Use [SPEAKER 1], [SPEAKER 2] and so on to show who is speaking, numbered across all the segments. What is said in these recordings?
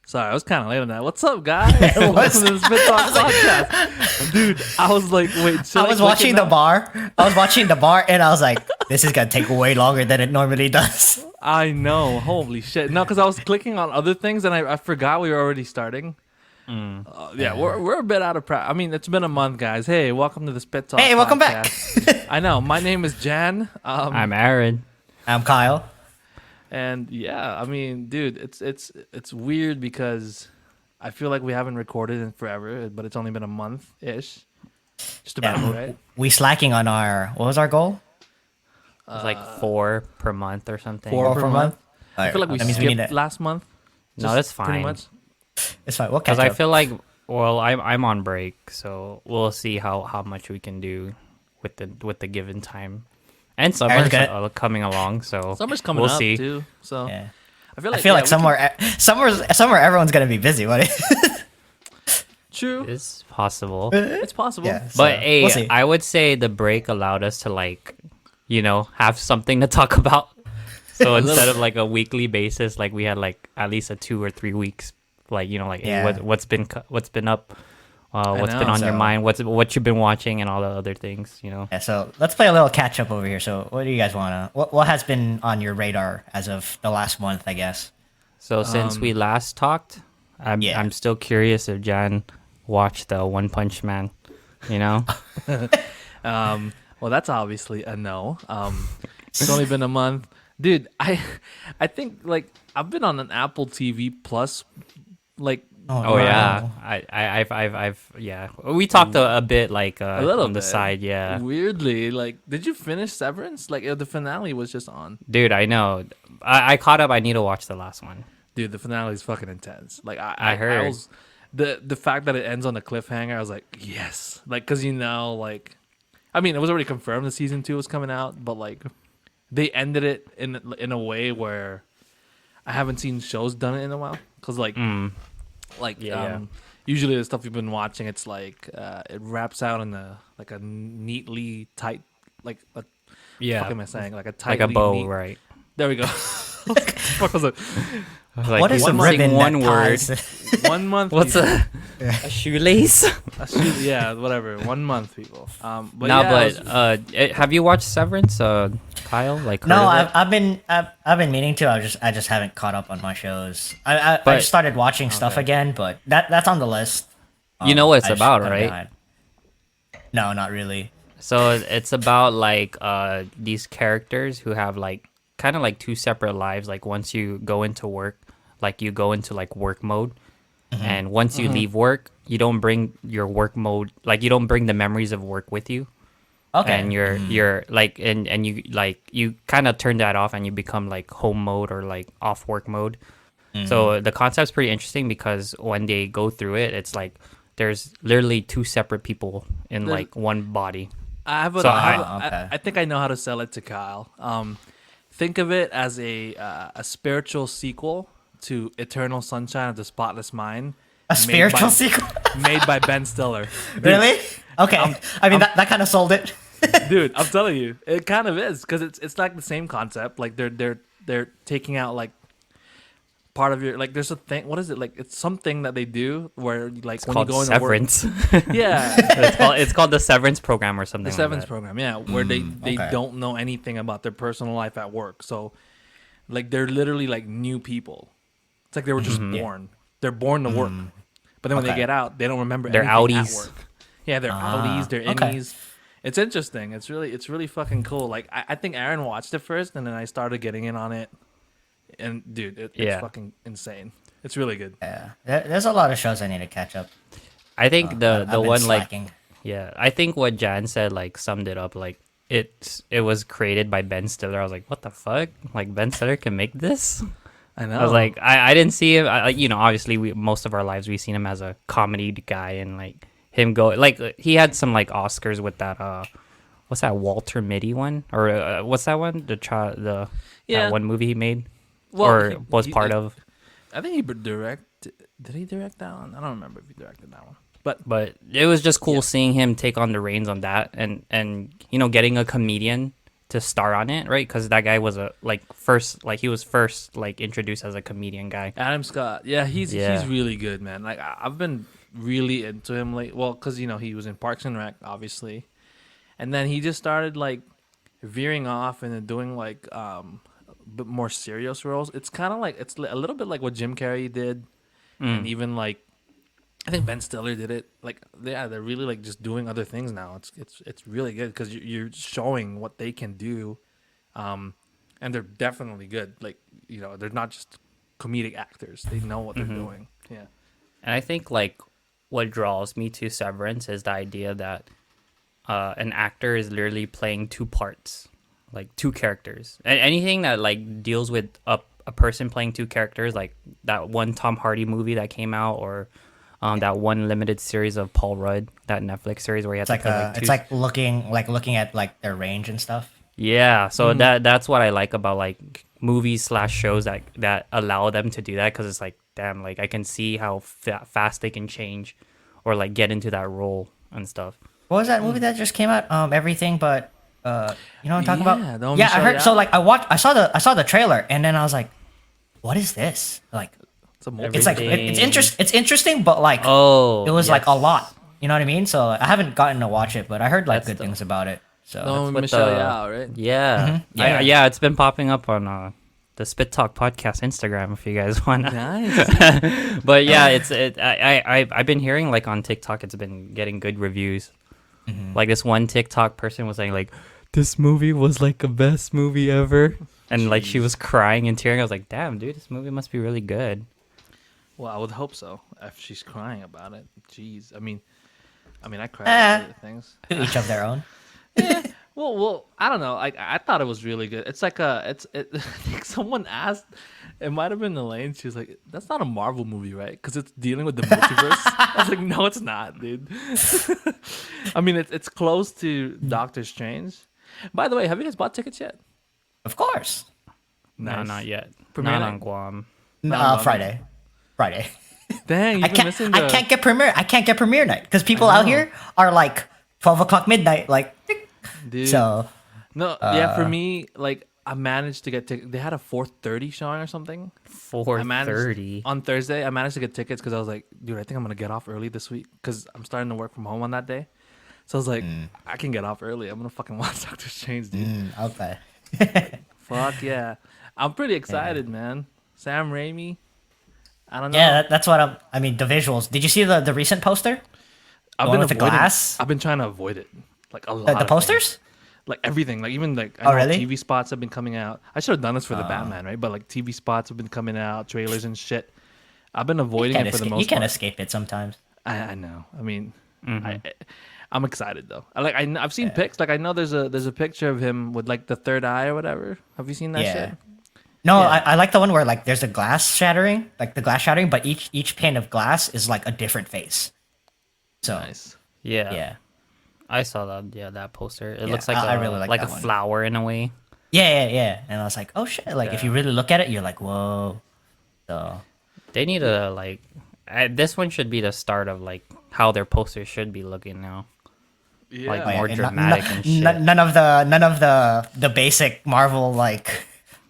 [SPEAKER 1] Sorry, I was kind of late on that. What's up, guys?
[SPEAKER 2] What's-
[SPEAKER 1] Welcome to the Spit Talk podcast. Dude, I was like, wait, should
[SPEAKER 2] I was
[SPEAKER 1] click
[SPEAKER 2] watching
[SPEAKER 1] it
[SPEAKER 2] the
[SPEAKER 1] now?
[SPEAKER 2] bar. I was watching the bar, and I was like, "This is gonna take way longer than it normally does."
[SPEAKER 1] I know. Holy shit. No, because I was clicking on other things and I forgot we were already starting. Yeah, we're a bit out of practice. I mean, it's been a month, guys. Hey, welcome to the Spit Talk
[SPEAKER 2] Hey, welcome back.
[SPEAKER 1] podcast. I know. My name is Jan.
[SPEAKER 3] I'm Aaron.
[SPEAKER 2] I'm Kyle.
[SPEAKER 1] And yeah, I mean, dude, it's weird because I feel like we haven't recorded in forever, but it's only been a month ish, just about,
[SPEAKER 2] Yeah,
[SPEAKER 1] right?
[SPEAKER 2] we slacking on our. What was our goal?
[SPEAKER 3] It's like 4 per month or something.
[SPEAKER 1] Four
[SPEAKER 2] per
[SPEAKER 1] per
[SPEAKER 2] month?
[SPEAKER 1] month. I feel like we
[SPEAKER 2] That means
[SPEAKER 1] skipped
[SPEAKER 2] we need to-
[SPEAKER 1] last month.
[SPEAKER 3] No,
[SPEAKER 1] Just
[SPEAKER 3] that's
[SPEAKER 1] Pretty
[SPEAKER 3] fine.
[SPEAKER 1] much.
[SPEAKER 2] It's fine. We'll catch
[SPEAKER 3] Because I
[SPEAKER 2] up.
[SPEAKER 3] feel like, well, I'm on break, so we'll see how much we can do with the given time. And summer's
[SPEAKER 2] good.
[SPEAKER 3] coming along, so
[SPEAKER 1] Summer's coming
[SPEAKER 3] we'll
[SPEAKER 1] up
[SPEAKER 3] see.
[SPEAKER 1] too, so
[SPEAKER 2] Yeah.
[SPEAKER 1] I feel
[SPEAKER 2] I
[SPEAKER 1] like
[SPEAKER 2] feel
[SPEAKER 1] yeah,
[SPEAKER 2] like
[SPEAKER 1] we can-
[SPEAKER 2] somewhere everyone's gonna be busy. What?
[SPEAKER 1] True.
[SPEAKER 3] It's possible.
[SPEAKER 1] It's possible.
[SPEAKER 2] Yeah.
[SPEAKER 3] But
[SPEAKER 2] so,
[SPEAKER 3] hey,
[SPEAKER 2] we'll see.
[SPEAKER 3] I would say the break allowed us to have something to talk about. So instead of like a weekly basis, like we had like at least a 2 or 3 weeks, hey,
[SPEAKER 2] Yeah.
[SPEAKER 3] what's been up, what's been
[SPEAKER 1] know.
[SPEAKER 3] on your
[SPEAKER 2] So-
[SPEAKER 3] mind, what you've been watching, and all the other things.
[SPEAKER 2] Yeah, so let's play a little catch up over here. So, what do you guys wanna? What has been on your radar as of the last month? I guess.
[SPEAKER 3] So since we last talked,
[SPEAKER 2] Yeah.
[SPEAKER 3] I'm still curious if Jan watched the One Punch Man. You know,
[SPEAKER 1] Well, that's obviously a no. It's only been a month, dude. I think like I've been on an Apple TV Plus, like
[SPEAKER 3] oh yeah, I've yeah. We talked a bit
[SPEAKER 1] a little
[SPEAKER 3] on the
[SPEAKER 1] bit.
[SPEAKER 3] side, yeah.
[SPEAKER 1] Weirdly, like, did you finish Severance? Like, the finale was just on.
[SPEAKER 3] Dude, I know. I caught up. I need to watch the last one.
[SPEAKER 1] Dude, the finale is fucking intense. Like,
[SPEAKER 3] I heard.
[SPEAKER 1] I was, the fact that it ends on a cliffhanger, I was like, yes, like, cause like, I mean, it was already confirmed that season 2 was coming out, but like, they ended it in a way where I haven't seen shows done it in a while. Cause like,
[SPEAKER 3] Yeah.
[SPEAKER 1] usually the stuff you've been watching, it's like it wraps out in a neatly tight, like a
[SPEAKER 3] Yeah,
[SPEAKER 1] fuck am I saying, like a
[SPEAKER 3] like
[SPEAKER 1] tightly
[SPEAKER 3] a bow,
[SPEAKER 1] neat,
[SPEAKER 3] right?
[SPEAKER 1] There we go. Fuck was it?
[SPEAKER 3] I was like,
[SPEAKER 2] What is
[SPEAKER 3] he's
[SPEAKER 2] a
[SPEAKER 3] missing
[SPEAKER 2] ribbon
[SPEAKER 3] one
[SPEAKER 2] that
[SPEAKER 3] word?
[SPEAKER 2] ties?
[SPEAKER 1] 1 month.
[SPEAKER 3] What's
[SPEAKER 1] people.
[SPEAKER 3] a shoelace?
[SPEAKER 1] Yeah, whatever. 1 month, people. But
[SPEAKER 3] No,
[SPEAKER 1] yeah,
[SPEAKER 3] but have you watched Severance, Kyle? Like,
[SPEAKER 2] No,
[SPEAKER 3] heard of it?
[SPEAKER 2] I've been meaning to. I just haven't caught up on my shows. I
[SPEAKER 3] But-
[SPEAKER 2] just started watching stuff
[SPEAKER 3] okay.
[SPEAKER 2] again, but that's on the list.
[SPEAKER 3] You know what it's
[SPEAKER 2] I just
[SPEAKER 3] about,
[SPEAKER 2] kinda
[SPEAKER 3] right?
[SPEAKER 2] behind. No, not really.
[SPEAKER 3] So it's about like these characters who have like kind of like 2 separate lives. Like once you go into work, like you go into like work mode, and once you leave work, you don't bring your work mode, like you don't bring the memories of work with you.
[SPEAKER 2] Okay.
[SPEAKER 3] And you're like and you kind of turn that off and you become like home mode or like off work mode. So the concept's pretty interesting because when they go through it, it's like there's literally 2 separate people in
[SPEAKER 1] There's-
[SPEAKER 3] like one body.
[SPEAKER 1] I have a,
[SPEAKER 3] So
[SPEAKER 1] I, have
[SPEAKER 2] I-
[SPEAKER 1] a-
[SPEAKER 2] okay.
[SPEAKER 1] I think I know how to sell it to Kyle. Think of it as a spiritual sequel to Eternal Sunshine of the Spotless Mind.
[SPEAKER 2] A spiritual sequel?
[SPEAKER 1] made by Ben Stiller. Dude,
[SPEAKER 2] Really? Okay. I mean, that kind of sold it.
[SPEAKER 1] dude, I'm telling you, it kind of is because it's like the same concept. Like they're taking out like part of your, like, there's a thing. What is it, like? It's something that they do where like
[SPEAKER 3] It's
[SPEAKER 1] when
[SPEAKER 3] called
[SPEAKER 1] you go into work.
[SPEAKER 3] Severance.
[SPEAKER 1] Yeah,
[SPEAKER 3] it's called the Severance program or something.
[SPEAKER 1] the
[SPEAKER 3] like
[SPEAKER 1] Severance
[SPEAKER 3] that.
[SPEAKER 1] program. Yeah, where they
[SPEAKER 2] okay.
[SPEAKER 1] don't know anything about their personal life at work. So like they're literally like new people. It's like they were just born. They're born to work, but then when they
[SPEAKER 2] Okay.
[SPEAKER 1] get out, they don't remember.
[SPEAKER 3] They're
[SPEAKER 1] anything
[SPEAKER 3] outies.
[SPEAKER 1] At work. Yeah, they're outies. They're
[SPEAKER 2] okay.
[SPEAKER 1] innies. It's interesting. It's really fucking cool. Like I think Aaron watched it first, and then I started getting in on it. And dude, it's
[SPEAKER 3] Yeah.
[SPEAKER 1] fucking insane. It's really good.
[SPEAKER 2] Yeah. There's a lot of shows I need to catch up.
[SPEAKER 3] I think the
[SPEAKER 2] I've been
[SPEAKER 3] one like
[SPEAKER 2] slacking.
[SPEAKER 3] yeah, I think what Jan said like summed it up. Like it was created by Ben Stiller. I was like, what the fuck? Like Ben Stiller can make this?
[SPEAKER 1] I know.
[SPEAKER 3] I was like, I didn't see him. Obviously, most of our lives we've seen him as a comedy guy, and like him go like he had some like Oscars with that what's that Walter Mitty one or what's that one
[SPEAKER 1] Yeah.
[SPEAKER 3] that one movie he made
[SPEAKER 1] Well,
[SPEAKER 3] or
[SPEAKER 1] he-
[SPEAKER 3] was
[SPEAKER 1] he-
[SPEAKER 3] part of.
[SPEAKER 1] I think he directed. Did he direct that one? I don't remember if he directed that one. But
[SPEAKER 3] But it was just cool
[SPEAKER 1] Yeah.
[SPEAKER 3] seeing him take on the reins on that, and getting a comedian to star on it, right? Because that guy was he was first like introduced as a comedian guy.
[SPEAKER 1] Adam Scott. Yeah, he's
[SPEAKER 3] Yeah.
[SPEAKER 1] really good, man. Like I've been really into him late. Well, because he was in Parks and Rec, obviously, and then he just started like veering off and doing like a bit more serious roles. It's kind of like it's a little bit like what Jim Carrey did, and even like I think Ben Stiller did it. Like they're really like just doing other things now. It's really good because you're showing what they can do, and they're definitely good. Like they're not just comedic actors. They know what they're doing. Yeah.
[SPEAKER 3] And I think like what draws me to Severance is the idea that an actor is literally playing two parts, like two characters. And anything that like deals with a person playing two characters, like that one Tom Hardy movie that came out, or that one limited series of Paul Rudd, that Netflix series where he had
[SPEAKER 2] It's
[SPEAKER 3] to play like two.
[SPEAKER 2] it's like looking at like their range and stuff.
[SPEAKER 3] Yeah, so that's what I like about like movies / shows that allow them to do that, because it's like, damn, like I can see how fast they can change or like get into that role and stuff.
[SPEAKER 2] What was that movie that just came out? Everything, but you know what I'm talking
[SPEAKER 1] Yeah,
[SPEAKER 2] about? Yeah, I heard. So like I saw the trailer, and then I was like, what is this? Like
[SPEAKER 1] It's a multi-
[SPEAKER 2] it's like it's interesting, but like
[SPEAKER 3] Oh,
[SPEAKER 2] it was like a
[SPEAKER 3] yes.
[SPEAKER 2] lot. You know what I mean? So I haven't gotten to watch it, but I heard like
[SPEAKER 3] That's
[SPEAKER 2] good
[SPEAKER 3] the-
[SPEAKER 2] things about it. So
[SPEAKER 1] no,
[SPEAKER 3] with
[SPEAKER 1] Michelle
[SPEAKER 3] the-
[SPEAKER 1] Yao, right?
[SPEAKER 3] Yeah,
[SPEAKER 2] Yeah.
[SPEAKER 3] yeah, it's been popping up on the Spit Talk podcast Instagram if you guys want.
[SPEAKER 1] Nice.
[SPEAKER 3] But yeah, I've been hearing like on TikTok it's been getting good reviews. Like this one TikTok person was saying like, this movie was like the best movie ever, and like she was crying and tearing. I was like, damn, dude, this movie must be really good.
[SPEAKER 1] Well, I would hope so. If she's crying about it, jeez. I mean, I cry
[SPEAKER 2] Eh.
[SPEAKER 1] about other things.
[SPEAKER 2] to each of their own.
[SPEAKER 1] Well, I don't know. Like I thought it was really good. It's like I think someone asked. It might have been Elaine. She was like, "That's not a Marvel movie, right? Because it's dealing with the multiverse." I was like, "No, it's not, dude." I mean, it's close to Doctor Strange. By the way, have you guys bought tickets yet?
[SPEAKER 2] Of course.
[SPEAKER 3] No,
[SPEAKER 1] Nice.
[SPEAKER 3] not yet.
[SPEAKER 1] Premiere
[SPEAKER 3] Not
[SPEAKER 1] night?
[SPEAKER 3] on Guam.
[SPEAKER 2] Friday. Friday.
[SPEAKER 1] Dang, you've been missing the.
[SPEAKER 2] I can't get premiere night because people out here are like 12 o'clock midnight. Like
[SPEAKER 1] Dude.
[SPEAKER 2] so.
[SPEAKER 1] No, yeah, for me, like I managed to get tickets. They had a 4:30 showing or something.
[SPEAKER 3] 4:30.
[SPEAKER 1] On Thursday. I managed to get tickets because I was like, dude, I think I'm gonna get off early this week because I'm starting to work from home on that day. So I was like, I can get off early. I'm gonna fucking watch Doctor Strange, dude.
[SPEAKER 2] Okay.
[SPEAKER 1] Fuck yeah, I'm pretty excited, man. Sam Raimi. I don't know.
[SPEAKER 2] Yeah, that's what I mean, the visuals. Did you see the recent poster?
[SPEAKER 1] I've
[SPEAKER 2] one
[SPEAKER 1] been
[SPEAKER 2] with the
[SPEAKER 1] avoiding.
[SPEAKER 2] glass?
[SPEAKER 1] I've been trying to avoid it, like a lot.
[SPEAKER 2] The
[SPEAKER 1] of things.
[SPEAKER 2] posters?
[SPEAKER 1] Like everything, like even like I
[SPEAKER 2] Oh,
[SPEAKER 1] know
[SPEAKER 2] really?
[SPEAKER 1] TV spots have been coming out. I should have done this for the Batman, right? But like TV spots have been coming out, trailers and shit. I've been avoiding it for the most
[SPEAKER 2] You can't
[SPEAKER 1] part.
[SPEAKER 2] escape it sometimes.
[SPEAKER 1] I know. I mean, I'm excited though. I've seen pics. Like I know there's a picture of him with like the third eye or whatever. Have you seen that
[SPEAKER 2] Yeah.
[SPEAKER 1] shit?
[SPEAKER 2] No,
[SPEAKER 1] Yeah.
[SPEAKER 2] I like the one where like there's a glass shattering, like the glass shattering, but each pane of glass is like a different face. So
[SPEAKER 1] Nice.
[SPEAKER 3] Yeah.
[SPEAKER 2] yeah.
[SPEAKER 3] I saw that. Yeah, that poster. It
[SPEAKER 2] Yeah,
[SPEAKER 3] looks like
[SPEAKER 2] I really like
[SPEAKER 3] like
[SPEAKER 2] that
[SPEAKER 3] a
[SPEAKER 2] one.
[SPEAKER 3] flower in a way.
[SPEAKER 2] Yeah. And I was like, oh shit! Like if you really look at it, you're like, whoa. So
[SPEAKER 3] They need to like. This one should be the start of like how their posters should be looking now.
[SPEAKER 1] Yeah.
[SPEAKER 3] Like,
[SPEAKER 2] oh, yeah,
[SPEAKER 3] more
[SPEAKER 2] and
[SPEAKER 3] dramatic and shit.
[SPEAKER 2] none of the basic Marvel like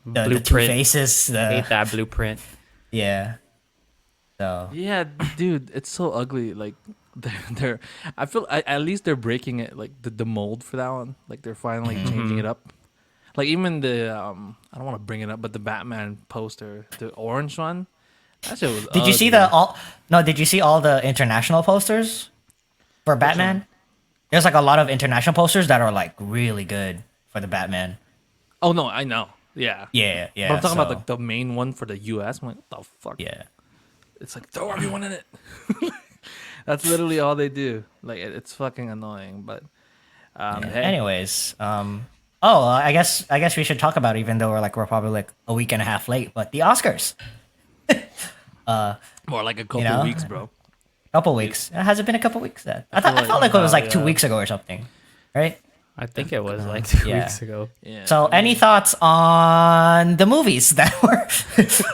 [SPEAKER 2] the two
[SPEAKER 3] Blueprint.
[SPEAKER 2] faces.
[SPEAKER 3] I hate that blueprint.
[SPEAKER 2] Yeah. So
[SPEAKER 1] Yeah, dude, it's so ugly. Like they're I feel at least they're breaking it, like the mold for that one. Like they're finally changing it up. Like even the I don't want to bring it up, but the Batman poster, the orange one, that shit was.
[SPEAKER 2] did you see Did you see all the international posters for Batman? There's like a lot of international posters that are like really good for the Batman.
[SPEAKER 1] Oh no, I know. Yeah.
[SPEAKER 2] Yeah.
[SPEAKER 1] But I'm talking
[SPEAKER 2] so-
[SPEAKER 1] about the main one for the US. I'm like, what the fuck?
[SPEAKER 2] yeah.
[SPEAKER 1] It's like throw everyone in it. That's literally all they do. Like it's fucking annoying, but hey.
[SPEAKER 2] Anyways, I guess we should talk about it, even though we're probably like a week and a half late. But the Oscars,
[SPEAKER 1] More like a couple
[SPEAKER 2] know?
[SPEAKER 1] weeks, bro.
[SPEAKER 2] couple weeks. Has it been a couple weeks? Then I
[SPEAKER 1] feel
[SPEAKER 2] felt
[SPEAKER 1] like-
[SPEAKER 2] like it was like 2
[SPEAKER 1] yeah.
[SPEAKER 2] weeks ago or something, right?
[SPEAKER 3] I think it was like 2
[SPEAKER 2] Yeah.
[SPEAKER 3] weeks ago.
[SPEAKER 1] Yeah.
[SPEAKER 2] So, any thoughts on the movies that were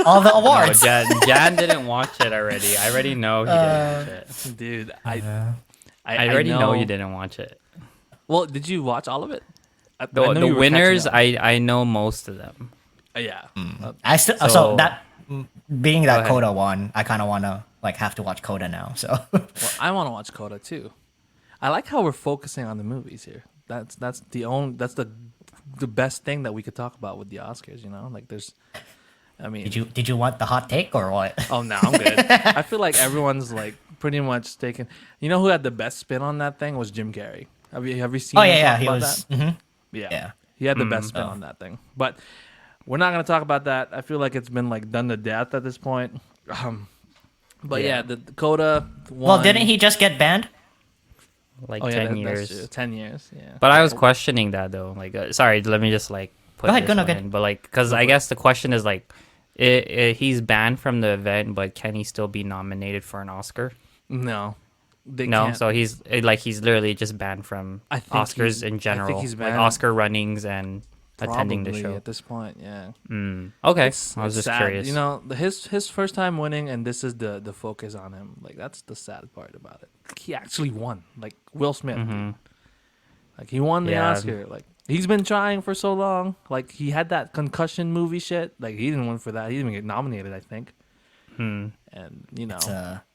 [SPEAKER 2] all the
[SPEAKER 3] No,
[SPEAKER 2] awards?
[SPEAKER 3] Jan didn't watch it already. I already know he didn't watch it.
[SPEAKER 1] dude,
[SPEAKER 3] I already know you didn't watch it.
[SPEAKER 1] Well, did you watch all of it?
[SPEAKER 3] The
[SPEAKER 1] know you were
[SPEAKER 3] winners,
[SPEAKER 1] catching
[SPEAKER 3] I know most of them.
[SPEAKER 1] yeah.
[SPEAKER 2] I still so,
[SPEAKER 3] So-
[SPEAKER 2] that being that
[SPEAKER 3] ahead.
[SPEAKER 2] Coda one, I kind of want to like have to watch Coda now. So
[SPEAKER 1] Well, I want to watch Coda too. I like how we're focusing on the movies here. That's the best thing that we could talk about with the Oscars. You know, like there's. I mean,
[SPEAKER 2] did you want the hot take or what?
[SPEAKER 1] oh no, I'm good. I feel like everyone's like pretty much taken. You know who had the best spin on that thing was Jim Carrey. Have you seen?
[SPEAKER 2] Oh
[SPEAKER 1] him
[SPEAKER 2] yeah,
[SPEAKER 1] talk
[SPEAKER 2] he
[SPEAKER 1] about
[SPEAKER 2] was.
[SPEAKER 1] that?
[SPEAKER 2] Mhm.
[SPEAKER 1] Yeah.
[SPEAKER 2] Yeah.
[SPEAKER 1] He had the best spin on that thing. But we're not going to talk about that. I feel like it's been like done to death at this point. But yeah, the Coda
[SPEAKER 2] Well,
[SPEAKER 1] won.
[SPEAKER 2] didn't he just get banned?
[SPEAKER 3] Like
[SPEAKER 1] Oh yeah,
[SPEAKER 3] 10
[SPEAKER 1] that's
[SPEAKER 3] years.
[SPEAKER 1] true. 10 years. Yeah.
[SPEAKER 3] But I was questioning that though. Like, sorry, let me just like put
[SPEAKER 2] Go ahead,
[SPEAKER 3] this
[SPEAKER 2] go, no,
[SPEAKER 3] one
[SPEAKER 2] good.
[SPEAKER 3] in. But like, because I guess the question is like, he's banned from the event, but can he still be nominated for an Oscar?
[SPEAKER 1] No. They
[SPEAKER 3] No,
[SPEAKER 1] can't.
[SPEAKER 3] so he's literally just banned from
[SPEAKER 1] I think
[SPEAKER 3] Oscars
[SPEAKER 1] he-
[SPEAKER 3] in
[SPEAKER 1] I
[SPEAKER 3] general,
[SPEAKER 1] think he's
[SPEAKER 3] like
[SPEAKER 1] banned.
[SPEAKER 3] Oscar runnings and attending the
[SPEAKER 1] Probably
[SPEAKER 3] show.
[SPEAKER 1] at this point. Yeah.
[SPEAKER 3] Okay,
[SPEAKER 1] It's
[SPEAKER 3] I was just
[SPEAKER 1] sad.
[SPEAKER 3] curious.
[SPEAKER 1] You know, his first time winning, and this is the focus on him. Like that's the sad part about it. He actually won. Like Will Smith. Dude. Like he won the
[SPEAKER 3] Yeah.
[SPEAKER 1] Oscar. Like he's been trying for so long. Like he had that concussion movie shit. Like he didn't win for that. He didn't even get nominated. I think. And you know,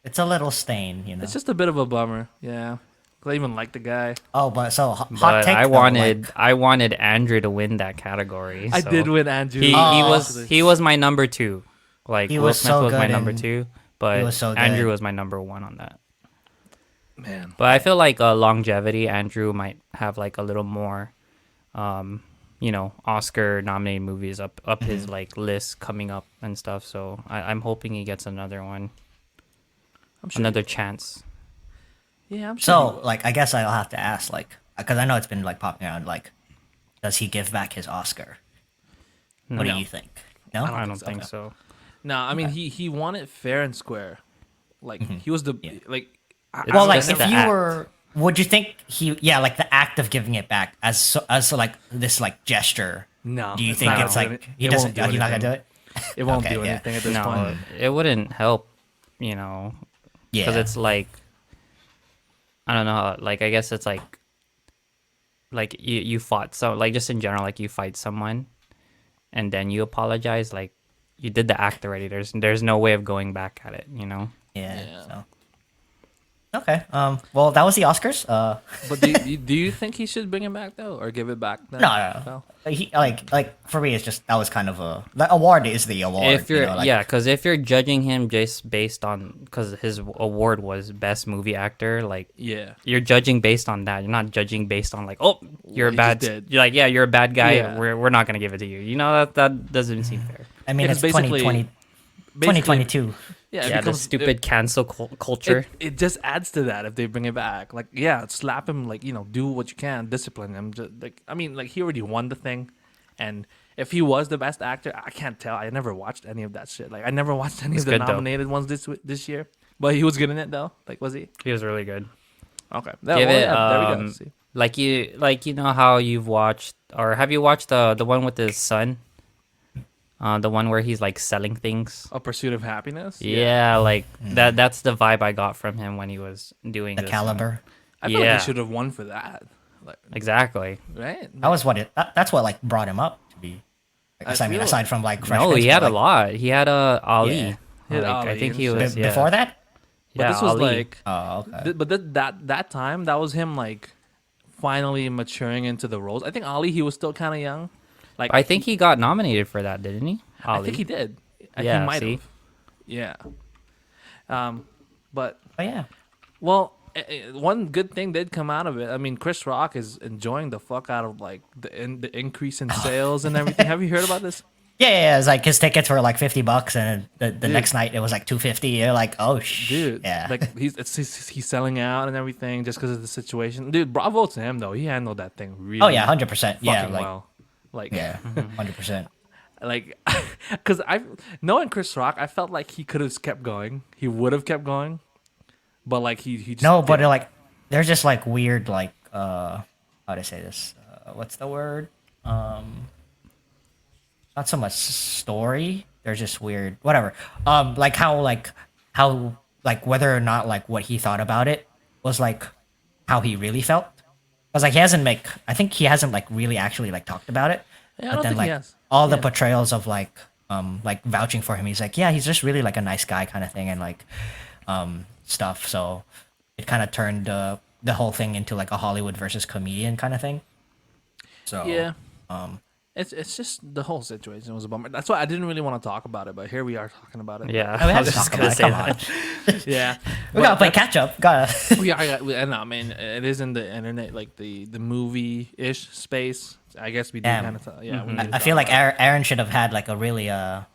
[SPEAKER 2] It's a little stain, you know.
[SPEAKER 1] it's just a bit of a bummer. Yeah. 'Cause I even like the guy.
[SPEAKER 2] Oh, but so hot
[SPEAKER 3] but
[SPEAKER 2] take.
[SPEAKER 3] I
[SPEAKER 2] though,
[SPEAKER 3] wanted
[SPEAKER 2] like-
[SPEAKER 3] I wanted Andrew to win that category.
[SPEAKER 1] I
[SPEAKER 3] so
[SPEAKER 1] did win Andrew.
[SPEAKER 3] He was my number two. Like
[SPEAKER 2] He
[SPEAKER 3] Will
[SPEAKER 2] was
[SPEAKER 3] Smith
[SPEAKER 2] so
[SPEAKER 3] was my
[SPEAKER 2] good
[SPEAKER 3] number
[SPEAKER 2] in-
[SPEAKER 3] two, but
[SPEAKER 2] was so
[SPEAKER 3] Andrew
[SPEAKER 2] good.
[SPEAKER 3] was my number one on that.
[SPEAKER 1] Man.
[SPEAKER 3] But I feel like longevity, Andrew might have like a little more, Oscar nominated movies up his like list coming up and stuff. So I'm hoping he gets another one,
[SPEAKER 1] I'm sure.
[SPEAKER 3] another chance.
[SPEAKER 1] Yeah, I'm sure. he
[SPEAKER 2] So,
[SPEAKER 1] will.
[SPEAKER 2] like, I guess I'll have to ask, like, because I know it's been like popping around. Like, does he give back his Oscar? What do
[SPEAKER 3] No.
[SPEAKER 2] you think? No.
[SPEAKER 3] I
[SPEAKER 1] think
[SPEAKER 3] don't
[SPEAKER 1] so.
[SPEAKER 3] think so.
[SPEAKER 1] No, I mean he won it fair and square. Like he was the like.
[SPEAKER 2] Well, like,
[SPEAKER 3] just
[SPEAKER 2] if
[SPEAKER 3] the
[SPEAKER 2] you
[SPEAKER 3] act.
[SPEAKER 2] were, would you think yeah, like the act of giving it back as like this like gesture?
[SPEAKER 1] No,
[SPEAKER 2] Do you
[SPEAKER 1] it's
[SPEAKER 2] think
[SPEAKER 1] not
[SPEAKER 2] it's
[SPEAKER 1] gonna
[SPEAKER 2] like
[SPEAKER 1] do it.
[SPEAKER 2] he
[SPEAKER 1] It
[SPEAKER 2] doesn't?
[SPEAKER 1] won't do
[SPEAKER 2] He's not gonna do
[SPEAKER 1] anything.
[SPEAKER 2] it.
[SPEAKER 1] It won't
[SPEAKER 2] Okay,
[SPEAKER 1] do
[SPEAKER 2] yeah.
[SPEAKER 1] anything at this
[SPEAKER 3] No,
[SPEAKER 1] point.
[SPEAKER 3] it wouldn't help, because
[SPEAKER 2] Yeah.
[SPEAKER 3] it's like, I don't know, like I guess it's like you fought, so like just in general, like you fight someone and then you apologize, like you did the act already. There's no way of going back at it, you know.
[SPEAKER 2] Yeah.
[SPEAKER 1] Yeah.
[SPEAKER 2] So. Okay. Well, that was the Oscars.
[SPEAKER 1] But do you think he should bring it back though, or give it back? Then?
[SPEAKER 2] No. He like for me, it's just that was kind of the award is the award.
[SPEAKER 3] If you're
[SPEAKER 2] you know, like,
[SPEAKER 3] because if you're judging him just based on, because his award was best movie actor, like
[SPEAKER 1] Yeah.
[SPEAKER 3] you're judging based on that. You're not judging based on like, oh, you're a
[SPEAKER 1] he
[SPEAKER 3] bad.
[SPEAKER 1] just did.
[SPEAKER 3] You're like, yeah, you're a bad guy.
[SPEAKER 1] Yeah.
[SPEAKER 3] We're not gonna give it to you. You know that doesn't seem fair.
[SPEAKER 2] I mean,
[SPEAKER 1] Yeah,
[SPEAKER 2] it's
[SPEAKER 1] 'cause basically-
[SPEAKER 2] 2022.
[SPEAKER 1] Yeah, it
[SPEAKER 3] Yeah, the
[SPEAKER 1] becomes-
[SPEAKER 3] stupid cancel culture.
[SPEAKER 1] It just adds to that if they bring it back. Like, yeah, slap him. Like, do what you can, discipline him. Just, like, I mean, like he already won the thing, and if he was the best actor, I can't tell. I never watched any of that shit. Like, I never watched any
[SPEAKER 3] It's
[SPEAKER 1] of the
[SPEAKER 3] good, though.
[SPEAKER 1] nominated ones this year. But he was good in it though. Like, was he?
[SPEAKER 3] He was really good.
[SPEAKER 1] Okay.
[SPEAKER 3] Give it
[SPEAKER 1] there we go. See.
[SPEAKER 3] like you know how you've watched, or have you watched the one with his son? The one where he's like selling things.
[SPEAKER 1] A Pursuit of Happiness.
[SPEAKER 3] Yeah, like that's the vibe I got from him when he was doing
[SPEAKER 2] The
[SPEAKER 3] this.
[SPEAKER 2] caliber.
[SPEAKER 1] I feel like
[SPEAKER 3] Yeah.
[SPEAKER 1] he should have won for that. Like,
[SPEAKER 3] Exactly.
[SPEAKER 1] right?
[SPEAKER 2] That was what that's what like brought him up to be. Like, I mean,
[SPEAKER 1] feel
[SPEAKER 2] aside from like Fresh
[SPEAKER 3] No,
[SPEAKER 2] Prince,
[SPEAKER 3] he had
[SPEAKER 2] but,
[SPEAKER 3] a lot. He had Ali.
[SPEAKER 2] Yeah.
[SPEAKER 1] He had
[SPEAKER 3] Like,
[SPEAKER 1] Ali
[SPEAKER 3] I think
[SPEAKER 1] and
[SPEAKER 3] he
[SPEAKER 1] shit.
[SPEAKER 3] was
[SPEAKER 2] Before that.
[SPEAKER 1] But
[SPEAKER 3] Yeah,
[SPEAKER 1] this was
[SPEAKER 3] Ali.
[SPEAKER 1] like,
[SPEAKER 2] Oh, okay.
[SPEAKER 1] but that time that was him like finally maturing into the roles. I think Ali he was still kind of young. Like
[SPEAKER 3] I think he got nominated for that, didn't he?
[SPEAKER 1] I
[SPEAKER 3] Ali.
[SPEAKER 1] think he did.
[SPEAKER 3] Yeah,
[SPEAKER 1] he might
[SPEAKER 3] see?
[SPEAKER 1] have. Yeah. But
[SPEAKER 2] Oh yeah.
[SPEAKER 1] well, one good thing did come out of it. I mean, Chris Rock is enjoying the fuck out of like the increase in sales and everything. Have you heard about this?
[SPEAKER 2] Yeah, it's like his tickets were like $50, and the next night it was like $250. You're like, oh
[SPEAKER 1] Dude,
[SPEAKER 2] yeah,
[SPEAKER 1] like he's selling out and everything just because of the situation. Dude, bravo to him though. He handled that thing really.
[SPEAKER 2] oh yeah, 100%. Yeah,
[SPEAKER 1] fucking
[SPEAKER 2] like
[SPEAKER 1] well. Like
[SPEAKER 2] yeah, 100%.
[SPEAKER 1] like because I knowing Chris Rock, I felt like he could have kept going. He would have kept going, but like he just
[SPEAKER 2] No, but
[SPEAKER 1] didn't.
[SPEAKER 2] like there's just like weird like how to say this? What's the word? Not so much story. They're just weird. Whatever. Like how whether or not like what he thought about it was like how he really felt because like I think he hasn't like really actually like talked about it.
[SPEAKER 1] Yeah, I
[SPEAKER 2] But
[SPEAKER 1] don't
[SPEAKER 2] then
[SPEAKER 1] think he
[SPEAKER 2] like
[SPEAKER 1] has.
[SPEAKER 2] all the
[SPEAKER 1] Yeah.
[SPEAKER 2] portrayals of like vouching for him, he's like, yeah, he's just really like a nice guy kind of thing, and like stuff. So it kind of turned the whole thing into like a Hollywood versus comedian kind of thing. So
[SPEAKER 1] Yeah. It's just the whole situation was a bummer. That's why I didn't really want to talk about it, but here we are talking about it.
[SPEAKER 3] Yeah,
[SPEAKER 2] we
[SPEAKER 3] I
[SPEAKER 2] have
[SPEAKER 3] was
[SPEAKER 2] to
[SPEAKER 3] just
[SPEAKER 2] talk
[SPEAKER 3] gonna
[SPEAKER 2] about it.
[SPEAKER 3] say
[SPEAKER 2] Come
[SPEAKER 3] that.
[SPEAKER 2] on,
[SPEAKER 1] Yeah.
[SPEAKER 2] we gotta play catch up. Gotta.
[SPEAKER 1] And I mean, it is in the internet, like the movie ish space. I guess we do
[SPEAKER 2] Damn.
[SPEAKER 1] kind of. Yeah, we
[SPEAKER 3] Mhm.
[SPEAKER 1] need to
[SPEAKER 2] I
[SPEAKER 1] talk
[SPEAKER 2] feel like
[SPEAKER 1] about it.
[SPEAKER 2] Aaron should have had like a really a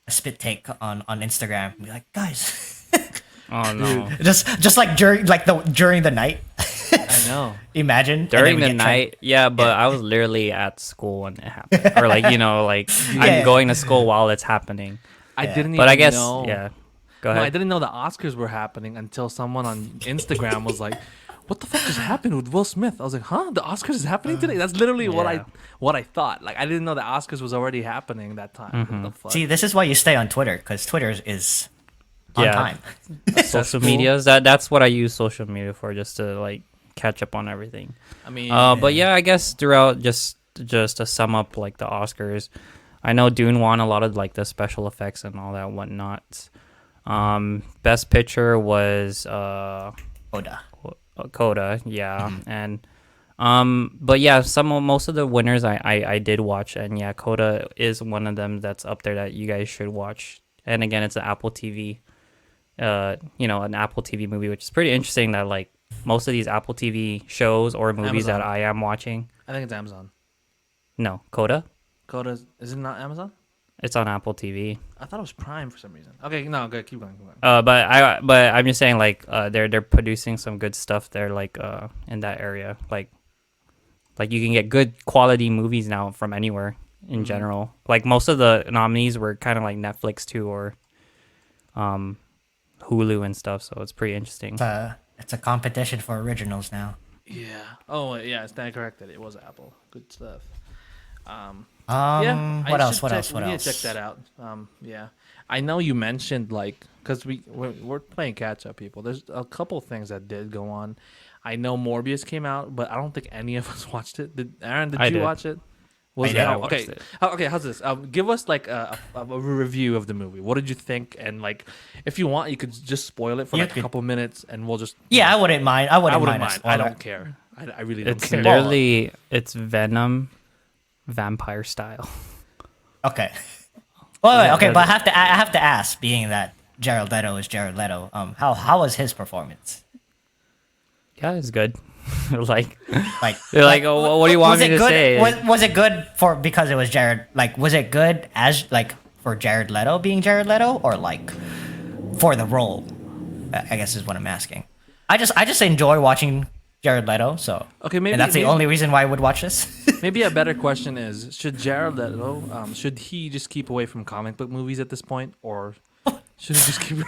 [SPEAKER 2] spit take on Instagram. Be like, guys,
[SPEAKER 3] Oh no.
[SPEAKER 2] just like during the night.
[SPEAKER 1] I know.
[SPEAKER 2] Imagine and then
[SPEAKER 3] During
[SPEAKER 2] we
[SPEAKER 3] the
[SPEAKER 2] get
[SPEAKER 3] night, yeah, but I was literally at school when it happened, or like like
[SPEAKER 2] Yeah.
[SPEAKER 3] I'm going to school while it's happening.
[SPEAKER 1] I
[SPEAKER 2] Yeah.
[SPEAKER 1] didn't.
[SPEAKER 3] But
[SPEAKER 1] even
[SPEAKER 3] I guess
[SPEAKER 1] know.
[SPEAKER 3] yeah. Go
[SPEAKER 1] No, I
[SPEAKER 3] ahead.
[SPEAKER 1] didn't know the Oscars were happening until someone on Instagram was like, "What the fuck just happened with Will Smith?" I was like, "Huh? The Oscars is happening today?" That's literally
[SPEAKER 3] Yeah.
[SPEAKER 1] what I thought. Like I didn't know the Oscars was already happening that time. What the fuck?
[SPEAKER 2] See, this is why you stay on Twitter, because Twitter is on
[SPEAKER 3] Yeah.
[SPEAKER 2] time.
[SPEAKER 3] Social medias. That's what I use social media for, just to like catch up on everything.
[SPEAKER 1] I mean,
[SPEAKER 3] But yeah, I guess throughout just to sum up like the Oscars, I know Dune won a lot of like the special effects and all that whatnot. Best picture was
[SPEAKER 2] Oda.
[SPEAKER 3] Coda, yeah, and but yeah, most of the winners I did watch, and yeah, Coda is one of them that's up there that you guys should watch. And again, it's an Apple TV, an Apple TV movie, which is pretty interesting that like most of these Apple TV shows or movies that
[SPEAKER 1] Amazon.
[SPEAKER 3] I am watching.
[SPEAKER 1] I think it's Amazon.
[SPEAKER 3] No, Coda.
[SPEAKER 1] Coda is it not Amazon?
[SPEAKER 3] It's on Apple TV.
[SPEAKER 1] I thought it was Prime for some reason. Okay, no, good. Keep going. Keep going.
[SPEAKER 3] But I'm just saying like they're producing some good stuff there like in that area like you can get good quality movies now from anywhere in general. Like most of the nominees were kind of like Netflix too or Hulu and stuff, so it's pretty interesting.
[SPEAKER 2] It's a competition for originals now.
[SPEAKER 1] Yeah. Oh, yeah. Stand corrected. It was Apple. Good stuff.
[SPEAKER 2] What
[SPEAKER 1] I
[SPEAKER 2] else?
[SPEAKER 1] should
[SPEAKER 2] What
[SPEAKER 1] check-
[SPEAKER 2] else? What
[SPEAKER 1] we need
[SPEAKER 2] else?
[SPEAKER 1] to check that out. Yeah. I know you mentioned like because we're playing catch up, people. There's a couple things that did go on. I know Morbius came out, but I don't think any of us watched it. Aaron, did
[SPEAKER 3] I
[SPEAKER 1] you
[SPEAKER 3] did.
[SPEAKER 1] watch it?
[SPEAKER 2] I did. I
[SPEAKER 3] watched
[SPEAKER 1] Okay.
[SPEAKER 3] it.
[SPEAKER 1] Okay. How's this? Give us like a review of the movie. What did you think? And like, if you want, you could just spoil it for
[SPEAKER 2] You
[SPEAKER 1] like a
[SPEAKER 2] could-
[SPEAKER 1] couple minutes, and we'll just.
[SPEAKER 2] Yeah, I wouldn't mind. I
[SPEAKER 1] I
[SPEAKER 2] wouldn't,
[SPEAKER 1] wouldn't
[SPEAKER 2] mind. a
[SPEAKER 1] mind. I
[SPEAKER 2] spoiler.
[SPEAKER 1] don't care. I really don't
[SPEAKER 3] It's
[SPEAKER 1] care.
[SPEAKER 3] literally it's Venom vampire style.
[SPEAKER 2] Okay. Well,
[SPEAKER 3] Yeah,
[SPEAKER 2] okay,
[SPEAKER 3] that-
[SPEAKER 2] but I have to ask, being that Jared Leto is Jared Leto, how was his performance?
[SPEAKER 3] Yeah, it's good. like
[SPEAKER 2] Like,
[SPEAKER 3] they're like, oh, what do you want
[SPEAKER 2] was
[SPEAKER 3] me
[SPEAKER 2] it
[SPEAKER 3] to
[SPEAKER 2] good?
[SPEAKER 3] say?
[SPEAKER 2] Was it good for because it was Jared? Like, was it good as like for Jared Leto being Jared Leto, or like for the role? I guess is what I'm asking. I just enjoy watching Jared Leto, so
[SPEAKER 1] Okay, maybe
[SPEAKER 2] and that's the
[SPEAKER 1] maybe-
[SPEAKER 2] only reason why I would watch this.
[SPEAKER 1] Maybe a better question is: should Jared Leto, should he just keep away from comic book movies at this point, or should he just keep?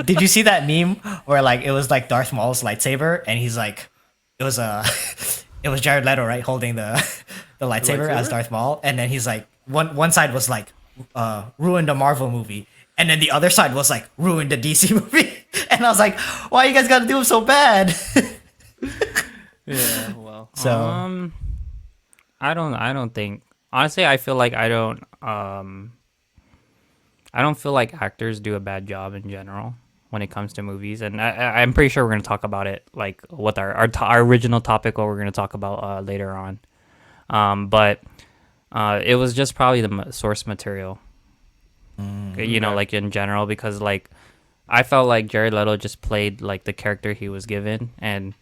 [SPEAKER 2] Did you see that meme where like it was like Darth Maul's lightsaber and he's like it was it was Jared Leto, right, holding the lightsaber as
[SPEAKER 1] lightsaber?
[SPEAKER 2] Darth Maul, and then he's like one side was like ruined a Marvel movie, and then the other side was like ruined a DC movie. And I was like, why you guys gotta do him so bad?
[SPEAKER 1] Yeah, well,
[SPEAKER 2] So
[SPEAKER 3] I don't think honestly I feel like I don't feel like actors do a bad job in general when it comes to movies, and I'm pretty sure we're gonna talk about it like what our original topic, what we're gonna talk about later on. But it was just probably the source material, like in general, because like I felt like Jared Leto just played like the character he was given, and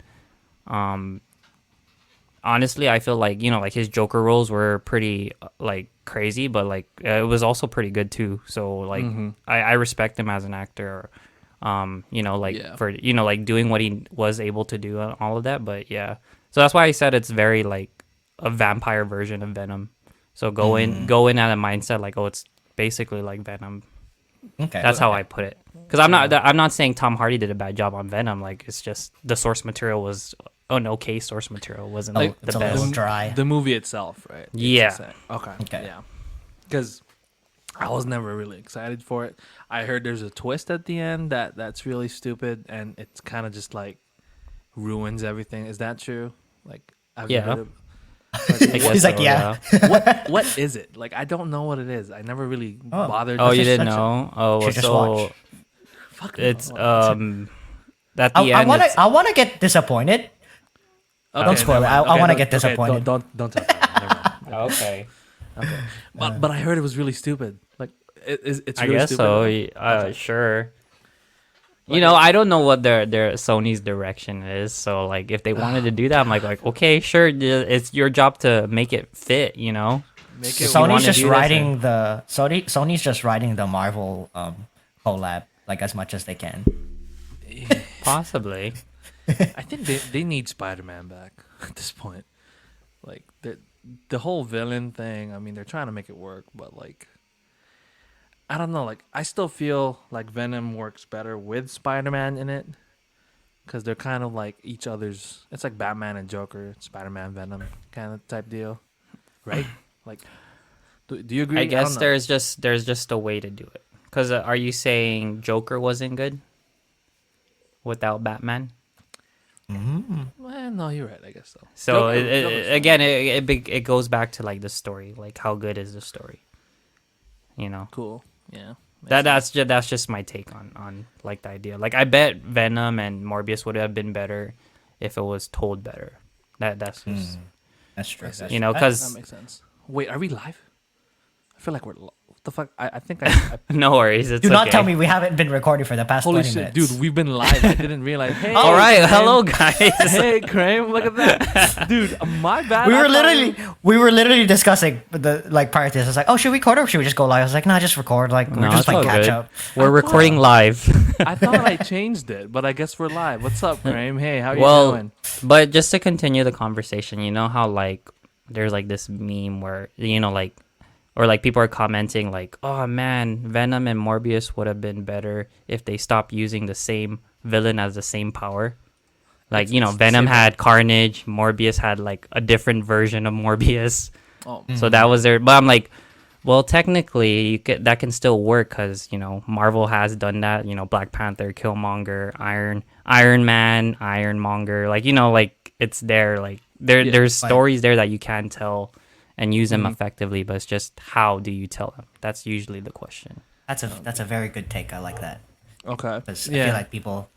[SPEAKER 3] honestly, I feel like like his Joker roles were pretty like crazy, but like it was also pretty good too. So like I respect him as an actor, like
[SPEAKER 1] Yeah.
[SPEAKER 3] for like doing what he was able to do and all of that. But yeah, so that's why I said it's very like a vampire version of Venom. So go in at a mindset like, oh, it's basically like Venom.
[SPEAKER 2] okay,
[SPEAKER 3] That's how I put it. Because I'm not saying Tom Hardy did a bad job on Venom. Like it's just the source material was an okay source material. Wasn't
[SPEAKER 2] Oh,
[SPEAKER 3] like
[SPEAKER 2] it's
[SPEAKER 3] the
[SPEAKER 2] a little
[SPEAKER 3] best.
[SPEAKER 2] dry.
[SPEAKER 1] the movie itself, right? It's
[SPEAKER 3] Yeah.
[SPEAKER 1] insane. Okay.
[SPEAKER 2] Okay.
[SPEAKER 1] Yeah. Because I was never really excited for it. I heard there's a twist at the end that's really stupid, and it's kind of just like ruins everything. Is that true? Like, have you
[SPEAKER 3] Yeah.
[SPEAKER 1] heard of?
[SPEAKER 3] I guess
[SPEAKER 2] He's like,
[SPEAKER 3] so,
[SPEAKER 2] yeah.
[SPEAKER 1] What is it? Like, I don't know what it is. I never really
[SPEAKER 2] Oh.
[SPEAKER 1] bothered.
[SPEAKER 3] Oh,
[SPEAKER 1] to
[SPEAKER 3] you didn't
[SPEAKER 1] search it.
[SPEAKER 3] know? Oh, well,
[SPEAKER 2] Should just
[SPEAKER 3] so
[SPEAKER 2] watch.
[SPEAKER 1] Fuck
[SPEAKER 3] it's
[SPEAKER 1] no.
[SPEAKER 3] at
[SPEAKER 2] I,
[SPEAKER 3] the
[SPEAKER 2] I
[SPEAKER 3] end.
[SPEAKER 2] wanna
[SPEAKER 3] It's,
[SPEAKER 2] I wanna get disappointed. Don't spoil
[SPEAKER 1] never
[SPEAKER 2] it.
[SPEAKER 1] mind.
[SPEAKER 2] I wanna
[SPEAKER 1] don't-
[SPEAKER 2] get disappointed.
[SPEAKER 1] Don't talk about it. Never mind.
[SPEAKER 3] okay.
[SPEAKER 1] Okay. But I heard it was really stupid. Like, it's
[SPEAKER 3] I
[SPEAKER 1] really
[SPEAKER 3] guess
[SPEAKER 1] stupid.
[SPEAKER 3] so.
[SPEAKER 1] Okay.
[SPEAKER 3] Sure.
[SPEAKER 1] Like,
[SPEAKER 3] You know, I don't know what their Sony's direction is. So like, if they wanted to do that, I'm like, okay, sure. It's your job to make it fit. You know.
[SPEAKER 1] Make it
[SPEAKER 3] wanna
[SPEAKER 2] Sony's just
[SPEAKER 3] do this,
[SPEAKER 2] riding the Sony's just riding the Marvel collab like as much as they can.
[SPEAKER 3] Possibly.
[SPEAKER 1] I think they need Spider-Man back at this point. Like the whole villain thing. I mean, they're trying to make it work, but like, I don't know. Like, I still feel like Venom works better with Spider-Man in it, because they're kind of like each other's. It's like Batman and Joker, Spider-Man, Venom kind of type deal, right? Like, do you agree?
[SPEAKER 3] I
[SPEAKER 1] don't
[SPEAKER 3] guess
[SPEAKER 1] know.
[SPEAKER 3] there's just a way to do it. Because are you saying Joker wasn't good without Batman?
[SPEAKER 1] Well, no, you're right. I guess so.
[SPEAKER 3] So
[SPEAKER 1] Joker's fine.
[SPEAKER 3] again, it goes back to like the story, like how good is the story? You know,
[SPEAKER 1] Cool. Yeah.
[SPEAKER 3] that's just my take on like the idea. Like I bet Venom and Morbius would have been better if it was told better. That's just
[SPEAKER 2] That's true.
[SPEAKER 3] you know
[SPEAKER 1] that
[SPEAKER 3] because
[SPEAKER 1] makes sense. Wait, are we live? I feel like we're. What the fuck? I think I
[SPEAKER 3] no worries. It's
[SPEAKER 2] Do not
[SPEAKER 3] okay.
[SPEAKER 2] tell me we haven't been recording for the past
[SPEAKER 1] holy
[SPEAKER 2] 20
[SPEAKER 1] shit,
[SPEAKER 2] minutes.
[SPEAKER 1] dude, we've been live. I didn't realize. Hey,
[SPEAKER 3] All right,
[SPEAKER 1] Crane.
[SPEAKER 3] hello guys.
[SPEAKER 1] Hey, Crane, look at that, dude. My bad.
[SPEAKER 2] We
[SPEAKER 1] I
[SPEAKER 2] were
[SPEAKER 1] thought
[SPEAKER 2] we were literally discussing the like prior to this. I was like, oh, should we record or should we just go live? I was like, nah, just record. Like we're
[SPEAKER 3] No,
[SPEAKER 2] just
[SPEAKER 3] it's all
[SPEAKER 2] like catch
[SPEAKER 3] good.
[SPEAKER 2] up.
[SPEAKER 3] We're recording live.
[SPEAKER 1] I thought I changed it, but I guess we're live. What's up, Crane? Hey, how you
[SPEAKER 3] Well,
[SPEAKER 1] doing?
[SPEAKER 3] but just to continue the conversation, you know how like there's like this meme where you know like or like people are commenting like, oh man, Venom and Morbius would have been better if they stopped using the same villain as the same power. Like you know,
[SPEAKER 1] it's the
[SPEAKER 3] Venom
[SPEAKER 1] same-
[SPEAKER 3] had Carnage, Morbius had like a different version of Morbius.
[SPEAKER 1] Oh,
[SPEAKER 3] So that was their. But I'm like, well, technically, that can still work because you know Marvel has done that. You know, Black Panther, Killmonger, Iron Man, Ironmonger. Like you know, like it's there. Like there's
[SPEAKER 2] Right.
[SPEAKER 3] stories there that you can tell and use them effectively. But it's just how do you tell them? That's usually the question.
[SPEAKER 2] That's a very good take. I like that.
[SPEAKER 1] okay.
[SPEAKER 2] Because I
[SPEAKER 1] Yeah.
[SPEAKER 2] feel like people,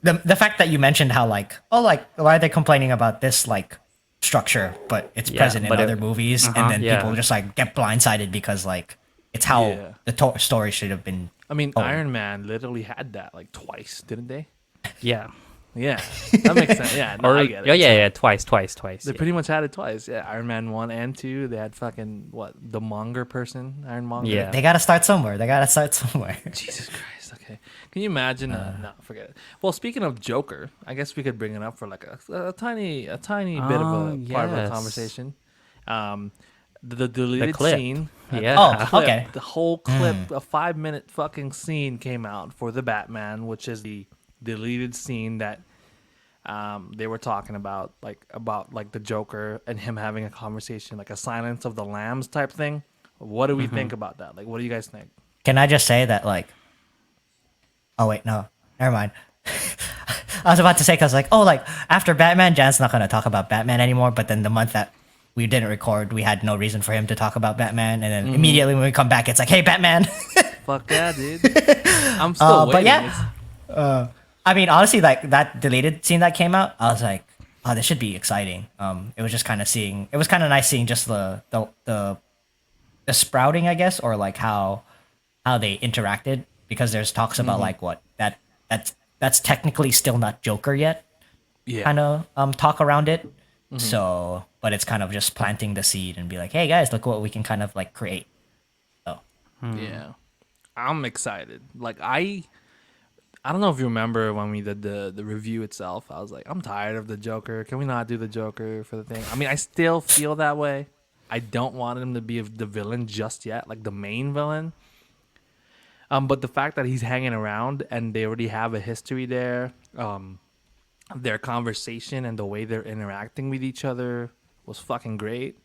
[SPEAKER 2] the fact that you mentioned how like, oh, like why are they complaining about this like structure, but it's
[SPEAKER 3] Yeah,
[SPEAKER 2] present in
[SPEAKER 3] but
[SPEAKER 2] other movies,
[SPEAKER 3] uh-huh,
[SPEAKER 2] and then
[SPEAKER 3] yeah.
[SPEAKER 2] people just like get blindsided because like it's how
[SPEAKER 1] Yeah.
[SPEAKER 2] the story should have been.
[SPEAKER 1] I mean,
[SPEAKER 2] Oh.
[SPEAKER 1] Iron Man literally had that like twice, didn't they?
[SPEAKER 3] Yeah.
[SPEAKER 1] Yeah, that makes sense. Yeah, no,
[SPEAKER 3] Or
[SPEAKER 1] I get it.
[SPEAKER 3] yeah, twice.
[SPEAKER 1] They
[SPEAKER 3] Yeah.
[SPEAKER 1] pretty much had it twice. Yeah, Iron Man 1 and 2. They had fucking, what, the Monger person? Iron Monger?
[SPEAKER 3] Yeah.
[SPEAKER 2] They gotta start somewhere.
[SPEAKER 1] Jesus Christ, okay. Can you imagine? No, forget it. Well, speaking of Joker, I guess we could bring it up for like a tiny bit of a part of a
[SPEAKER 3] yes.
[SPEAKER 1] conversation. The deleted
[SPEAKER 3] clip.
[SPEAKER 1] scene.
[SPEAKER 3] Yeah.
[SPEAKER 2] Oh,
[SPEAKER 1] clip,
[SPEAKER 2] okay.
[SPEAKER 1] The whole clip, a 5-minute fucking scene came out for the Batman, which is the deleted scene that they were talking about like the Joker and him having a conversation, like a Silence of the Lambs type thing. What do we think about that? Like, what do you guys think?
[SPEAKER 2] Can I just say that like? Oh wait, no, never mind. I was about to say because like, oh, like after Batman, Jan's not gonna talk about Batman anymore. But then the month that we didn't record, we had no reason for him to talk about Batman, and then immediately when we come back, it's like, hey, Batman.
[SPEAKER 1] Fuck yeah, dude. I'm still
[SPEAKER 2] But
[SPEAKER 1] waiting.
[SPEAKER 2] yeah. I mean, honestly, like that deleted scene that came out, I was like, oh, this should be exciting. It was just kind of it was kind of nice seeing just the sprouting, I guess, or like how they interacted, because there's talks about like what that's technically still not Joker yet,
[SPEAKER 1] Yeah.
[SPEAKER 2] kind of talk around it. So, but it's kind of just planting the seed and be like, hey guys, look what we can kind of like create. So,
[SPEAKER 1] Yeah. I'm excited. Like I don't know if you remember when we did the review itself. I was like, I'm tired of the Joker. Can we not do the Joker for the thing? I mean, I still feel that way. I don't want him to be the villain just yet, like the main villain. But the fact that he's hanging around and they already have a history there, their conversation and the way they're interacting with each other was fucking great.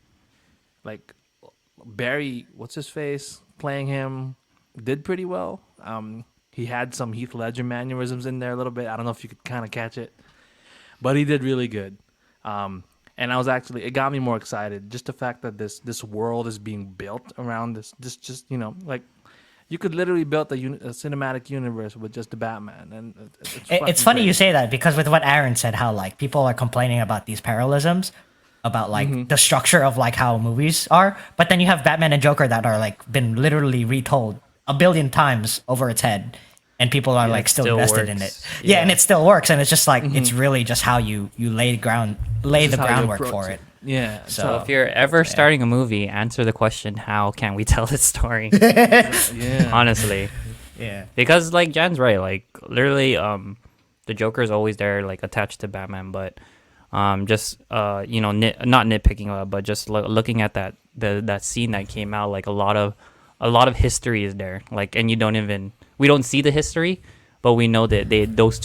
[SPEAKER 1] Like Barry, what's his face, playing him, did pretty well. He had some Heath Ledger mannerisms in there a little bit. I don't know if you could kind of catch it, but he did really good. And I was actually, it got me more excited. Just the fact that this world is being built around this just like you could literally build a cinematic universe with just the Batman, and it's
[SPEAKER 2] It's
[SPEAKER 1] fucking
[SPEAKER 2] funny you
[SPEAKER 1] crazy.
[SPEAKER 2] say that because with what Aaron said, how like people are complaining about these parallelisms, about like the structure of like how movies are, but then you have Batman and Joker that are like been literally retold a billion times over its head, and people are
[SPEAKER 3] Yeah,
[SPEAKER 2] like
[SPEAKER 3] it
[SPEAKER 2] still
[SPEAKER 3] still
[SPEAKER 2] invested in it.
[SPEAKER 3] works.
[SPEAKER 2] Yeah, and
[SPEAKER 3] Yeah.
[SPEAKER 2] it still works, and it's just like it's really just how you lay
[SPEAKER 1] This
[SPEAKER 2] the
[SPEAKER 1] is how you
[SPEAKER 2] groundwork
[SPEAKER 1] approach
[SPEAKER 2] for it.
[SPEAKER 1] Yeah.
[SPEAKER 2] So-
[SPEAKER 3] If you're ever starting a movie, answer the question, how can we tell this story?
[SPEAKER 1] yeah.
[SPEAKER 3] Honestly.
[SPEAKER 2] Yeah.
[SPEAKER 3] Because like Jan's right, like literally the Joker is always there, like attached to Batman, but just not nitpicking but just looking at that scene that came out, like a lot of history is there, like, and we don't see the history, but we know that those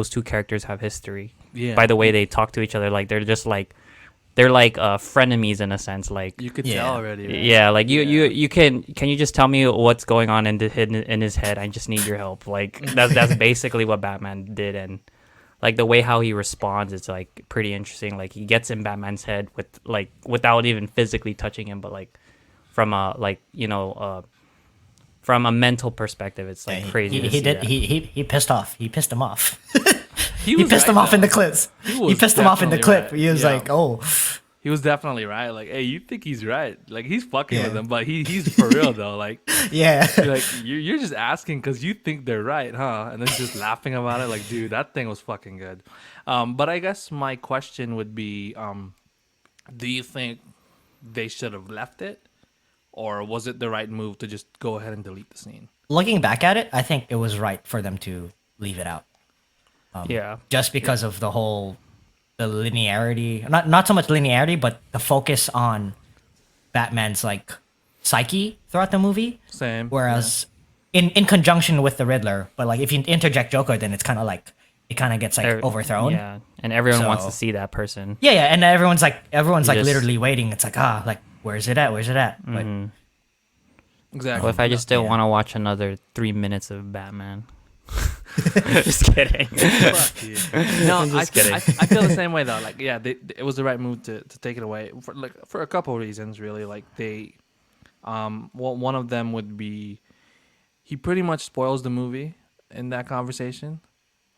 [SPEAKER 3] two characters have history.
[SPEAKER 1] Yeah.
[SPEAKER 3] By the way they talk to each other, like they're like frenemies in a sense, like
[SPEAKER 1] You could
[SPEAKER 2] Yeah.
[SPEAKER 1] tell already. Right?
[SPEAKER 3] yeah, like you can you just tell me what's going on in his head? I just need your help. Like that's basically what Batman did, and like the way how he responds, it's like pretty interesting. Like he gets in Batman's head without even physically touching him, but like from from a mental perspective, it's like
[SPEAKER 2] Yeah,
[SPEAKER 3] crazy. to
[SPEAKER 2] He
[SPEAKER 3] see
[SPEAKER 2] did.
[SPEAKER 3] that.
[SPEAKER 2] He pissed off. He pissed him off.
[SPEAKER 1] He,
[SPEAKER 2] He
[SPEAKER 1] was
[SPEAKER 2] pissed
[SPEAKER 1] right,
[SPEAKER 2] him off in
[SPEAKER 1] though.
[SPEAKER 2] the clips.
[SPEAKER 1] He
[SPEAKER 2] He
[SPEAKER 1] was
[SPEAKER 2] pissed him off in the
[SPEAKER 1] definitely
[SPEAKER 2] clip.
[SPEAKER 1] right.
[SPEAKER 2] He was
[SPEAKER 1] Yeah.
[SPEAKER 2] like, "Oh,
[SPEAKER 1] He was definitely right. Like, hey, you think he's right? Like, he's fucking
[SPEAKER 2] Yeah.
[SPEAKER 1] with him, but he's for real though. Like,
[SPEAKER 2] yeah."
[SPEAKER 1] you're like you're just asking because you think they're right, huh? And then just laughing about it. Like, dude, that thing was fucking good. But I guess my question would be, do you think they should have left it, or was it the right move to just go ahead and delete the scene?
[SPEAKER 2] Looking back at it, I think it was right for them to leave it out.
[SPEAKER 3] Yeah,
[SPEAKER 2] Just because of the linearity, not so much linearity, but the focus on Batman's like psyche throughout the movie.
[SPEAKER 1] Same.
[SPEAKER 2] Whereas in conjunction with the Riddler, but like if you interject Joker, then it's kind of like it kind of gets like overthrown.
[SPEAKER 3] Yeah, and everyone wants to
[SPEAKER 2] So-
[SPEAKER 3] see that person.
[SPEAKER 2] Yeah, and everyone's like
[SPEAKER 3] just-
[SPEAKER 2] literally waiting. It's like like where's it at? Where's it at? But
[SPEAKER 1] Exactly.
[SPEAKER 3] Well, if I just still
[SPEAKER 2] Yeah.
[SPEAKER 3] want to watch another 3 minutes of Batman. Just kidding.
[SPEAKER 1] Fuck you. No,
[SPEAKER 3] I'm just kidding.
[SPEAKER 1] I feel the same way though. Like, yeah, it was the right move to take it away for a couple of reasons, really. Like they, well, one of them would be, he pretty much spoils the movie in that conversation.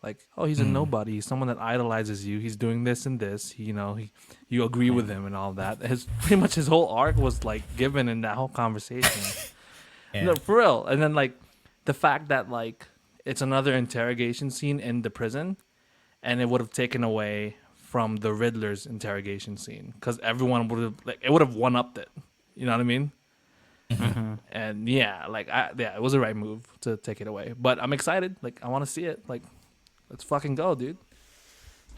[SPEAKER 1] Like, oh, he's a nobody. He's someone that idolizes you. He's doing this and this. You agree with him and all that. Pretty much his whole arc was like given in that whole conversation.
[SPEAKER 2] yeah.
[SPEAKER 1] No, for real. And then like the fact that like it's another interrogation scene in the prison, and it would have taken away from the Riddler's interrogation scene because everyone would have like it would have one upped it. You know what I mean? And yeah, like it was the right move to take it away. But I'm excited. Like I want to see it. Like let's fucking go, dude.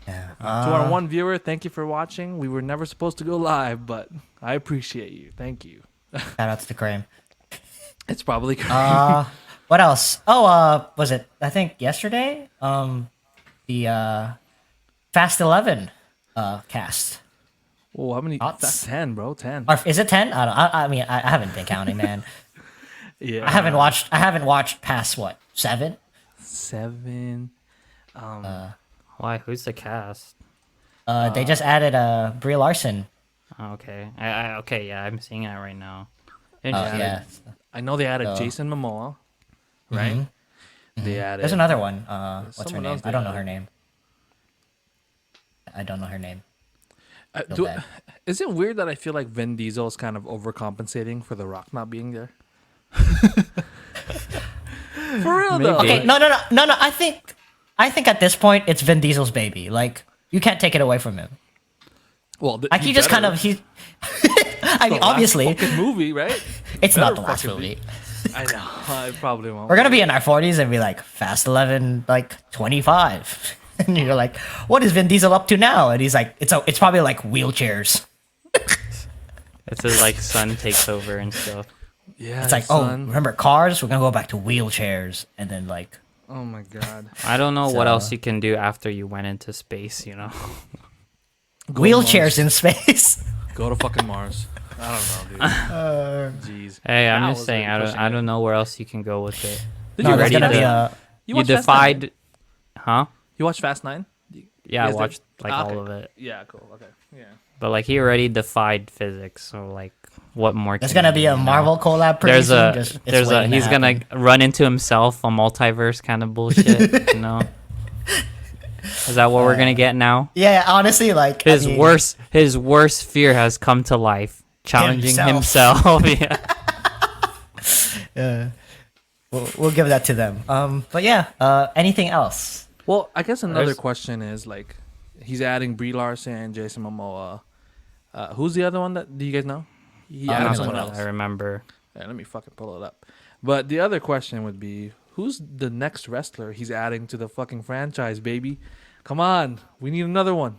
[SPEAKER 2] yeah.
[SPEAKER 1] To our one viewer, thank you for watching. We were never supposed to go live, but I appreciate you. Thank you.
[SPEAKER 2] Shout outs to Kramer.
[SPEAKER 1] It's probably
[SPEAKER 2] What else? Oh, was it? I think yesterday. The Fast 11 cast.
[SPEAKER 1] Oh, how many?
[SPEAKER 2] Thoughts?
[SPEAKER 1] That's 10, bro. 10.
[SPEAKER 2] Or is it 10? I don't. I mean, I haven't been counting, man.
[SPEAKER 1] Yeah.
[SPEAKER 2] I haven't watched past what 7.
[SPEAKER 1] 7.
[SPEAKER 3] Why? Who's the cast?
[SPEAKER 2] They just added Brie Larson.
[SPEAKER 3] Oh, okay. Okay, yeah, I'm seeing it right now.
[SPEAKER 2] Yeah.
[SPEAKER 1] I know they added
[SPEAKER 2] So-
[SPEAKER 1] Jason Momoa, right? They added.
[SPEAKER 2] There's another one. What's her
[SPEAKER 1] someone
[SPEAKER 2] name?
[SPEAKER 1] else
[SPEAKER 2] I don't know
[SPEAKER 1] they
[SPEAKER 2] her name. I don't know her name. bad.
[SPEAKER 1] Is it weird that I feel like Vin Diesel is kind of overcompensating for The Rock not being there? For real though.
[SPEAKER 2] Okay, no. I think at this point it's Vin Diesel's baby. Like you can't take it away from him.
[SPEAKER 1] Well,
[SPEAKER 2] Like he just kind of he. I mean, obviously,
[SPEAKER 1] fucking movie, right?
[SPEAKER 2] it's not the
[SPEAKER 1] better
[SPEAKER 2] last
[SPEAKER 1] fucking
[SPEAKER 2] movie.
[SPEAKER 1] I know. I probably won't.
[SPEAKER 2] We're gonna be in our 40s and be like Fast 11, like 25, and you're like, what is Vin Diesel up to now? And he's like, it's probably like wheelchairs.
[SPEAKER 3] It's his like son takes over and stuff.
[SPEAKER 1] Yeah.
[SPEAKER 2] It's like,
[SPEAKER 1] son.
[SPEAKER 2] remember cars? We're gonna go back to wheelchairs, and then like,
[SPEAKER 1] Oh my god.
[SPEAKER 3] I don't know what
[SPEAKER 2] So-
[SPEAKER 3] else you can do after you went into space, you know?
[SPEAKER 1] Go to
[SPEAKER 2] wheelchairs
[SPEAKER 1] Mars.
[SPEAKER 2] in space.
[SPEAKER 1] Go to fucking Mars. I don't know, dude. Jeez.
[SPEAKER 3] Hey, I'm
[SPEAKER 1] That
[SPEAKER 3] just
[SPEAKER 1] was
[SPEAKER 3] saying,
[SPEAKER 1] really pushing
[SPEAKER 3] I
[SPEAKER 1] it.
[SPEAKER 3] don't know where else you can go with it.
[SPEAKER 1] Did
[SPEAKER 2] No,
[SPEAKER 1] you
[SPEAKER 2] there's
[SPEAKER 1] ready
[SPEAKER 2] gonna be
[SPEAKER 1] to-
[SPEAKER 2] a.
[SPEAKER 3] You
[SPEAKER 1] watched Fast 9?
[SPEAKER 3] defied, huh?
[SPEAKER 1] You watched Fast 9?
[SPEAKER 3] Yeah, I
[SPEAKER 1] Yes,
[SPEAKER 3] watched like
[SPEAKER 1] okay.
[SPEAKER 3] all of it.
[SPEAKER 1] Yeah, cool. Okay, yeah.
[SPEAKER 3] But like he already defied physics, so like what more?
[SPEAKER 2] There's
[SPEAKER 3] can
[SPEAKER 2] gonna
[SPEAKER 3] he
[SPEAKER 2] be a
[SPEAKER 3] do, you know?
[SPEAKER 2] Marvel collab pretty
[SPEAKER 3] There's
[SPEAKER 2] soon.
[SPEAKER 3] a
[SPEAKER 2] Just it's
[SPEAKER 3] there's a
[SPEAKER 2] waiting to
[SPEAKER 3] he's gonna
[SPEAKER 2] happen.
[SPEAKER 3] run into himself, a multiverse kind of bullshit. You know? Is that what we're gonna get now?
[SPEAKER 2] Yeah, honestly, like I mean,
[SPEAKER 3] His worst fear has come to life, challenging
[SPEAKER 2] Himself.
[SPEAKER 3] himself. Yeah.
[SPEAKER 2] we'll give that to them. But yeah, anything else?
[SPEAKER 1] Well, I guess another
[SPEAKER 3] There's-
[SPEAKER 1] question is like, he's adding Brie Larson, Jason Momoa. Who's the other one that do you guys know? He added
[SPEAKER 3] Not
[SPEAKER 1] someone
[SPEAKER 3] that
[SPEAKER 1] else.
[SPEAKER 3] I remember.
[SPEAKER 1] Yeah, let me fucking pull it up. But the other question would be, who's the next wrestler he's adding to the fucking franchise, baby? Come on, we need another one.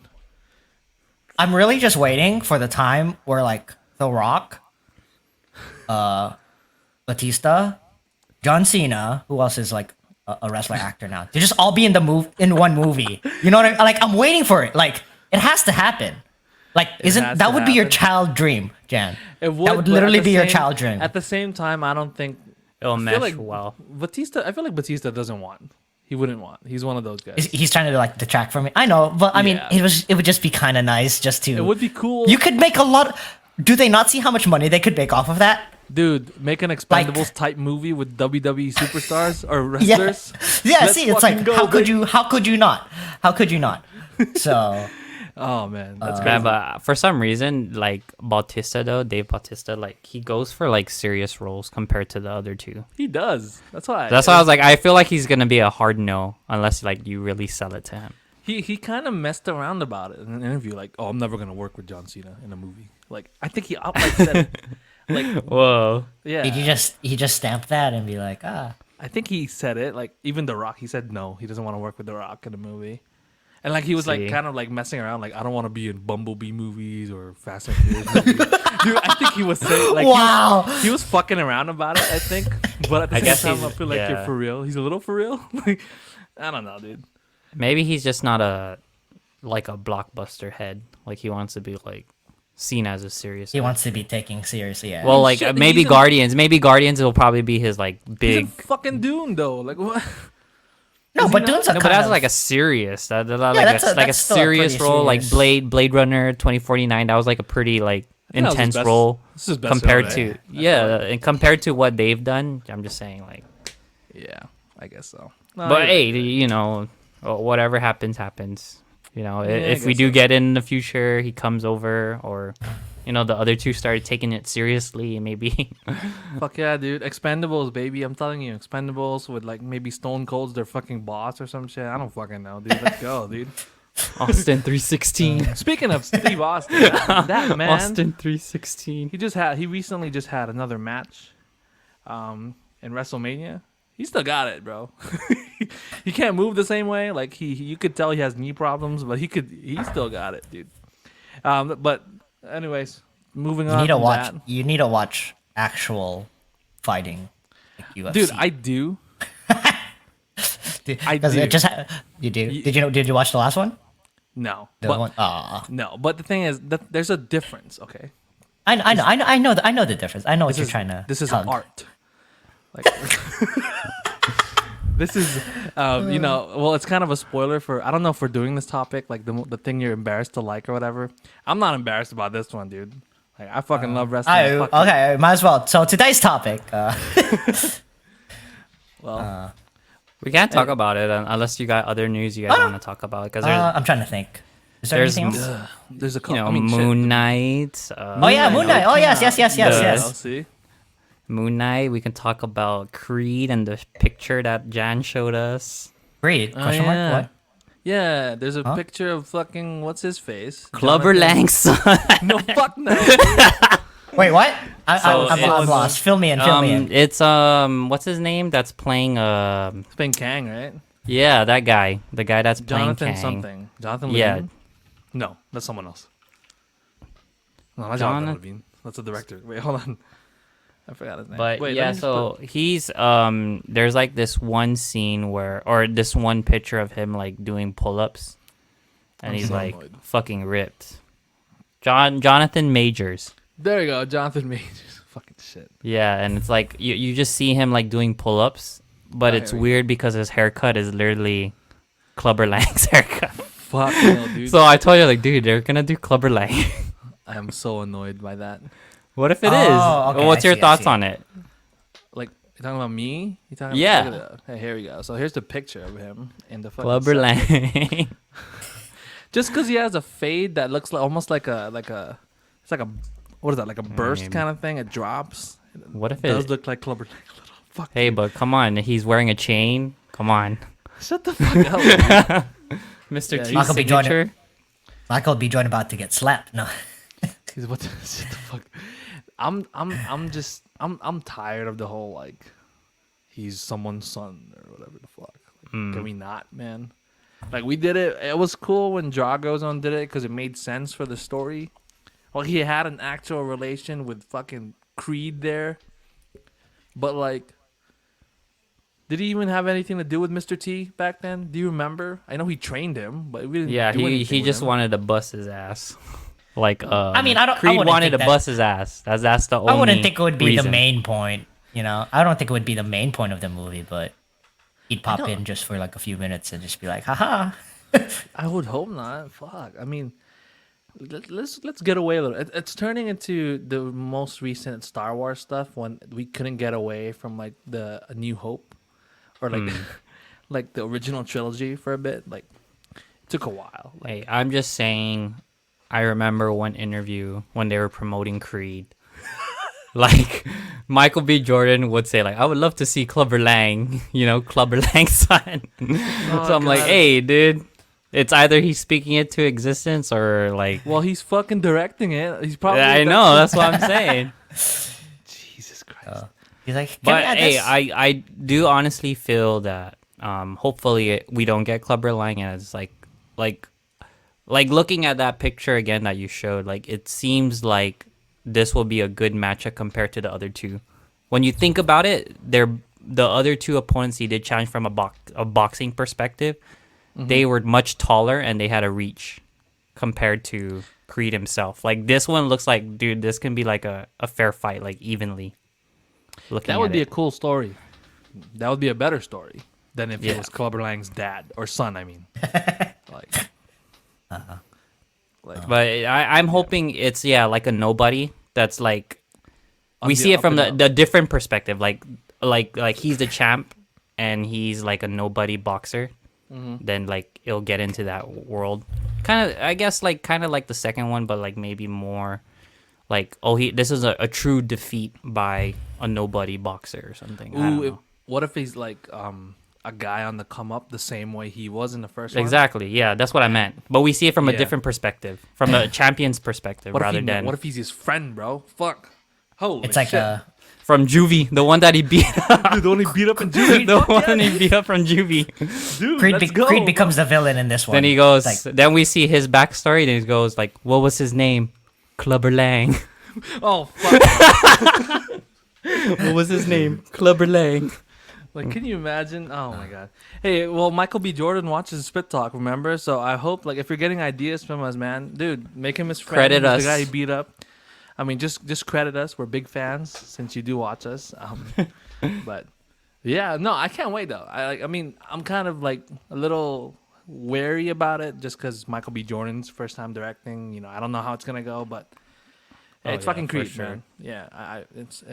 [SPEAKER 2] I'm really just waiting for the time where like The Rock, Batista, John Cena, who else is like a wrestler actor now? They just all be in in one movie. You know what I mean? Like I'm waiting for it. Like it has to happen. Like isn't
[SPEAKER 1] has
[SPEAKER 2] that
[SPEAKER 1] to
[SPEAKER 2] would be your
[SPEAKER 1] happen.
[SPEAKER 2] child dream, Jan?
[SPEAKER 1] It
[SPEAKER 2] That would
[SPEAKER 1] but
[SPEAKER 2] literally
[SPEAKER 1] at the
[SPEAKER 2] be your
[SPEAKER 1] same-
[SPEAKER 2] child dream.
[SPEAKER 1] At the same time, I don't think
[SPEAKER 3] It'll
[SPEAKER 1] I
[SPEAKER 3] mesh
[SPEAKER 1] feel like
[SPEAKER 3] well.
[SPEAKER 1] Batista. I feel like Batista doesn't want. He wouldn't want. He's one of those guys.
[SPEAKER 2] He's trying to like detract from it. I know, but I mean,
[SPEAKER 1] Yeah.
[SPEAKER 2] it would just be kind of nice just to.
[SPEAKER 1] It would be cool.
[SPEAKER 2] You could make a lot. Do they not see how much money they could make off of that?
[SPEAKER 1] Dude, make an Expendables type movie with WWE superstars or
[SPEAKER 2] Yeah,
[SPEAKER 1] wrestlers.
[SPEAKER 2] yeah.
[SPEAKER 1] Let's
[SPEAKER 2] See, it's
[SPEAKER 1] fucking
[SPEAKER 2] like
[SPEAKER 1] go,
[SPEAKER 2] how could
[SPEAKER 1] baby.
[SPEAKER 2] you? How could you not? How could you not? So
[SPEAKER 1] Oh man, that's
[SPEAKER 3] Yeah,
[SPEAKER 1] crazy.
[SPEAKER 3] but for some reason, like Bautista though, Dave Bautista, like he goes for like serious roles compared to the other two.
[SPEAKER 1] He does. That's why.
[SPEAKER 3] That's why I was like, I feel like he's gonna be a hard no unless like you really sell it to him.
[SPEAKER 1] He kind of messed around about it in an interview. Like, oh, I'm never gonna work with John Cena in a movie. Like, I think he outright said it. Like,
[SPEAKER 3] Whoa.
[SPEAKER 1] yeah.
[SPEAKER 2] did he just stamp that and be like, ah?
[SPEAKER 1] I think he said it. Like, even The Rock, he said no, he doesn't want to work with The Rock in a movie. And like he was like
[SPEAKER 3] See.
[SPEAKER 1] kind of like messing around. Like, I don't want to be in Bumblebee movies or Fast and Furious movies. Dude, I think he was saying like
[SPEAKER 2] Wow.
[SPEAKER 1] he was fucking around about it. I think, but at the
[SPEAKER 3] I
[SPEAKER 1] same
[SPEAKER 3] guess
[SPEAKER 1] time, I
[SPEAKER 3] he's-
[SPEAKER 1] feel like you're
[SPEAKER 3] yeah.
[SPEAKER 1] for real. He's a little for real. Like, I don't know, dude.
[SPEAKER 3] Maybe he's just not a blockbuster head. Like he wants to be like seen as a serious.
[SPEAKER 2] He
[SPEAKER 3] head.
[SPEAKER 2] wants to be taken seriously. Yeah.
[SPEAKER 3] Well, like
[SPEAKER 1] Shit,
[SPEAKER 3] maybe
[SPEAKER 1] he's a-
[SPEAKER 3] Guardians. Maybe Guardians will probably be his like
[SPEAKER 1] He's
[SPEAKER 3] big.
[SPEAKER 1] in fucking Dune though. Like what?
[SPEAKER 2] no,
[SPEAKER 1] is he
[SPEAKER 2] but
[SPEAKER 1] not?
[SPEAKER 2] Dune's a
[SPEAKER 3] No, but
[SPEAKER 2] kind
[SPEAKER 3] that's
[SPEAKER 2] of
[SPEAKER 3] like a serious,
[SPEAKER 2] that's
[SPEAKER 3] like a
[SPEAKER 2] that's still a
[SPEAKER 3] serious
[SPEAKER 2] pretty
[SPEAKER 3] role, like
[SPEAKER 2] serious-
[SPEAKER 3] Blade Runner 2049. That was like a pretty like
[SPEAKER 1] that was his
[SPEAKER 3] intense
[SPEAKER 1] best-
[SPEAKER 3] role
[SPEAKER 1] this is his best
[SPEAKER 3] compared
[SPEAKER 1] role,
[SPEAKER 3] to
[SPEAKER 1] right?
[SPEAKER 3] and compared to what they've done. I'm just saying like,
[SPEAKER 1] Yeah, I guess so. No,
[SPEAKER 3] but
[SPEAKER 1] you're
[SPEAKER 3] hey,
[SPEAKER 1] right.
[SPEAKER 3] you know, whatever happens, happens. You know,
[SPEAKER 1] I
[SPEAKER 3] if we
[SPEAKER 1] guess
[SPEAKER 3] do
[SPEAKER 1] so.
[SPEAKER 3] get in the future, he comes over, or you know, the other two started taking it seriously, maybe.
[SPEAKER 1] Fuck yeah, dude. Expendables, baby. I'm telling you, Expendables with like maybe Stone Cold's their fucking boss or some shit. I don't fucking know, dude. Let's go, dude.
[SPEAKER 3] Austin 316.
[SPEAKER 1] Speaking of Steve Austin, that man,
[SPEAKER 3] Austin 316.
[SPEAKER 1] he recently just had another match, in WrestleMania. He still got it, bro. He can't move the same way. Like you could tell he has knee problems, but he still got it, dude. But anyways, moving
[SPEAKER 2] You
[SPEAKER 1] on.
[SPEAKER 2] need to
[SPEAKER 1] from
[SPEAKER 2] watch.
[SPEAKER 1] that.
[SPEAKER 2] You need to watch actual fighting, like UFC.
[SPEAKER 1] Dude. I do. I
[SPEAKER 2] Because
[SPEAKER 1] do.
[SPEAKER 2] it just you do. Did you know? Did you watch the last one?
[SPEAKER 1] No,
[SPEAKER 2] The
[SPEAKER 1] but
[SPEAKER 2] one.
[SPEAKER 1] no. But the thing is that there's a difference. Okay,
[SPEAKER 2] I know the difference. I know what you're trying to.
[SPEAKER 1] This is
[SPEAKER 2] tug.
[SPEAKER 1] an art. Like this is, you know. Well, it's kind of a spoiler for. I don't know if we're doing this topic, like the thing you're embarrassed to like or whatever. I'm not embarrassed about this one, dude. Like I fucking love wrestling.
[SPEAKER 2] I,
[SPEAKER 1] Fuck
[SPEAKER 2] okay, might as well. So today's topic.
[SPEAKER 1] Well,
[SPEAKER 3] We can't talk about it unless you got other news you guys want to talk about. Because there's,
[SPEAKER 2] I'm trying to think. Is there
[SPEAKER 3] there's
[SPEAKER 2] anything else?
[SPEAKER 1] there's a
[SPEAKER 3] you
[SPEAKER 1] couple.
[SPEAKER 3] know,
[SPEAKER 1] I mean,
[SPEAKER 3] Moon
[SPEAKER 1] shit.
[SPEAKER 3] Knight.
[SPEAKER 2] Oh yeah, Moon Knight. Oh yes, yes.
[SPEAKER 1] Yeah, see,
[SPEAKER 3] Moon Knight. We can talk about Creed and the picture that Jan showed us.
[SPEAKER 2] Great. Question mark.
[SPEAKER 1] yeah.
[SPEAKER 2] What?
[SPEAKER 1] Yeah, there's a
[SPEAKER 2] Huh?
[SPEAKER 1] picture of fucking what's his face.
[SPEAKER 3] Clubber
[SPEAKER 1] Jonathan-
[SPEAKER 3] Lang's son.
[SPEAKER 1] No, fuck no.
[SPEAKER 2] Wait, what?
[SPEAKER 3] So
[SPEAKER 2] I'm
[SPEAKER 3] it's-
[SPEAKER 2] lost. Fill me in. Fill me in.
[SPEAKER 3] It's what's his name? That's playing
[SPEAKER 1] It's been Kang, right?
[SPEAKER 3] yeah, that guy. The guy that's playing
[SPEAKER 1] Jonathan
[SPEAKER 3] Kang.
[SPEAKER 1] something. Jonathan
[SPEAKER 3] Yeah.
[SPEAKER 1] Levine? No, that's someone else. No, not
[SPEAKER 3] Jonathan-
[SPEAKER 1] Jonathan Levine. That's a director. Wait, hold on. I forgot his name.
[SPEAKER 3] But
[SPEAKER 1] Wait, let
[SPEAKER 3] yeah,
[SPEAKER 1] me just
[SPEAKER 3] so he's there's like this one scene where or this one picture of him like doing pull-ups and
[SPEAKER 1] I'm
[SPEAKER 3] he's
[SPEAKER 1] so
[SPEAKER 3] like
[SPEAKER 1] annoyed.
[SPEAKER 3] fucking ripped. Jonathan Majors.
[SPEAKER 1] There you go, Jonathan Majors. Fucking shit.
[SPEAKER 3] Yeah, and it's like you just see him like doing pull-ups, but
[SPEAKER 1] Oh,
[SPEAKER 3] it's
[SPEAKER 1] here we go.
[SPEAKER 3] weird because his haircut is literally Clubber Lang's haircut.
[SPEAKER 1] fuck no, dude.
[SPEAKER 3] So I told you, like, dude, they're gonna do Clubber Lang.
[SPEAKER 1] I am so annoyed by that.
[SPEAKER 3] What if it is?
[SPEAKER 2] Oh, okay,
[SPEAKER 3] What's
[SPEAKER 2] I
[SPEAKER 3] your
[SPEAKER 2] see, I
[SPEAKER 3] thoughts
[SPEAKER 2] see.
[SPEAKER 3] on it?
[SPEAKER 1] Like, you talking about me? You talking
[SPEAKER 3] Yeah.
[SPEAKER 1] Look at that. Hey, here we go. So here's the picture of him in the fucking
[SPEAKER 3] Clubber
[SPEAKER 1] set.
[SPEAKER 3] Lang.
[SPEAKER 1] Just because he has a fade that looks like almost like a it's like a what is that, like a burst
[SPEAKER 3] Maybe.
[SPEAKER 1] kind of thing? It drops.
[SPEAKER 3] What if
[SPEAKER 1] It does
[SPEAKER 3] it?
[SPEAKER 1] look like Clubber. Fuck.
[SPEAKER 3] Hey, but come on, he's wearing a chain. Come on,
[SPEAKER 1] Shut the fuck up. Dude.
[SPEAKER 3] Mr.
[SPEAKER 1] Yeah,
[SPEAKER 3] T
[SPEAKER 2] Michael B. Jordan.
[SPEAKER 3] signature.
[SPEAKER 2] Michael B. Jordan about to get slapped. No.
[SPEAKER 1] He's what? Shut the fuck. I'm tired of the whole like he's someone's son or whatever the fuck. Like, Can we not, man? Like we did it. It was cool when Drago's on did it because it made sense for the story. Well, he had an actual relation with fucking Creed there, but like, did he even have anything to do with Mr. T back then? Do you remember? I know he trained him, but we didn't.
[SPEAKER 3] Yeah,
[SPEAKER 1] do
[SPEAKER 3] he
[SPEAKER 1] anything with
[SPEAKER 3] just
[SPEAKER 1] him.
[SPEAKER 3] wanted to bust his ass. Like,
[SPEAKER 2] I mean, I
[SPEAKER 3] Creed
[SPEAKER 2] wouldn't
[SPEAKER 3] wanted
[SPEAKER 2] think
[SPEAKER 3] to
[SPEAKER 2] that-
[SPEAKER 3] bust his ass. That's the only.
[SPEAKER 2] I wouldn't think it would be the
[SPEAKER 3] reason.
[SPEAKER 2] main point. You know, I don't think it would be the main point of the movie, but he'd pop
[SPEAKER 1] know.
[SPEAKER 2] in just for like a few minutes and just be like, haha.
[SPEAKER 1] I would hope not. Fuck. I mean, let's get away a little. It's turning into the most recent Star Wars stuff when we couldn't get away from like the A New Hope or like like the original trilogy for a bit. Like it took a while. Like,
[SPEAKER 3] Hey, I'm just saying. I remember one interview when they were promoting Creed. Like Michael B. Jordan would say, like, I would love to see Clubber Lang, Clubber Lang's son. So I'm like,
[SPEAKER 1] God.
[SPEAKER 3] hey, dude, it's either he's speaking it to existence or like.
[SPEAKER 1] well, he's fucking directing it. He's probably.
[SPEAKER 3] I know, that's what I'm saying.
[SPEAKER 1] Jesus Christ.
[SPEAKER 2] He's like, "Can
[SPEAKER 3] But
[SPEAKER 2] we add
[SPEAKER 3] hey,
[SPEAKER 2] this?"
[SPEAKER 3] I do honestly feel that hopefully we don't get Clubber Lang, and it's like looking at that picture again that you showed, like it seems like this will be a good matchup compared to the other two. When you think about it, the other two opponents he did challenge from a boxing perspective. They were much taller and they had a reach compared to Creed himself. Like this one looks like, dude, this can be like a fair fight, like evenly. Looking
[SPEAKER 1] That would
[SPEAKER 3] at
[SPEAKER 1] be
[SPEAKER 3] it.
[SPEAKER 1] a cool story. That would be a better story than if
[SPEAKER 3] Yeah.
[SPEAKER 1] it was Clubber Lang's dad or son. I mean, like. Like,
[SPEAKER 3] But I'm hoping it's like a nobody that's like
[SPEAKER 1] On
[SPEAKER 3] we
[SPEAKER 1] the
[SPEAKER 3] see it
[SPEAKER 1] up
[SPEAKER 3] from
[SPEAKER 1] and
[SPEAKER 3] the
[SPEAKER 1] up.
[SPEAKER 3] different perspective. Like he's the champ and he's like a nobody boxer. Then like it'll get into that world. Kind of, I guess, like kind of like the second one, but like maybe more like this is a true defeat by a nobody boxer or something. I don't
[SPEAKER 1] Ooh,
[SPEAKER 3] know.
[SPEAKER 1] what if he's like a guy on the come up the same way he was in the first one?
[SPEAKER 3] Exactly. Yeah, that's what I meant. But we see it from a
[SPEAKER 1] Yeah.
[SPEAKER 3] different perspective, from the champion's perspective,
[SPEAKER 1] What if,
[SPEAKER 3] rather than
[SPEAKER 1] what if he's his friend, bro? Fuck. Holy
[SPEAKER 2] It's like
[SPEAKER 1] shit.
[SPEAKER 3] from Juvie, the one that he beat.
[SPEAKER 1] Dude, the one he beat up in Juvie.
[SPEAKER 3] The
[SPEAKER 1] Fuck
[SPEAKER 3] one
[SPEAKER 1] yeah,
[SPEAKER 3] he beat up from Juvie.
[SPEAKER 1] dude,
[SPEAKER 2] Creed,
[SPEAKER 1] let's go.
[SPEAKER 2] Creed becomes the villain in this one.
[SPEAKER 3] Then he goes.
[SPEAKER 2] It's like,
[SPEAKER 3] Then we see his backstory. Then he goes like, "What was his name? Clubber Lang."
[SPEAKER 1] Oh, fuck.
[SPEAKER 3] What was his name? Clubber Lang.
[SPEAKER 1] Like, can you imagine? Oh, my God. Hey, well, Michael B. Jordan watches Spit Talk, remember? So I hope, like, if you're getting ideas from us, man, dude, make him his friend.
[SPEAKER 3] Credit
[SPEAKER 1] He's
[SPEAKER 3] us.
[SPEAKER 1] The guy he beat up. I mean, just credit us. We're big fans since you do watch us. But yeah, no, I can't wait though. I mean, I'm kind of like a little wary about it just because Michael B. Jordan's first time directing. You know, I don't know how it's gonna go, but
[SPEAKER 3] Oh,
[SPEAKER 1] it's
[SPEAKER 3] yeah,
[SPEAKER 1] fucking
[SPEAKER 3] for
[SPEAKER 1] Creed,
[SPEAKER 3] sure.
[SPEAKER 1] man. Yeah, it's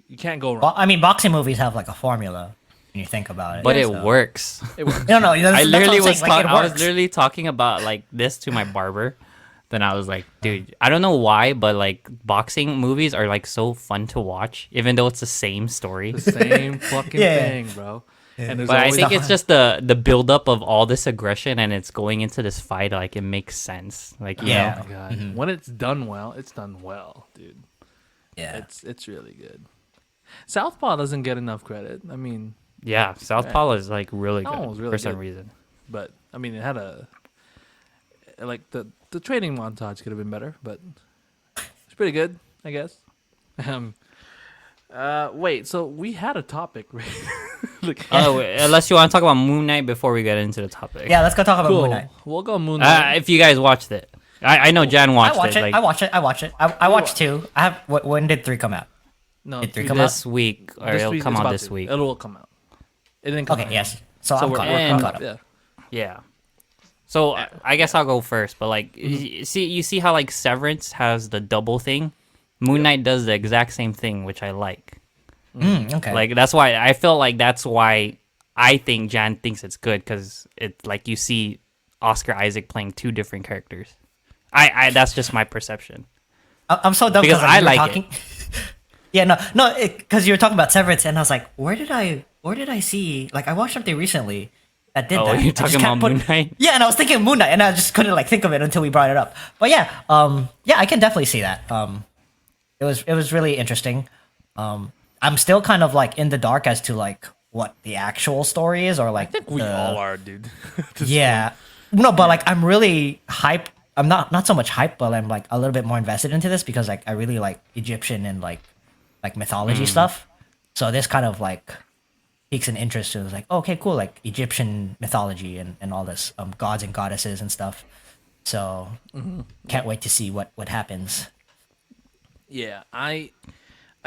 [SPEAKER 1] you can't go wrong.
[SPEAKER 2] well, I mean, boxing movies have like a formula when you think about it.
[SPEAKER 3] But it
[SPEAKER 2] so-
[SPEAKER 3] works.
[SPEAKER 1] It works.
[SPEAKER 2] No, no, that's,
[SPEAKER 3] I literally
[SPEAKER 2] that's what I'm saying,
[SPEAKER 3] I was
[SPEAKER 2] it works.
[SPEAKER 3] literally talking about like this to my barber. Then I was like, dude, I don't know why, but like boxing movies are like so fun to watch, even though it's the same story.
[SPEAKER 1] The same fucking
[SPEAKER 2] Yeah.
[SPEAKER 1] thing, bro. And there's
[SPEAKER 3] But I
[SPEAKER 1] always
[SPEAKER 3] think
[SPEAKER 2] the-
[SPEAKER 3] it's just the buildup of all this aggression and it's going into this fight. Like it makes sense. Like you
[SPEAKER 2] Yeah.
[SPEAKER 3] know,
[SPEAKER 1] Oh my God. When it's done well, it's done well, dude.
[SPEAKER 2] Yeah.
[SPEAKER 1] It's really good. Southpaw doesn't get enough credit. I mean,
[SPEAKER 3] yeah. Southpaw is like really
[SPEAKER 1] That
[SPEAKER 3] good
[SPEAKER 1] one was really
[SPEAKER 3] for some
[SPEAKER 1] good.
[SPEAKER 3] reason.
[SPEAKER 1] but I mean, it had a like the training montage could have been better, but it's pretty good, I guess. Wait, so we had a topic, right? Like,
[SPEAKER 3] Oh, unless you want to talk about Moon Knight before we get into the topic.
[SPEAKER 2] Yeah, let's go talk about
[SPEAKER 1] cool.
[SPEAKER 2] Moon Knight.
[SPEAKER 1] We'll go Moon Knight.
[SPEAKER 3] If you guys watched it, I know Jan watched
[SPEAKER 2] I watch it.
[SPEAKER 3] Like,
[SPEAKER 2] I watch it. I watch it. I watched two. I have. When did three come out?
[SPEAKER 1] no,
[SPEAKER 2] did three
[SPEAKER 1] dude,
[SPEAKER 2] come out?
[SPEAKER 3] this week, or
[SPEAKER 1] this
[SPEAKER 3] it'll
[SPEAKER 1] week-
[SPEAKER 3] come
[SPEAKER 1] it's
[SPEAKER 3] out
[SPEAKER 1] about
[SPEAKER 3] this
[SPEAKER 1] to.
[SPEAKER 3] week.
[SPEAKER 1] It will come out. It didn't come
[SPEAKER 2] Okay.
[SPEAKER 1] out.
[SPEAKER 2] Yes. So,
[SPEAKER 1] So
[SPEAKER 2] I'm
[SPEAKER 1] we're
[SPEAKER 2] caught,
[SPEAKER 3] and-
[SPEAKER 2] caught up.
[SPEAKER 1] yeah.
[SPEAKER 3] Yeah. So I guess I'll go first, but like, you see how like Severance has the double thing. Moon Knight does the exact same thing, which I like.
[SPEAKER 2] Okay.
[SPEAKER 3] Like that's why I feel like that's why I think Jan thinks it's good because it's like you see Oscar Isaac playing two different characters. I that's just my perception.
[SPEAKER 2] I'm so dumb
[SPEAKER 3] Because
[SPEAKER 2] because
[SPEAKER 3] I
[SPEAKER 2] you were
[SPEAKER 3] like
[SPEAKER 2] talking. Yeah, no, because you were talking about Severance, and I was like, where did I see? Like, I watched something recently that did
[SPEAKER 3] Oh,
[SPEAKER 2] that.
[SPEAKER 3] you're
[SPEAKER 2] I just
[SPEAKER 3] talking
[SPEAKER 2] can't
[SPEAKER 3] about Moon Knight?
[SPEAKER 2] Yeah, and I was thinking Moon Knight, and I just couldn't like think of it until we brought it up. But yeah, yeah, I can definitely see that. It was really interesting. I'm still kind of like in the dark as to like what the actual story is, or like
[SPEAKER 1] I think we all are, dude.
[SPEAKER 2] yeah. No, but like I'm really hyped. I'm not so much hyped, but I'm like a little bit more invested into this because like I really like Egyptian and like mythology stuff. So this kind of like piques an interest to like, oh, okay, cool, like Egyptian mythology and all this gods and goddesses and stuff. So can't wait to see what happens.
[SPEAKER 1] Yeah, I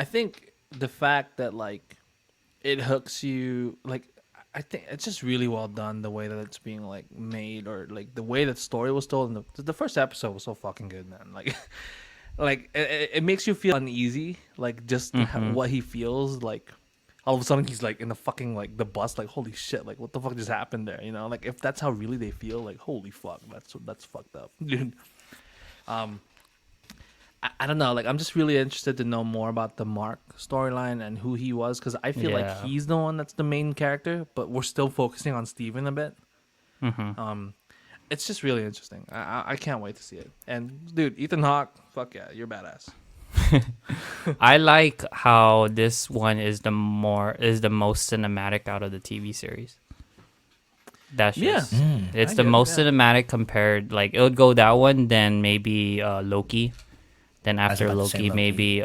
[SPEAKER 1] think the fact that like it hooks you, like I think it's just really well done the way that it's being like made, or like the way that story was told. And the first episode was so fucking good, man. Like like it makes you feel uneasy, like just what he feels like. All of a sudden he's like in the fucking like the bus, like holy shit, like what the fuck just happened there, you know? Like if that's how really they feel, like holy fuck, that's fucked up, dude. I don't know. Like, I'm just really interested to know more about the Mark storyline and who he was, because I feel like
[SPEAKER 3] Yeah.
[SPEAKER 1] he's the one that's the main character, but we're still focusing on Steven a bit. It's just really interesting. I can't wait to see it. And dude, Ethan Hawke, fuck yeah, you're badass.
[SPEAKER 3] I like how this one is the most cinematic out of the TV series. That's just it's
[SPEAKER 1] I
[SPEAKER 3] the
[SPEAKER 1] get it,
[SPEAKER 3] most
[SPEAKER 1] yeah.
[SPEAKER 3] cinematic compared. Like it would go that one, then maybe Loki, then after
[SPEAKER 2] about to say
[SPEAKER 3] Loki,
[SPEAKER 2] Loki.
[SPEAKER 3] maybe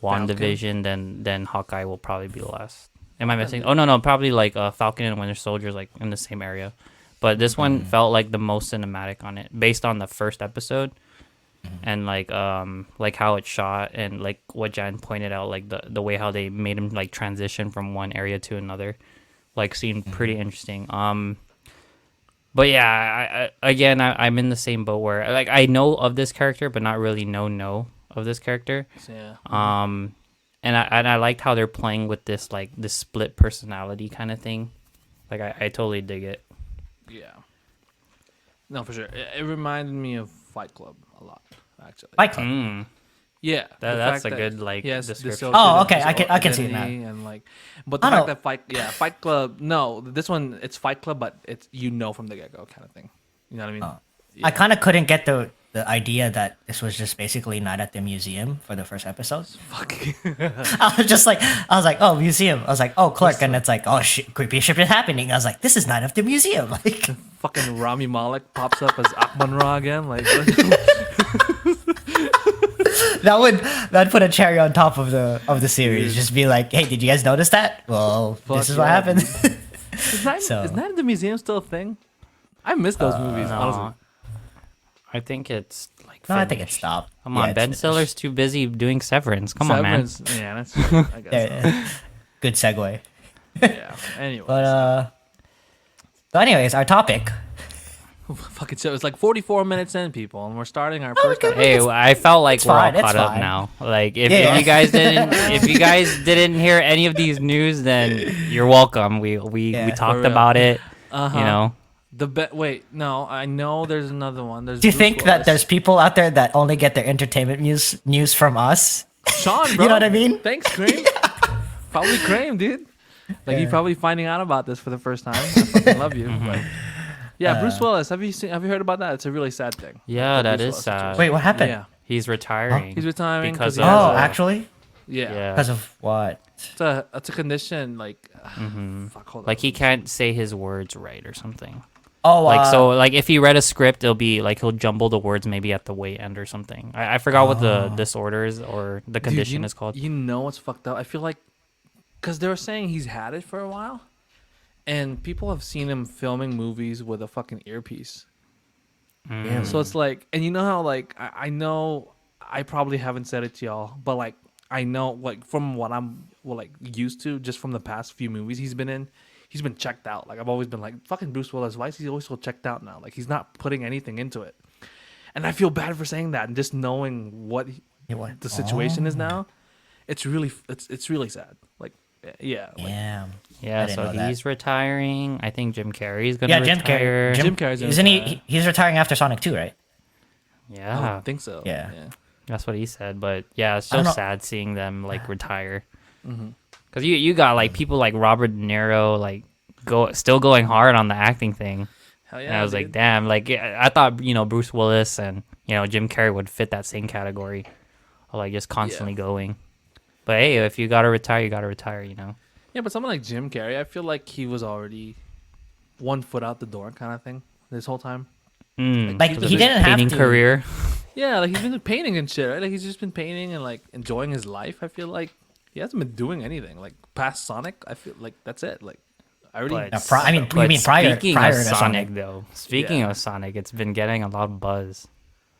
[SPEAKER 3] WandaVision, then Hawkeye will probably be last. Am I missing? Oh no, probably like Falcon and Winter Soldier is like in the same area, but this one felt like the most cinematic on it based on the first episode. And like how it's shot, and like what Jan pointed out, like the way how they made him like transition from one area to another, like seemed pretty interesting. But yeah, I'm in the same boat where like I know of this character, but not really know of this character.
[SPEAKER 1] So, yeah.
[SPEAKER 3] And I liked how they're playing with this like this split personality kind of thing. Like I totally dig it.
[SPEAKER 1] Yeah. No, for sure. It reminded me of Fight Club a lot, actually.
[SPEAKER 2] Fight Club.
[SPEAKER 1] Yeah, the
[SPEAKER 3] That's
[SPEAKER 1] fact
[SPEAKER 3] a
[SPEAKER 1] that
[SPEAKER 3] good, like,
[SPEAKER 1] he has
[SPEAKER 3] description.
[SPEAKER 2] Oh, okay, I can see it now.
[SPEAKER 1] identity and like, but the
[SPEAKER 2] I
[SPEAKER 1] fact
[SPEAKER 2] know.
[SPEAKER 1] that Fight Club. No, this one it's Fight Club, but it's from the get go kind of thing. You know what I mean?
[SPEAKER 2] I kind of couldn't get the idea that this was just basically Night at the Museum for the first episode.
[SPEAKER 1] Fuck.
[SPEAKER 2] I was like, oh, museum. I was like, oh, clerk, and it's like, oh, creepy shit is happening. I was like, this is Night at the Museum. Like,
[SPEAKER 1] Fucking Rami Malek pops up as Akman Ra again. Like,
[SPEAKER 2] that'd put a cherry on top of the series. Just be like, hey, did you guys notice that? Well,
[SPEAKER 1] Fuck
[SPEAKER 2] this is what
[SPEAKER 1] yeah,
[SPEAKER 2] happened. So-
[SPEAKER 1] is Night at the Museum still a thing? I miss those movies, honestly.
[SPEAKER 3] I think it's like
[SPEAKER 2] No, I think it
[SPEAKER 3] finished.
[SPEAKER 2] stopped.
[SPEAKER 3] Come
[SPEAKER 2] Yeah,
[SPEAKER 3] on,
[SPEAKER 2] it's
[SPEAKER 3] Ben
[SPEAKER 2] finished.
[SPEAKER 3] Stiller's too busy doing Severance. Come on, man.
[SPEAKER 1] Severance, yeah, that's true, I guess.
[SPEAKER 2] Yeah, good segue.
[SPEAKER 1] Yeah. Anyway,
[SPEAKER 2] But anyways, our topic.
[SPEAKER 1] fucking so it's like 44 minutes in, people, and we're starting our first.
[SPEAKER 2] okay.
[SPEAKER 3] Hey, I felt like we're
[SPEAKER 2] fine,
[SPEAKER 3] all
[SPEAKER 2] it's
[SPEAKER 3] caught up
[SPEAKER 2] fine.
[SPEAKER 3] now. Like if
[SPEAKER 2] Yeah.
[SPEAKER 3] you guys didn't hear any of these news, then you're welcome. We
[SPEAKER 2] Yeah.
[SPEAKER 3] talked
[SPEAKER 1] For real.
[SPEAKER 3] about it.
[SPEAKER 1] Uh-huh.
[SPEAKER 3] You know.
[SPEAKER 1] Wait, no, I know there's another one. There's
[SPEAKER 2] Do you
[SPEAKER 1] Bruce
[SPEAKER 2] think that
[SPEAKER 1] Willis.
[SPEAKER 2] there's people out there that only get their entertainment news from us?
[SPEAKER 1] Sean, bro?
[SPEAKER 2] You know what I mean?
[SPEAKER 1] Thanks, Cream. Probably Cream, dude. Like you're probably finding out about this for the first time. I fucking love you. But yeah, Bruce Willis. Have you heard about that? It's a really sad thing.
[SPEAKER 3] Yeah,
[SPEAKER 1] The
[SPEAKER 3] that
[SPEAKER 1] Bruce
[SPEAKER 3] is
[SPEAKER 1] Willis
[SPEAKER 3] sad.
[SPEAKER 1] situation.
[SPEAKER 2] Wait, what happened?
[SPEAKER 1] Yeah,
[SPEAKER 3] He's retiring.
[SPEAKER 1] he's retiring
[SPEAKER 3] Because
[SPEAKER 1] he
[SPEAKER 3] of-
[SPEAKER 1] has
[SPEAKER 2] Oh,
[SPEAKER 1] a-
[SPEAKER 2] actually,
[SPEAKER 1] yeah.
[SPEAKER 2] because of what?
[SPEAKER 1] It's a condition like fuck, hold on.
[SPEAKER 3] Like he can't say his words right or something.
[SPEAKER 2] Oh,
[SPEAKER 3] Like so, like if he read a script, it'll be like he'll jumble the words maybe at the way end or something. I forgot what the disorder is or the
[SPEAKER 1] Dude,
[SPEAKER 3] condition is called.
[SPEAKER 1] You know what's fucked up? I feel like because they were saying he's had it for a while, and people have seen him filming movies with a fucking earpiece.
[SPEAKER 2] Yeah.
[SPEAKER 1] So it's like, and you know how like I know I probably haven't said it to y'all, but like I know like from what I'm like used to just from the past few movies he's been in, he's been checked out. Like I've always been like, fucking Bruce Willis, why is he always so checked out now? Like he's not putting anything into it. And I feel bad for saying that, and just knowing what the situation is now, it's really sad. Like yeah, like,
[SPEAKER 2] Yeah. I
[SPEAKER 3] Yeah,
[SPEAKER 2] didn't
[SPEAKER 3] so
[SPEAKER 2] know that.
[SPEAKER 3] he's retiring. I think Jim Carrey's gonna
[SPEAKER 2] Yeah, Jim
[SPEAKER 3] retire.
[SPEAKER 2] Carrey.
[SPEAKER 1] Jim Carrey's gonna
[SPEAKER 2] Isn't
[SPEAKER 1] retire.
[SPEAKER 2] He's retiring after Sonic 2, right?
[SPEAKER 1] I
[SPEAKER 3] Yeah,
[SPEAKER 1] don't think so.
[SPEAKER 2] Yeah.
[SPEAKER 3] that's what he said. But yeah, it's
[SPEAKER 2] I
[SPEAKER 3] so
[SPEAKER 2] don't know.
[SPEAKER 3] sad seeing them like retire.
[SPEAKER 1] Mm-hmm.
[SPEAKER 3] Because you got like people like Robert De Niro like still going hard on the acting thing.
[SPEAKER 1] Hell
[SPEAKER 3] And
[SPEAKER 1] yeah,
[SPEAKER 3] I was like,
[SPEAKER 1] dude.
[SPEAKER 3] damn, like I thought Bruce Willis and Jim Carrey would fit that same category of like just constantly going. But hey, if you gotta retire, you gotta retire.
[SPEAKER 1] Yeah, but someone like Jim Carrey, I feel like he was already one foot out the door, kind of thing, this whole time.
[SPEAKER 2] Like,
[SPEAKER 3] because
[SPEAKER 2] he
[SPEAKER 3] of his
[SPEAKER 2] didn't have
[SPEAKER 3] painting
[SPEAKER 2] to-
[SPEAKER 3] career.
[SPEAKER 1] Yeah, like he's been painting and shit, right? Like he's just been painting and like enjoying his life. I feel like he hasn't been doing anything. Like past Sonic, I feel like that's it. Like I already.
[SPEAKER 3] But-
[SPEAKER 2] I mean, you
[SPEAKER 3] But
[SPEAKER 2] mean prior
[SPEAKER 3] speaking
[SPEAKER 2] to
[SPEAKER 3] of
[SPEAKER 2] Sonic?
[SPEAKER 3] Sonic, though, speaking
[SPEAKER 1] Yeah.
[SPEAKER 3] of Sonic, it's been getting a lot of buzz.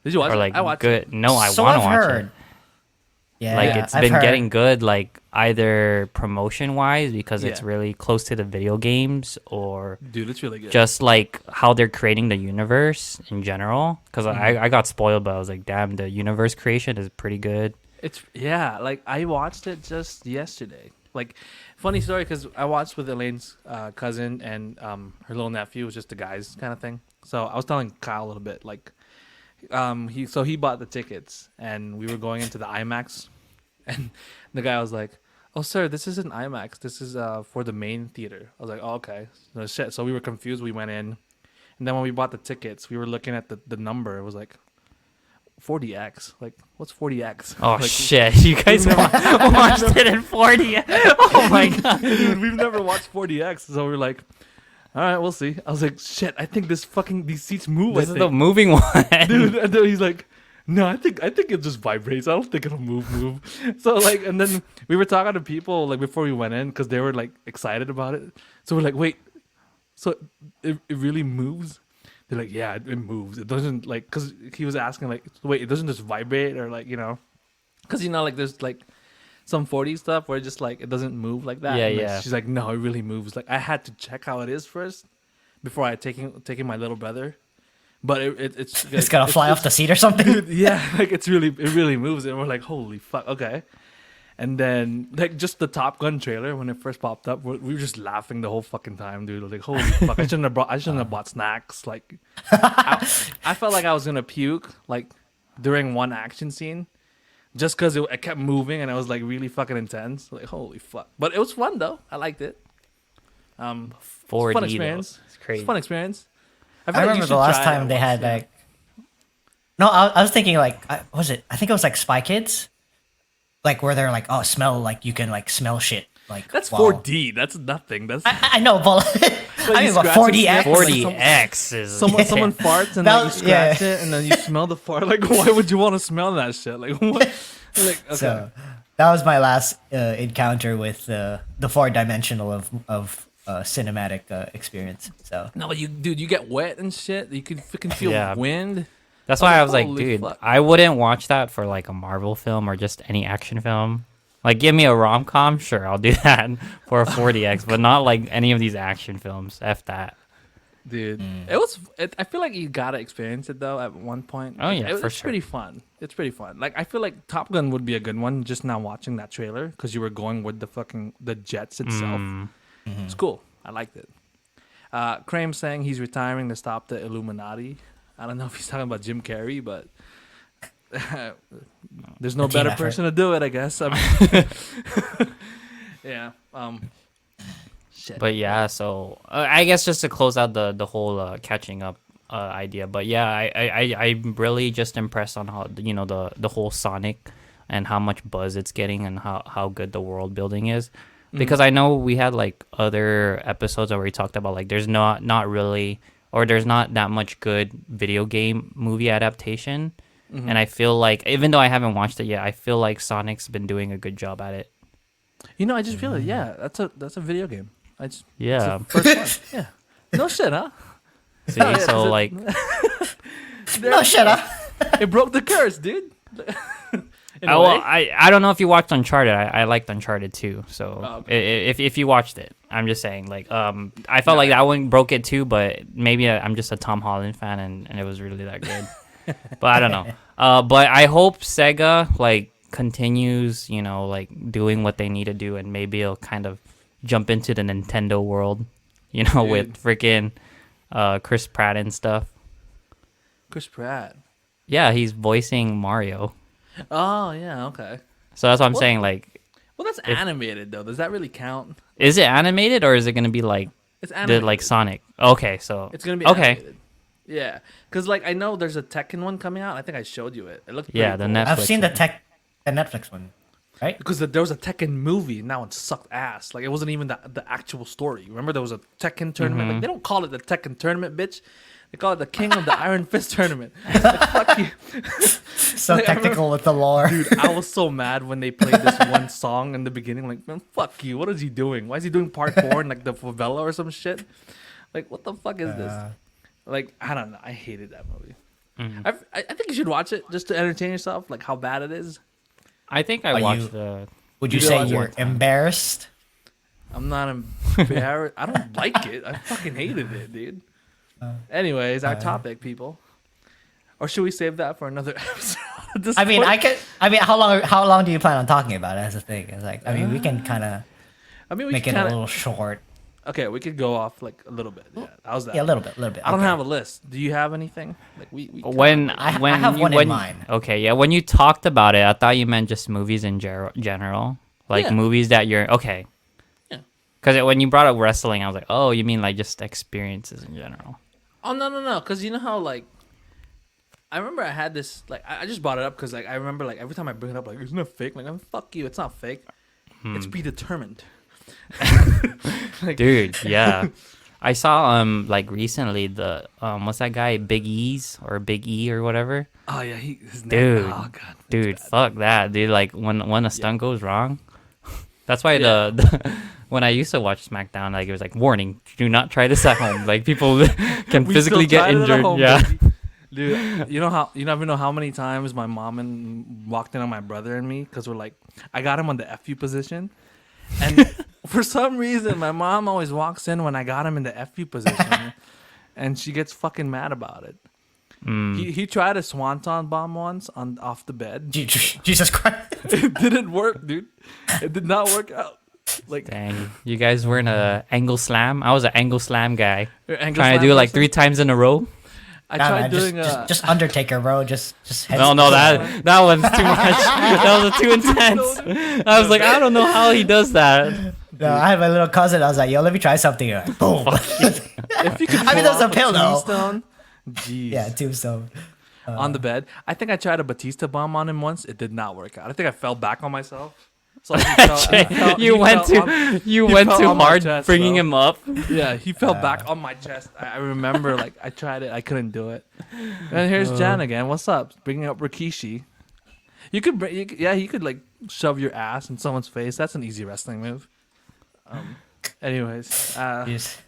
[SPEAKER 1] Did you watch
[SPEAKER 3] Or
[SPEAKER 1] it?
[SPEAKER 3] like
[SPEAKER 1] I watched
[SPEAKER 3] good.
[SPEAKER 1] it.
[SPEAKER 3] No, I
[SPEAKER 2] So
[SPEAKER 3] want
[SPEAKER 2] I've
[SPEAKER 3] to watch
[SPEAKER 2] heard.
[SPEAKER 3] it.
[SPEAKER 2] Yeah,
[SPEAKER 3] Like it's
[SPEAKER 2] I've
[SPEAKER 3] been
[SPEAKER 2] heard.
[SPEAKER 3] getting good, like either promotion wise because it's
[SPEAKER 1] Yeah.
[SPEAKER 3] really close to the video games, or
[SPEAKER 1] Dude, it's really good.
[SPEAKER 3] just like how they're creating the universe in general. Because
[SPEAKER 1] Mm-hmm.
[SPEAKER 3] I got spoiled, but I was like, damn, the universe creation is pretty good.
[SPEAKER 1] It's like I watched it just yesterday. Like funny story because I watched with Elaine's cousin and her little nephew. It was just the guys kind of thing. So I was telling Kyle a little bit like he bought the tickets and we were going into the IMAX and the guy was like, "Oh sir, this isn't IMAX. This is for the main theater." I was like, "Oh okay." No shit. So we were confused. We went in, and then when we bought the tickets, we were looking at the number. It was like 40x. Like what's 40x?
[SPEAKER 3] Oh
[SPEAKER 1] Like,
[SPEAKER 3] shit! You guys watched it in 40. Oh my god!
[SPEAKER 1] Dude, we've never watched 40x, so we're like, all right, we'll see. I was like, shit, I think these seats move.
[SPEAKER 3] This
[SPEAKER 1] I
[SPEAKER 3] is the
[SPEAKER 1] think.
[SPEAKER 3] moving one.
[SPEAKER 1] Dude, and then he's like, no, I think it just vibrates. I don't think it'll move. So like, and then we were talking to people like before we went in because they were like excited about it. So we're like, wait, so it really moves? They're like, yeah, it moves. It doesn't like because he was asking like, wait, it doesn't just vibrate or like because like there's like some 40 stuff where it just like it doesn't move like that.
[SPEAKER 3] Yeah,
[SPEAKER 1] And, like,
[SPEAKER 3] yeah.
[SPEAKER 1] she's like, no, it really moves. Like I had to check how it is first before I taking my little brother, but it's
[SPEAKER 2] It's gonna fly off the seat or something.
[SPEAKER 1] Dude, yeah, like it really moves, and we're like, holy fuck, okay. And then like just the Top Gun trailer when it first popped up, we were just laughing the whole fucking time, dude. Like holy fuck, I shouldn't have bought snacks. Like I felt like I was gonna puke like during one action scene. Just because it kept moving and it was like really fucking intense. Like holy fuck, but it was fun though. I liked it.
[SPEAKER 3] 4D,
[SPEAKER 1] Fun
[SPEAKER 3] though.
[SPEAKER 1] experience.
[SPEAKER 3] It's crazy.
[SPEAKER 1] It's fun experience.
[SPEAKER 2] I
[SPEAKER 1] feel like you
[SPEAKER 2] remember
[SPEAKER 1] should
[SPEAKER 2] the last
[SPEAKER 1] try it
[SPEAKER 2] time they
[SPEAKER 1] once,
[SPEAKER 2] had
[SPEAKER 1] yeah.
[SPEAKER 2] like. No, I was thinking like, was it? I think it was like Spy Kids, like where they're like, oh, smell, like you can like smell shit. Like
[SPEAKER 1] That's
[SPEAKER 2] while-
[SPEAKER 1] 4D. That's nothing. That's
[SPEAKER 2] I know, but I
[SPEAKER 1] you
[SPEAKER 2] mean, but
[SPEAKER 1] scratch and
[SPEAKER 2] 4DX.
[SPEAKER 1] sniff, like,
[SPEAKER 3] 40X is
[SPEAKER 1] someone farts and
[SPEAKER 2] That
[SPEAKER 1] like, you
[SPEAKER 2] was- yeah.
[SPEAKER 1] scratch it and then you smell the fart. Like, why would you want to smell that shit? Like, what? Like, okay.
[SPEAKER 2] So that was my last encounter with the 4-dimensional of cinematic experience. So
[SPEAKER 1] No, but you get wet and shit. You can freaking feel
[SPEAKER 3] Yeah.
[SPEAKER 1] wind.
[SPEAKER 3] That's why I was like,
[SPEAKER 1] Holy
[SPEAKER 3] dude,
[SPEAKER 1] fuck.
[SPEAKER 3] I wouldn't watch that for like a Marvel film or just any action film. Like, give me a rom com, sure, I'll do that for a 40X, but not like any of these action films. F that.
[SPEAKER 1] Dude, I feel like you gotta experience it though at one point.
[SPEAKER 3] Oh, yeah, for
[SPEAKER 1] it's
[SPEAKER 3] sure.
[SPEAKER 1] pretty fun. It's pretty fun. Like I feel like Top Gun would be a good one. Just now watching that trailer because you were going with the jets itself. It's cool. I liked it. Kramer saying he's retiring to stop the Illuminati. I don't know if he's talking about Jim Carrey, but there's no
[SPEAKER 2] A team
[SPEAKER 1] better
[SPEAKER 2] effort.
[SPEAKER 1] person to do it, I guess. I mean, yeah. Shit.
[SPEAKER 3] But yeah, so I guess just to close out the whole catching up idea. But yeah, I'm really just impressed on how the whole Sonic and how much buzz it's getting and how good the world building is. Because I know we had like other episodes where we talked about like there's not really or there's not that much good video game movie adaptation. And I feel like even though I haven't watched it yet, I feel like Sonic's been doing a good job at it.
[SPEAKER 1] I just feel it. Yeah, that's a video game.
[SPEAKER 3] Yeah.
[SPEAKER 1] It's the first one. Yeah. No shit, huh?
[SPEAKER 3] See, so like
[SPEAKER 2] no, shut up.
[SPEAKER 1] It broke the curse, dude. In a way?
[SPEAKER 3] I don't know if you watched Uncharted. I liked Uncharted too. So
[SPEAKER 1] Oh, okay.
[SPEAKER 3] if you watched it, I'm just saying like I felt like that one broke it too, but maybe I'm just a Tom Holland fan and it was really that good. But I don't know. But I hope Sega like continues, like doing what they need to do, and maybe it'll kind of jump into the Nintendo world, with
[SPEAKER 1] Dude.
[SPEAKER 3] freaking Chris Pratt and stuff.
[SPEAKER 1] Chris Pratt.
[SPEAKER 3] Yeah, he's voicing Mario.
[SPEAKER 1] Oh yeah, okay.
[SPEAKER 3] So that's what I'm
[SPEAKER 1] Well-
[SPEAKER 3] saying. Like,
[SPEAKER 1] Well, that's animated though. Does that really count?
[SPEAKER 3] is it animated or is it gonna be like
[SPEAKER 1] It's
[SPEAKER 3] the
[SPEAKER 1] animated.
[SPEAKER 3] like Sonic? Okay, so
[SPEAKER 1] It's gonna be
[SPEAKER 3] okay.
[SPEAKER 1] animated. Yeah, because like I know there's a Tekken one coming out. I think I showed you it. It looked
[SPEAKER 3] Yeah,
[SPEAKER 1] pretty
[SPEAKER 3] the
[SPEAKER 1] cool.
[SPEAKER 2] I've
[SPEAKER 3] Netflix
[SPEAKER 2] seen
[SPEAKER 3] one.
[SPEAKER 2] the Netflix one, right?
[SPEAKER 1] Because there was a Tekken movie and that one sucked ass. Like it wasn't even the actual story. Remember there was a Tekken tournament. Like they don't call it the Tekken tournament, bitch. They call it the King of the Iron Fist tournament. Like, fuck you.
[SPEAKER 2] So
[SPEAKER 1] Like, I
[SPEAKER 2] technical with the lore.
[SPEAKER 1] Dude, I was so mad when they played this one song in the beginning. Like, man, fuck you. What is he doing? Why is he doing parkour in like the favela or some shit? Like, what the fuck is this? Like, I don't know. I hated that movie. I think you should watch it just to entertain yourself. Like how bad it is.
[SPEAKER 3] I think I
[SPEAKER 2] Are
[SPEAKER 3] watched
[SPEAKER 2] you-
[SPEAKER 3] the.
[SPEAKER 2] Would you
[SPEAKER 1] You
[SPEAKER 2] say
[SPEAKER 1] watch it
[SPEAKER 2] you're
[SPEAKER 3] one time.
[SPEAKER 2] embarrassed?
[SPEAKER 1] I'm not embarrassed. I don't like it. I fucking hated it, dude. Anyways, our topic, people. Or should we save that for another episode? at this
[SPEAKER 2] I mean,
[SPEAKER 1] point?
[SPEAKER 2] how long do you plan on talking about it? That's the thing. It's like, I mean, we can kind of
[SPEAKER 1] I mean, we
[SPEAKER 2] make
[SPEAKER 1] could
[SPEAKER 2] it a
[SPEAKER 1] kinda,
[SPEAKER 2] little short.
[SPEAKER 1] Okay, we could go off like a little bit. Yeah, how's that?
[SPEAKER 2] Yeah, a little bit.
[SPEAKER 1] I don't
[SPEAKER 2] okay.
[SPEAKER 1] have a list. Do you have anything? Like we
[SPEAKER 3] When
[SPEAKER 2] I
[SPEAKER 3] when
[SPEAKER 2] have
[SPEAKER 3] you,
[SPEAKER 2] one in
[SPEAKER 3] when,
[SPEAKER 2] mind.
[SPEAKER 3] Okay, yeah. When you talked about it, I thought you meant just movies in general, like
[SPEAKER 1] Yeah.
[SPEAKER 3] movies that you're okay.
[SPEAKER 1] Yeah.
[SPEAKER 3] Because when you brought up wrestling, I was like, oh, you mean like just experiences in general?
[SPEAKER 1] Oh no, because you know how like I remember I had this like I just brought it up because like I remember like every time I bring it up like isn't it fake? Like I'm fuck you, it's not fake. It's predetermined. Like,
[SPEAKER 3] Dude, yeah. I saw like recently the what's that guy, Big E's or Big E or whatever.
[SPEAKER 1] oh yeah, his name.
[SPEAKER 3] Dude,
[SPEAKER 1] Oh god,
[SPEAKER 3] dude, fuck that, dude. Like when a stunt goes wrong, that's why
[SPEAKER 1] Yeah.
[SPEAKER 3] the when I used to watch SmackDown, like it was like warning, do not try this at home. Like people can
[SPEAKER 1] We
[SPEAKER 3] physically
[SPEAKER 1] still
[SPEAKER 3] get
[SPEAKER 1] tried it at
[SPEAKER 3] injured.
[SPEAKER 1] home,
[SPEAKER 3] Yeah,
[SPEAKER 1] baby. Dude, you never know how many times my mom and walked in on my brother and me because we're like, I got him on the FU position, and for some reason my mom always walks in when I got him in the FU position, and she gets fucking mad about it. He tried a swanton bomb once off the bed.
[SPEAKER 2] Jesus Christ.
[SPEAKER 1] It didn't work, dude. It did not work out. Like
[SPEAKER 3] dang, you guys weren't a angle slam. I was an angle slam guy,
[SPEAKER 1] angle
[SPEAKER 3] trying to
[SPEAKER 1] slam
[SPEAKER 3] do it like
[SPEAKER 1] person.
[SPEAKER 3] 3 times in a row.
[SPEAKER 1] I
[SPEAKER 2] Nah,
[SPEAKER 1] tried
[SPEAKER 2] man,
[SPEAKER 1] doing
[SPEAKER 2] just Undertaker, bro. Just head
[SPEAKER 3] No, that one's too much. That was too intense. I was like, I don't know how he does that.
[SPEAKER 2] No, I had my little cousin. I was like, yo, let me try something. Like, boom.
[SPEAKER 1] If you could
[SPEAKER 2] I mean, that was
[SPEAKER 1] pull
[SPEAKER 2] a pill,
[SPEAKER 1] off
[SPEAKER 2] though.
[SPEAKER 1] tombstone, jeez.
[SPEAKER 2] Yeah, tombstone.
[SPEAKER 1] On the bed. I think I tried a Batista bomb on him once. It did not work out. I think I fell back on myself. So he fell-
[SPEAKER 3] You
[SPEAKER 1] he
[SPEAKER 3] went
[SPEAKER 1] fell
[SPEAKER 3] too
[SPEAKER 1] on-
[SPEAKER 3] you
[SPEAKER 1] he
[SPEAKER 3] went
[SPEAKER 1] fell
[SPEAKER 3] too
[SPEAKER 1] on my
[SPEAKER 3] hard
[SPEAKER 1] chest,
[SPEAKER 3] bringing
[SPEAKER 1] bro.
[SPEAKER 3] him up.
[SPEAKER 1] Yeah, he fell back on my chest. I remember, like, I tried it. I couldn't do it. And here's Jan again. What's up? Bringing up Rikishi. You could, you could, like, shove your ass in someone's face. That's an easy wrestling move. Anyways.
[SPEAKER 2] Jeez.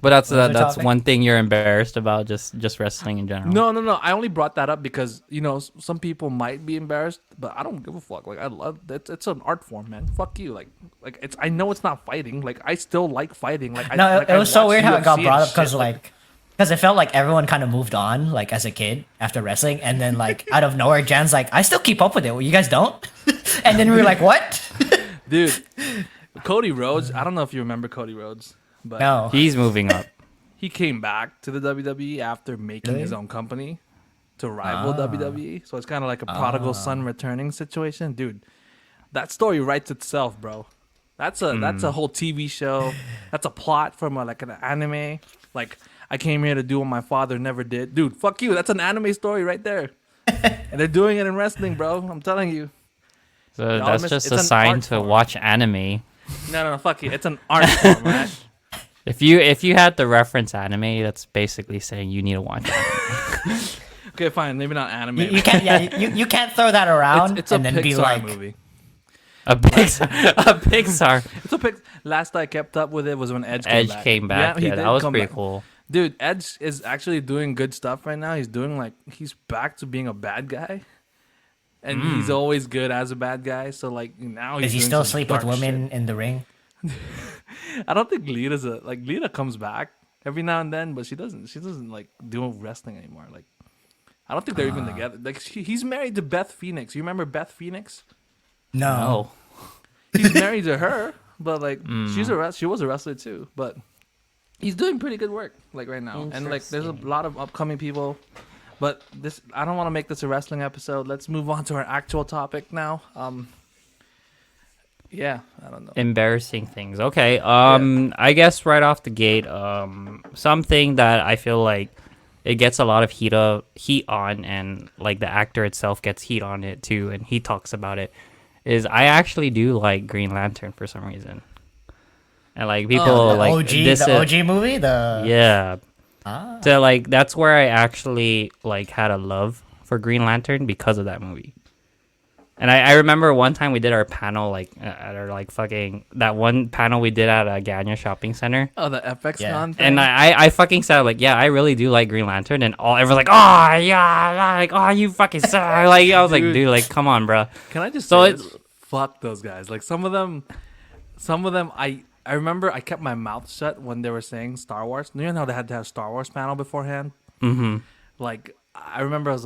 [SPEAKER 3] But that's
[SPEAKER 2] What was the
[SPEAKER 3] that's
[SPEAKER 2] topic?
[SPEAKER 3] one thing you're embarrassed about, just wrestling in general.
[SPEAKER 1] No. I only brought that up because some people might be embarrassed, but I don't give a fuck. Like I love that. It's an art form, man. Fuck you. Like it's. I know it's not fighting. Like I still like fighting. Like
[SPEAKER 2] No,
[SPEAKER 1] like,
[SPEAKER 2] it was so
[SPEAKER 1] watch
[SPEAKER 2] weird how it got
[SPEAKER 1] UFC
[SPEAKER 2] brought
[SPEAKER 1] and
[SPEAKER 2] up because
[SPEAKER 1] shit,
[SPEAKER 2] because it felt like everyone kind of moved on like as a kid after wrestling, and then like out of nowhere, Jan's like, I still keep up with it. Well, you guys don't. And then we were like, what?
[SPEAKER 1] dude. Cody Rhodes. I don't know if you remember Cody Rhodes, but
[SPEAKER 2] No.
[SPEAKER 3] He's moving up.
[SPEAKER 1] he came back to the WWE after making
[SPEAKER 2] Really?
[SPEAKER 1] his own company to rival WWE. So it's kind of like a prodigal son returning situation, dude. That story writes itself, bro. That's a whole TV show. That's a plot from like an anime. Like I came here to do what my father never did, dude. Fuck you. That's an anime story right there. And they're doing it in wrestling, bro. I'm telling you.
[SPEAKER 3] So
[SPEAKER 1] Y'all
[SPEAKER 3] that's
[SPEAKER 1] miss-
[SPEAKER 3] just
[SPEAKER 1] it's
[SPEAKER 3] a
[SPEAKER 1] an
[SPEAKER 3] sign
[SPEAKER 1] art
[SPEAKER 3] to
[SPEAKER 1] form.
[SPEAKER 3] watch anime.
[SPEAKER 1] No, fuck you. It's an art form, right?
[SPEAKER 3] If you had to reference anime, that's basically saying you need to watch anime.
[SPEAKER 1] Okay, fine. Maybe not anime.
[SPEAKER 2] You can't. Yeah, you can't throw that around
[SPEAKER 1] it's a
[SPEAKER 2] and then
[SPEAKER 1] Pixar
[SPEAKER 2] be like,
[SPEAKER 1] movie.
[SPEAKER 3] A Pixar.
[SPEAKER 1] It's a Pixar. Last I kept up with it was when Edge
[SPEAKER 3] Came back.
[SPEAKER 1] he
[SPEAKER 3] Yeah,
[SPEAKER 1] did
[SPEAKER 3] that was
[SPEAKER 1] come
[SPEAKER 3] pretty
[SPEAKER 1] back.
[SPEAKER 3] cool.
[SPEAKER 1] Dude, Edge is actually doing good stuff right now. He's back to being a bad guy. and he's always good as a bad guy. So like now he's
[SPEAKER 2] Does he
[SPEAKER 1] doing
[SPEAKER 2] still
[SPEAKER 1] some
[SPEAKER 2] sleep with
[SPEAKER 1] dark
[SPEAKER 2] women
[SPEAKER 1] shit.
[SPEAKER 2] in the ring?
[SPEAKER 1] I don't think Lita comes back every now and then, but she doesn't like do wrestling anymore. Like I don't think they're even together. Like he's married to Beth Phoenix. You remember Beth Phoenix?
[SPEAKER 2] No.
[SPEAKER 3] Oh,
[SPEAKER 1] He's married to her, but like she was a wrestler too. But he's doing pretty good work like right now, and like there's a lot of upcoming people. But this I don't want to make this a wrestling episode. Let's move on to our actual topic now. Yeah, I don't know.
[SPEAKER 3] embarrassing things. Okay. I guess right off the gate, something that I feel like it gets a lot of heat on, and like the actor itself gets heat on it too, and he talks about it. Is I actually do like Green Lantern for some reason, and like people
[SPEAKER 2] the
[SPEAKER 3] like
[SPEAKER 2] the OG movie,
[SPEAKER 3] yeah. So like that's where I actually like had a love for Green Lantern because of that movie. And I remember one time we did our panel like at our like fucking that one panel we did at a Ganya shopping center.
[SPEAKER 1] Oh, the FX
[SPEAKER 2] Yeah.
[SPEAKER 1] con thing?
[SPEAKER 3] And I fucking said like, yeah, I really do like Green Lantern, and everyone's like, oh yeah, like oh you fucking suck. Like I was like, dude, like come on, bro.
[SPEAKER 1] Can I just
[SPEAKER 3] So
[SPEAKER 1] say
[SPEAKER 3] it's-
[SPEAKER 1] this? Fuck those guys. Like some of them I remember I kept my mouth shut when they were saying Star Wars. You know how they had to have Star Wars panel beforehand?
[SPEAKER 3] Mm-hmm.
[SPEAKER 1] Like I remember I was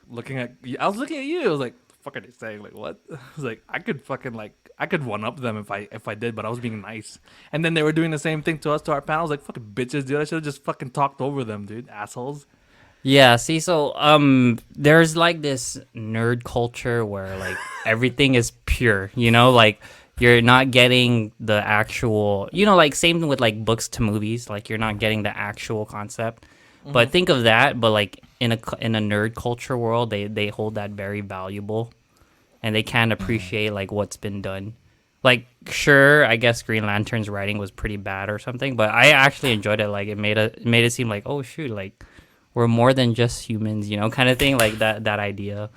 [SPEAKER 1] looking at you. I was like, what the fuck are they saying? Like what? I was like, I could one up them if I did, but I was being nice. And then they were doing the same thing to us to our panel. I was like, fucking bitches, dude. I should have just fucking talked over them, dude. Assholes.
[SPEAKER 3] Yeah, see, so there's like this nerd culture where like everything is pure, you know, like you're not getting the actual, you know, like same with like books to movies, like you're not getting the actual concept. But think of that, but like in a nerd culture world, they hold that very valuable, and they can't appreciate like what's been done. Like sure, I guess Green Lantern's writing was pretty bad or something, but I actually enjoyed it. Like it made it seem like, oh shoot, like we're more than just humans, you know, kind of thing, like that idea.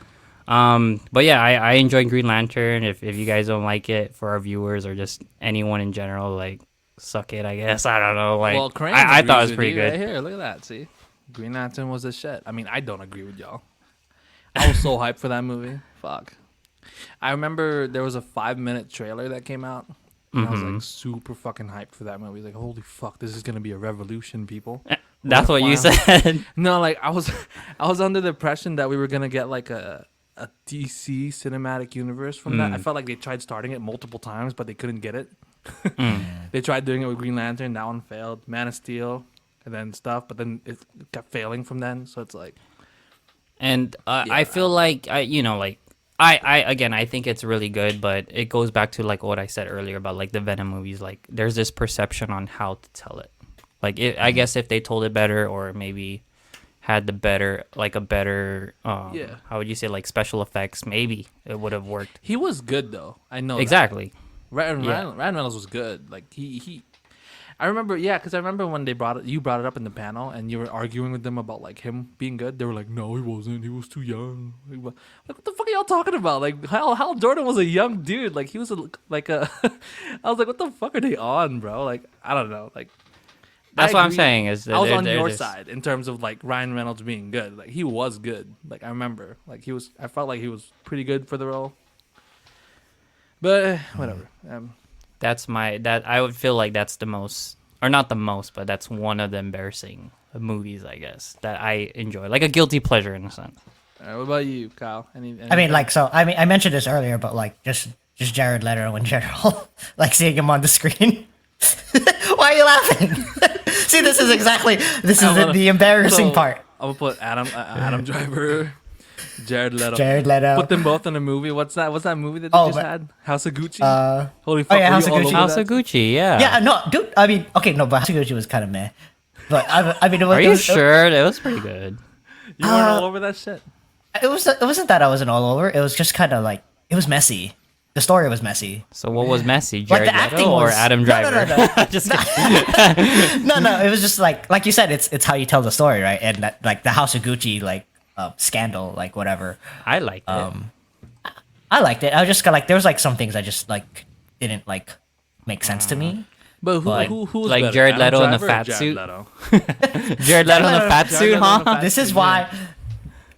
[SPEAKER 3] But yeah, I enjoy Green Lantern. If you guys don't like it, for our viewers or just anyone in general, like suck it, I guess. I don't know. Like
[SPEAKER 1] Well, Crane
[SPEAKER 3] I thought it
[SPEAKER 1] agrees
[SPEAKER 3] was
[SPEAKER 1] with
[SPEAKER 3] pretty
[SPEAKER 1] you
[SPEAKER 3] good.
[SPEAKER 1] Right here, look at that. See, Green Lantern was a shit. I mean, I don't agree with y'all. I was so hyped for that movie. Fuck. I remember there was a 5-minute trailer that came out. And I was like super fucking hyped for that movie. Like, holy fuck, this is gonna be a revolution, people.
[SPEAKER 3] That's what you
[SPEAKER 1] Wow.
[SPEAKER 3] said.
[SPEAKER 1] No, like I was under the impression that we were gonna get like a DC cinematic universe from that. I felt like they tried starting it multiple times, but they couldn't get it. They tried doing it with Green Lantern, that one failed. Man of Steel, and then stuff, but then it kept failing from then. So it's like,
[SPEAKER 3] And I feel like I again, I think it's really good, but it goes back to like what I said earlier about like the Venom movies. Like there's this perception on how to tell it. Like I guess if they told it better, or maybe had the better how would you say, like special effects, maybe it would have worked.
[SPEAKER 1] he was good though. I know that.
[SPEAKER 3] Exactly.
[SPEAKER 1] Ryan
[SPEAKER 3] Yeah.
[SPEAKER 1] Reynolds was good. Like he I remember, yeah, because I remember when you brought it up in the panel, and you were arguing with them about like him being good. They were like, "No, he wasn't. He was too young." Like, what the fuck are y'all talking about? Like, Hal Jordan was a young dude. Like, he was like a. I was like, what the fuck are they on, bro? Like, I don't know. Like,
[SPEAKER 3] That's
[SPEAKER 1] I
[SPEAKER 3] what I'm
[SPEAKER 1] agree.
[SPEAKER 3] saying. Is that
[SPEAKER 1] I was
[SPEAKER 3] they're-
[SPEAKER 1] on
[SPEAKER 3] they're
[SPEAKER 1] your
[SPEAKER 3] just-
[SPEAKER 1] side in terms of like Ryan Reynolds being good. Like, he was good. Like, I remember, like he was. I felt like he was pretty good for the role. But whatever.
[SPEAKER 3] I would feel like that's the most, or not the most, but that's one of the embarrassing movies, I guess, that I enjoy, like a guilty pleasure in a sense.
[SPEAKER 1] What about you, Kyle?
[SPEAKER 2] I mean, like, so I mean, I mentioned this earlier, but like, just Jared Leto in general, like seeing him on the screen. Why are you laughing? See, this is the embarrassing part.
[SPEAKER 1] I'm gonna put Adam Driver, Jared Leto.
[SPEAKER 2] Jared Leto.
[SPEAKER 1] Put them both in a movie. What's that movie that they just had? House of Gucci. Holy fuck!
[SPEAKER 2] yeah,
[SPEAKER 1] were
[SPEAKER 2] House
[SPEAKER 1] you
[SPEAKER 2] of
[SPEAKER 1] all
[SPEAKER 2] Gucci.
[SPEAKER 1] over
[SPEAKER 3] House
[SPEAKER 1] that?
[SPEAKER 3] of Gucci, yeah.
[SPEAKER 2] Yeah, no, dude. I mean, okay, no, but House of Gucci was kind of meh. But I mean, it was.
[SPEAKER 3] Are you sure? It was pretty good.
[SPEAKER 1] You weren't all over that shit.
[SPEAKER 2] It wasn't that I wasn't all over. It was just kind of like it was messy. The story was messy.
[SPEAKER 3] So what was messy,
[SPEAKER 2] Like,
[SPEAKER 3] Jared
[SPEAKER 2] the acting
[SPEAKER 3] Leto or
[SPEAKER 2] was-
[SPEAKER 3] Adam
[SPEAKER 2] No,
[SPEAKER 3] Driver?
[SPEAKER 2] no.
[SPEAKER 3] Just kidding.
[SPEAKER 2] No, it was just like you said, it's how you tell the story, right? And that, like the House of Gucci scandal, like whatever.
[SPEAKER 3] I liked it.
[SPEAKER 2] I liked it. I was just like there was like some things I just like didn't like make sense to me.
[SPEAKER 1] But
[SPEAKER 2] Like-
[SPEAKER 1] who's
[SPEAKER 3] like
[SPEAKER 1] better,
[SPEAKER 3] Jared
[SPEAKER 1] Adam
[SPEAKER 3] Leto in the
[SPEAKER 1] Driver or
[SPEAKER 3] fat
[SPEAKER 1] Jared
[SPEAKER 3] suit?
[SPEAKER 1] Leto?
[SPEAKER 3] Jared Leto in the fat
[SPEAKER 1] Jared
[SPEAKER 3] suit,
[SPEAKER 1] Leto in the
[SPEAKER 3] huh?
[SPEAKER 1] fat
[SPEAKER 2] This is why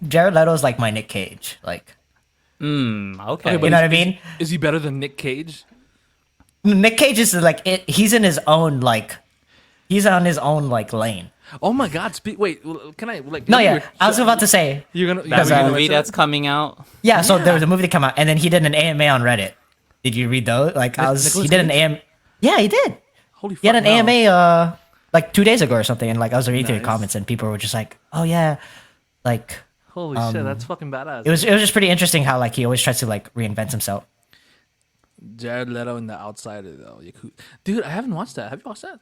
[SPEAKER 2] Jared Leto is like my Nick Cage. Like
[SPEAKER 3] Okay.
[SPEAKER 1] but
[SPEAKER 2] You know what I mean?
[SPEAKER 1] Is he better than Nick Cage?
[SPEAKER 2] Nick Cage is like he's in his own like he's on his own like lane.
[SPEAKER 1] Oh my God! Wait, can I like?
[SPEAKER 2] No, yeah, I was about to say
[SPEAKER 1] You're gonna
[SPEAKER 3] that
[SPEAKER 1] you're gonna
[SPEAKER 3] movie
[SPEAKER 1] mention
[SPEAKER 3] that's
[SPEAKER 1] it?
[SPEAKER 3] coming out.
[SPEAKER 2] yeah. So there
[SPEAKER 1] Yeah.
[SPEAKER 2] was a movie that came out, and then he did an AMA on Reddit. Did you read those? Like he
[SPEAKER 1] Nicolas
[SPEAKER 2] did an
[SPEAKER 1] Cage?
[SPEAKER 2] AM. Yeah, he did.
[SPEAKER 1] Holy fuck!
[SPEAKER 2] He had an
[SPEAKER 1] no.
[SPEAKER 2] AMA like 2 days ago or something, and like I was reading through the
[SPEAKER 1] Nice.
[SPEAKER 2] comments, and people were just like, "Oh yeah," like
[SPEAKER 1] Holy shit! That's fucking badass.
[SPEAKER 2] it was just pretty interesting how like he always tries to like reinvent himself.
[SPEAKER 1] Jared Leto in The Outsider though. Dude, I haven't watched that. Have you watched that?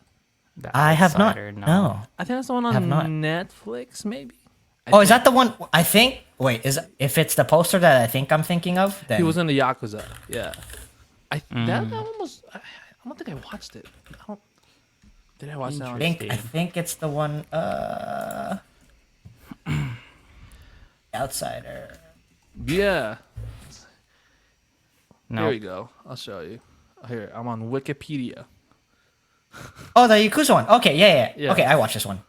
[SPEAKER 3] The
[SPEAKER 2] I have not.
[SPEAKER 3] Outsider,
[SPEAKER 2] No.
[SPEAKER 1] I think that's the one on
[SPEAKER 2] Have not.
[SPEAKER 1] Netflix, maybe.
[SPEAKER 2] Oh, is that the one? I think. Wait, if it's the poster that I think I'm thinking of, then
[SPEAKER 1] He was in the Yakuza. Yeah. That one was. I don't think I watched it. Did I watch that
[SPEAKER 2] I
[SPEAKER 1] one?
[SPEAKER 2] think it's the one. Outsider.
[SPEAKER 1] Yeah.
[SPEAKER 3] No.
[SPEAKER 1] Here we go. I'll show you. Here, I'm on Wikipedia.
[SPEAKER 2] Oh, the Yakuza one. Okay, yeah.
[SPEAKER 1] Yeah.
[SPEAKER 2] Okay, I watched this one.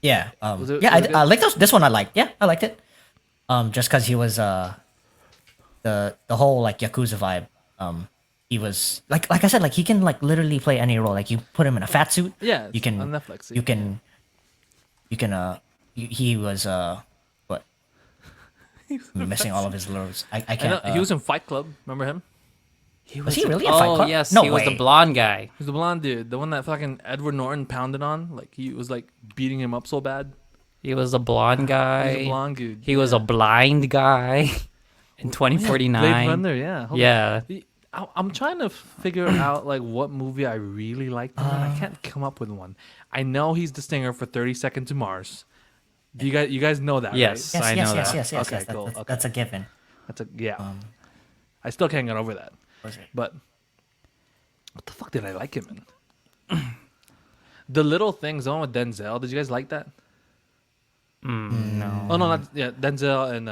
[SPEAKER 2] Yeah.
[SPEAKER 1] Was it-
[SPEAKER 2] yeah,
[SPEAKER 1] was it good?
[SPEAKER 2] I like those. This one I liked. Yeah, I liked it. Just because he was the whole like Yakuza vibe. He was like I said, like he can like literally play any role. Like you put him in a fat suit.
[SPEAKER 1] Yeah,
[SPEAKER 2] You
[SPEAKER 1] it's
[SPEAKER 2] can
[SPEAKER 1] on Netflix.
[SPEAKER 2] You can. He was what? I'm missing all of his lures. I
[SPEAKER 1] I know,
[SPEAKER 2] can't.
[SPEAKER 1] he was in Fight Club. Remember him?
[SPEAKER 2] Was he really in Fight
[SPEAKER 3] Oh
[SPEAKER 2] Club?
[SPEAKER 3] yes,
[SPEAKER 2] No
[SPEAKER 3] he was
[SPEAKER 2] way.
[SPEAKER 3] the blonde guy.
[SPEAKER 1] He's the blonde dude, the one that fucking Edward Norton pounded on. Like he was like beating him up so bad.
[SPEAKER 3] He was a blonde guy.
[SPEAKER 1] He's a blonde dude.
[SPEAKER 3] He was a blind guy in 2049.
[SPEAKER 1] Blade Runner. Yeah. Hold
[SPEAKER 3] Yeah.
[SPEAKER 1] on. I'm trying to figure out like what movie I really liked. And I can't come up with one. I know he's the singer for 30 Seconds to Mars. Do you guys know that?
[SPEAKER 3] Yes.
[SPEAKER 1] Right?
[SPEAKER 2] Yes,
[SPEAKER 3] I
[SPEAKER 2] yes,
[SPEAKER 3] know
[SPEAKER 2] yes,
[SPEAKER 3] that.
[SPEAKER 2] yes, yes,
[SPEAKER 1] Okay,
[SPEAKER 2] yes.
[SPEAKER 1] cool, okay.
[SPEAKER 2] That's a given.
[SPEAKER 1] That's a yeah. I still can't get over that.
[SPEAKER 2] Was it?
[SPEAKER 1] But what the fuck did I like him in? The Little Things, the one with Denzel. Did you guys like that?
[SPEAKER 3] No.
[SPEAKER 1] Oh no, not yeah, Denzel and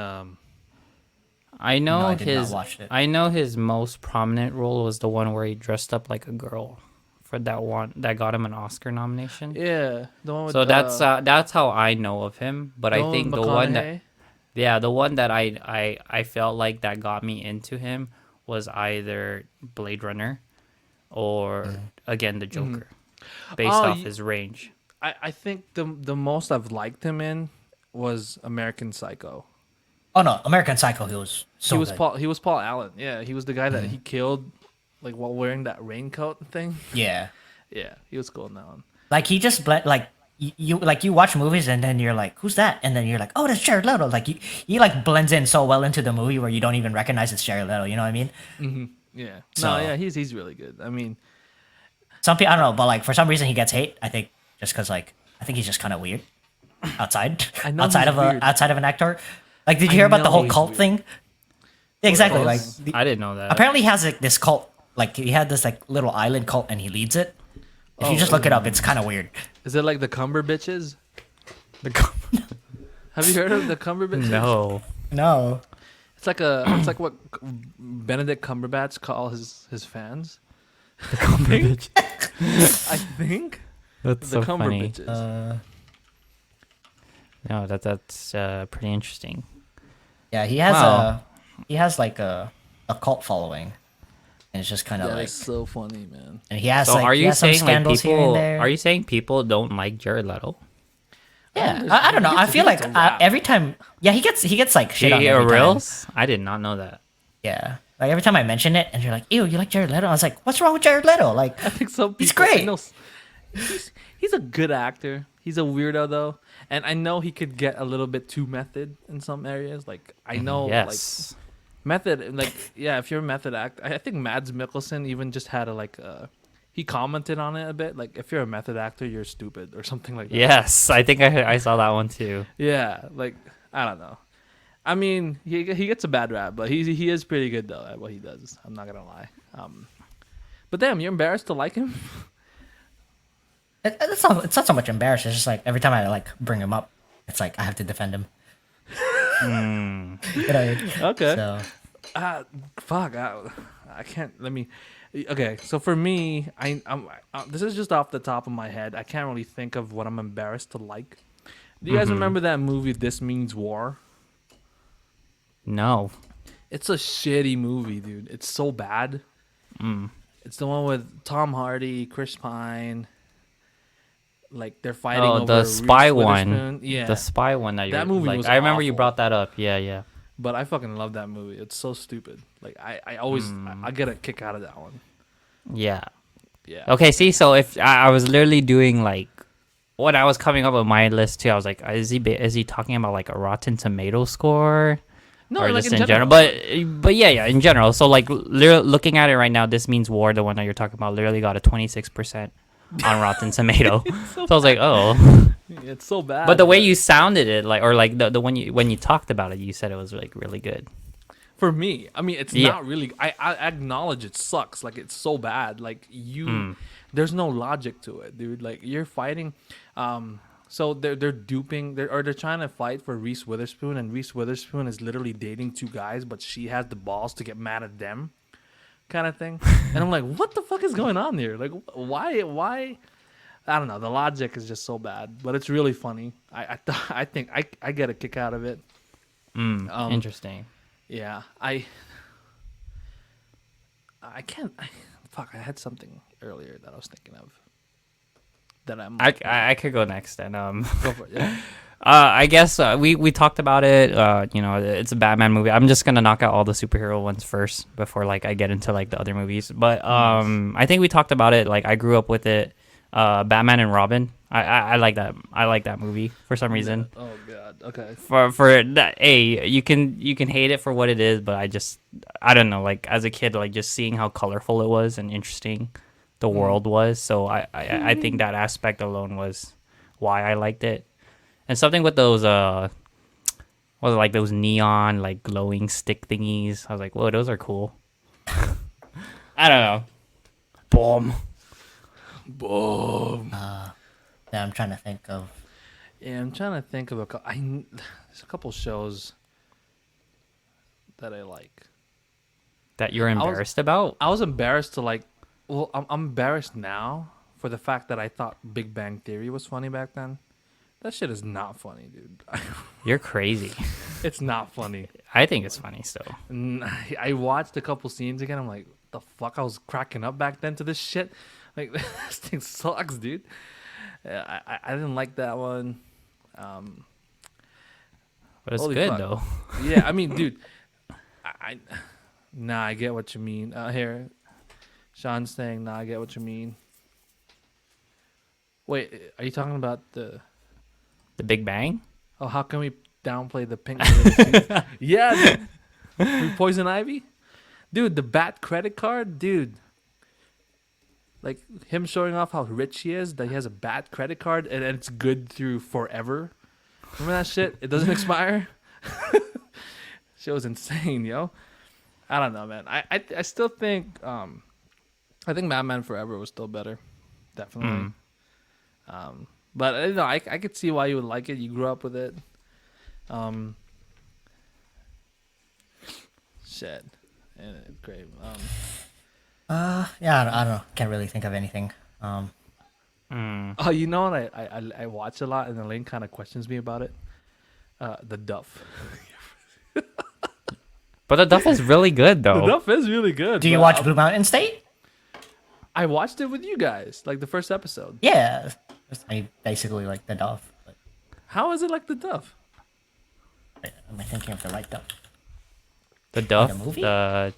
[SPEAKER 3] I know
[SPEAKER 2] No, I did not
[SPEAKER 3] his.
[SPEAKER 2] watch it.
[SPEAKER 3] I know his most prominent role was the one where he dressed up like a girl, for that one that got him an Oscar nomination.
[SPEAKER 1] yeah, the one with
[SPEAKER 3] So that's how I know of him. But I
[SPEAKER 1] Dylan
[SPEAKER 3] think the one that
[SPEAKER 1] McConaughey.
[SPEAKER 3] the one that I felt like that got me into him was either Blade Runner or again the Joker, based
[SPEAKER 1] Oh,
[SPEAKER 3] off his range.
[SPEAKER 1] I think the most I've liked him in was American Psycho.
[SPEAKER 2] Oh no, American Psycho. He was so good.
[SPEAKER 1] He was Paul Allen. Yeah, he was the guy that he killed like while wearing that raincoat thing.
[SPEAKER 2] Yeah.
[SPEAKER 1] Yeah, he was cool in that one.
[SPEAKER 2] Like he just like you watch movies and then you're like, who's that? And then you're like, oh, that's Jared Leto. Like he like blends in so well into the movie where you don't even recognize it's Jared Leto. You know what I mean?
[SPEAKER 1] Yeah.
[SPEAKER 2] So-
[SPEAKER 1] No, yeah, he's really good. I mean,
[SPEAKER 2] Some people I don't know, but like for some reason he gets hate. I think just because like I think he's just kind of weird outside
[SPEAKER 1] I know
[SPEAKER 2] outside
[SPEAKER 1] he's
[SPEAKER 2] of
[SPEAKER 1] weird.
[SPEAKER 2] outside of an actor. Like, did you
[SPEAKER 1] I
[SPEAKER 2] hear about the
[SPEAKER 1] know
[SPEAKER 2] whole
[SPEAKER 1] he's
[SPEAKER 2] cult
[SPEAKER 1] weird.
[SPEAKER 2] thing? Yeah, exactly. Like
[SPEAKER 1] cults?
[SPEAKER 3] I didn't know that.
[SPEAKER 2] apparently he has like this cult. Like he had this like little island cult and he leads it. If you just look it up, it's kind of weird.
[SPEAKER 1] is it like the Cumber Bitches? Have you heard of the Cumber Bitches?
[SPEAKER 3] No.
[SPEAKER 2] No.
[SPEAKER 1] It's like what Benedict Cumberbatch call his fans. I think
[SPEAKER 3] That's
[SPEAKER 1] the
[SPEAKER 3] so
[SPEAKER 1] Cumber
[SPEAKER 3] funny.
[SPEAKER 1] Bitches.
[SPEAKER 3] No, that's pretty interesting.
[SPEAKER 2] Yeah, he has
[SPEAKER 3] Wow.
[SPEAKER 2] he has like a cult following, and it's just kind of
[SPEAKER 1] That
[SPEAKER 2] like,
[SPEAKER 1] is so funny, man.
[SPEAKER 2] and he has
[SPEAKER 3] So
[SPEAKER 2] like
[SPEAKER 3] are
[SPEAKER 2] he
[SPEAKER 3] you
[SPEAKER 2] has some
[SPEAKER 3] saying like
[SPEAKER 2] scandals here and
[SPEAKER 3] people?
[SPEAKER 2] there.
[SPEAKER 3] Are you saying people don't like Jared Leto?
[SPEAKER 2] Yeah, I don't know. I feel like
[SPEAKER 1] gets a rap.
[SPEAKER 2] every time, yeah, he gets like shit on
[SPEAKER 3] He
[SPEAKER 2] every time.
[SPEAKER 3] reels? I did not know that.
[SPEAKER 2] Yeah, like every time I mention it, and you're like, "Ew, you like Jared Leto?" I was like, "What's wrong with Jared Leto?" Like,
[SPEAKER 1] I think some people.
[SPEAKER 2] He's great.
[SPEAKER 1] I know he's a good actor. He's a weirdo though, and I know he could get a little bit too method in some areas. Like I know,
[SPEAKER 3] Yes.
[SPEAKER 1] like method. Like yeah, if you're a method actor, I think Mads Mikkelsen even just had a like. He commented on it a bit. Like if you're a method actor, you're stupid or something like that.
[SPEAKER 3] Yes, I think I saw that one too.
[SPEAKER 1] Yeah, like I don't know. I mean, he gets a bad rap, but he is pretty good though at what he does. I'm not gonna lie. But damn, you're embarrassed to like him.
[SPEAKER 2] it's not so much embarrassing. It's just like every time I like bring him up, it's like I have to defend him. You know what I mean?
[SPEAKER 1] Okay.
[SPEAKER 2] So
[SPEAKER 1] Fuck. I can't. Let me. Okay, so for me, I'm this is just off the top of my head. I can't really think of what I'm embarrassed to like. Do you guys remember that movie This Means War?
[SPEAKER 3] No.
[SPEAKER 1] It's a shitty movie, dude. It's so bad. It's the one with Tom Hardy, Chris Pine. Like they're fighting
[SPEAKER 3] Oh,
[SPEAKER 1] over
[SPEAKER 3] the spy
[SPEAKER 1] Reese
[SPEAKER 3] one.
[SPEAKER 1] Witherspoon. Yeah,
[SPEAKER 3] The spy one that you're
[SPEAKER 1] That movie
[SPEAKER 3] like.
[SPEAKER 1] was
[SPEAKER 3] I remember you
[SPEAKER 1] awful.
[SPEAKER 3] brought that up. Yeah, yeah.
[SPEAKER 1] but I fucking love that movie. It's so stupid. Like I always I get a kick out of that one.
[SPEAKER 3] Yeah.
[SPEAKER 1] Yeah.
[SPEAKER 3] Okay, see, so if I was literally doing like when I was coming up with my list too, I was like, is he talking about like a Rotten Tomato score?
[SPEAKER 1] No,
[SPEAKER 3] Or
[SPEAKER 1] like
[SPEAKER 3] just
[SPEAKER 1] in
[SPEAKER 3] in
[SPEAKER 1] general.
[SPEAKER 3] but yeah, in general. So like looking at it right now, This Means War, the one that you're talking about, literally got a 26% on Rotten Tomato. So I was like, oh.
[SPEAKER 1] It's so bad.
[SPEAKER 3] But the way you sounded it, like, or like the when you talked about it, you said it was like really good.
[SPEAKER 1] for me, I mean, it's
[SPEAKER 3] Yeah.
[SPEAKER 1] not really. I acknowledge it sucks. Like it's so bad. Like there's no logic to it, dude. Like you're fighting. So they're duping. They're trying to fight for Reese Witherspoon, and Reese Witherspoon is literally dating two guys, but she has the balls to get mad at them, kind of thing. And I'm like, what the fuck is going on here? Like, why? I don't know. The logic is just so bad, but it's really funny. I think I get a kick out of it.
[SPEAKER 3] Interesting.
[SPEAKER 1] Yeah, I can't. Fuck, I had something earlier that I was thinking of. That I'm.
[SPEAKER 3] I could go next and
[SPEAKER 1] Go for it. Yeah.
[SPEAKER 3] I guess we talked about it. You know, it's a Batman movie. I'm just gonna knock out all the superhero ones first before like I get into like the other movies. But I think we talked about it. Like I grew up with it. Batman and Robin. I like that. I like that movie for some reason.
[SPEAKER 1] Oh god. Okay.
[SPEAKER 3] For that, you can hate it for what it is, but I don't know. Like as a kid, like just seeing how colorful it was and interesting the world was. So I think that aspect alone was why I liked it. And something with those was it like those neon like glowing stick thingies? I was like, whoa, those are cool. I don't know. Boom.
[SPEAKER 1] Boom.
[SPEAKER 2] Yeah, I'm trying to think of.
[SPEAKER 1] Yeah, I'm trying to think of there's a couple shows that I like.
[SPEAKER 3] That you're embarrassed about?
[SPEAKER 1] I was embarrassed to like. Well, I'm embarrassed now for the fact that I thought Big Bang Theory was funny back then. That shit is not funny, dude.
[SPEAKER 3] You're crazy.
[SPEAKER 1] It's not funny.
[SPEAKER 3] I think it's funny still.
[SPEAKER 1] And I watched a couple scenes again. I'm like, the fuck? I was cracking up back then to this shit. Like, this thing sucks, dude. I didn't like that one.
[SPEAKER 3] But it's
[SPEAKER 1] Holy
[SPEAKER 3] good
[SPEAKER 1] fuck.
[SPEAKER 3] though.
[SPEAKER 1] Yeah, I mean, dude, I get what you mean. Here, Sean's saying, nah, I get what you mean. Wait, are you talking about the?
[SPEAKER 3] The Big Bang?
[SPEAKER 1] Oh, how can we downplay the pink? Little yeah, dude. Poison Ivy, dude. The Bat credit card, dude. Like him showing off how rich he is, that he has a Bat credit card and it's good through forever. Remember that shit? It doesn't expire. Shit was insane, yo. I don't know, man. I still think I think Batman Forever was still better, definitely. But you know, I could see why you would like it. You grew up with it. Shit, and it's great.
[SPEAKER 2] Yeah, I don't know. Can't really think of anything.
[SPEAKER 1] Oh, you know what? I watch a lot, and Elaine kind of questions me about it. The Duff.
[SPEAKER 3] But the Duff is really good
[SPEAKER 1] The
[SPEAKER 3] though.
[SPEAKER 1] Duff is really good.
[SPEAKER 2] Do you
[SPEAKER 1] but
[SPEAKER 2] watch Blue Mountain State?
[SPEAKER 1] I watched it with you guys, like the first episode.
[SPEAKER 2] Yeah, I basically like the Duff. But
[SPEAKER 1] How is it like the Duff?
[SPEAKER 2] am I thinking of the right Duff?
[SPEAKER 3] The Duff,
[SPEAKER 2] The movie?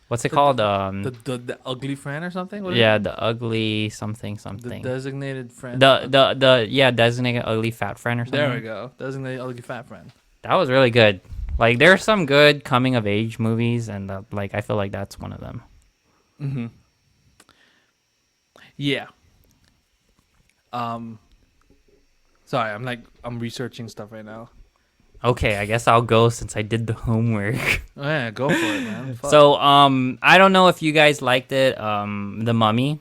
[SPEAKER 3] what's it called?
[SPEAKER 1] The ugly friend or something? What is
[SPEAKER 3] Yeah,
[SPEAKER 1] it?
[SPEAKER 3] the ugly something
[SPEAKER 1] The
[SPEAKER 3] something.
[SPEAKER 1] designated friend.
[SPEAKER 3] The designated ugly fat friend or something.
[SPEAKER 1] There we go. Designated ugly fat friend.
[SPEAKER 3] That was really good. Like there's some good coming of age movies, and like I feel like that's one of them.
[SPEAKER 1] Yeah. Sorry, I'm researching stuff right now.
[SPEAKER 3] Okay, I guess I'll go since I did the homework.
[SPEAKER 1] Oh, yeah, go for it, man. Fuck.
[SPEAKER 3] So I don't know if you guys liked it. The Mummy,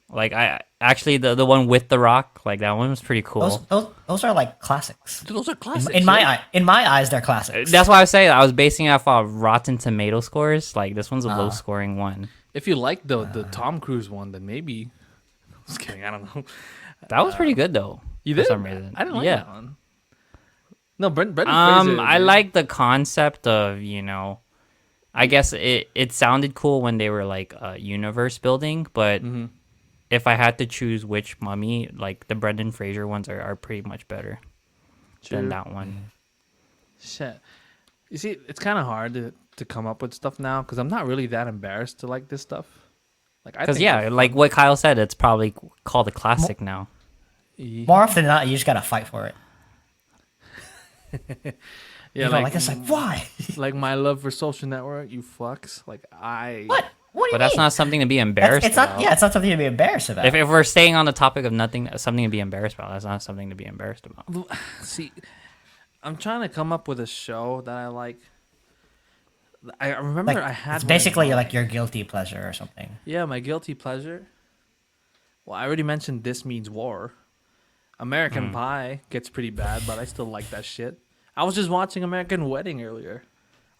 [SPEAKER 3] like I actually the one with The Rock, like that one was pretty cool.
[SPEAKER 2] Those are like classics.
[SPEAKER 1] those are classics.
[SPEAKER 2] In my eyes, they're classics.
[SPEAKER 3] That's why I was saying I was basing it off of Rotten Tomato scores. Like this one's a low scoring one.
[SPEAKER 1] If you like the Tom Cruise one, then maybe. Just kidding. I don't know.
[SPEAKER 3] That was pretty good though.
[SPEAKER 1] You
[SPEAKER 3] for
[SPEAKER 1] did?
[SPEAKER 3] some reason.
[SPEAKER 1] I didn't like
[SPEAKER 3] Yeah.
[SPEAKER 1] that one. No, Brendan Fraser.
[SPEAKER 3] I
[SPEAKER 1] dude.
[SPEAKER 3] like the concept of, you know, I guess it sounded cool when they were like universe building, but if I had to choose which mummy, like the Brendan Fraser ones are pretty much better than
[SPEAKER 1] True.
[SPEAKER 3] that one.
[SPEAKER 1] Shit. You see, it's kind of hard to come up with stuff now because I'm not really that embarrassed to like this stuff. Like, I
[SPEAKER 3] Because
[SPEAKER 1] think
[SPEAKER 3] yeah, like what Kyle said, it's probably called a classic now.
[SPEAKER 2] More often than not, you just gotta fight for it.
[SPEAKER 1] Yeah,
[SPEAKER 2] Like it's like why?
[SPEAKER 1] like my love for Social Network, you fucks. Like I.
[SPEAKER 2] What? What do you
[SPEAKER 3] But that's
[SPEAKER 2] mean?
[SPEAKER 3] not something to be embarrassed
[SPEAKER 2] It's not.
[SPEAKER 3] about.
[SPEAKER 2] Yeah, it's not something to be embarrassed about.
[SPEAKER 3] If we're staying on the topic of something to be embarrassed about, that's not something to be embarrassed about.
[SPEAKER 1] See, I'm trying to come up with a show that I like. I remember
[SPEAKER 2] like,
[SPEAKER 1] I had
[SPEAKER 2] it's
[SPEAKER 1] one in
[SPEAKER 2] basically
[SPEAKER 1] mind.
[SPEAKER 2] like your guilty pleasure or something.
[SPEAKER 1] Yeah, my guilty pleasure. Well, I already mentioned This Means War. American Pie gets pretty bad, but I still like that shit. I was just watching American Wedding earlier,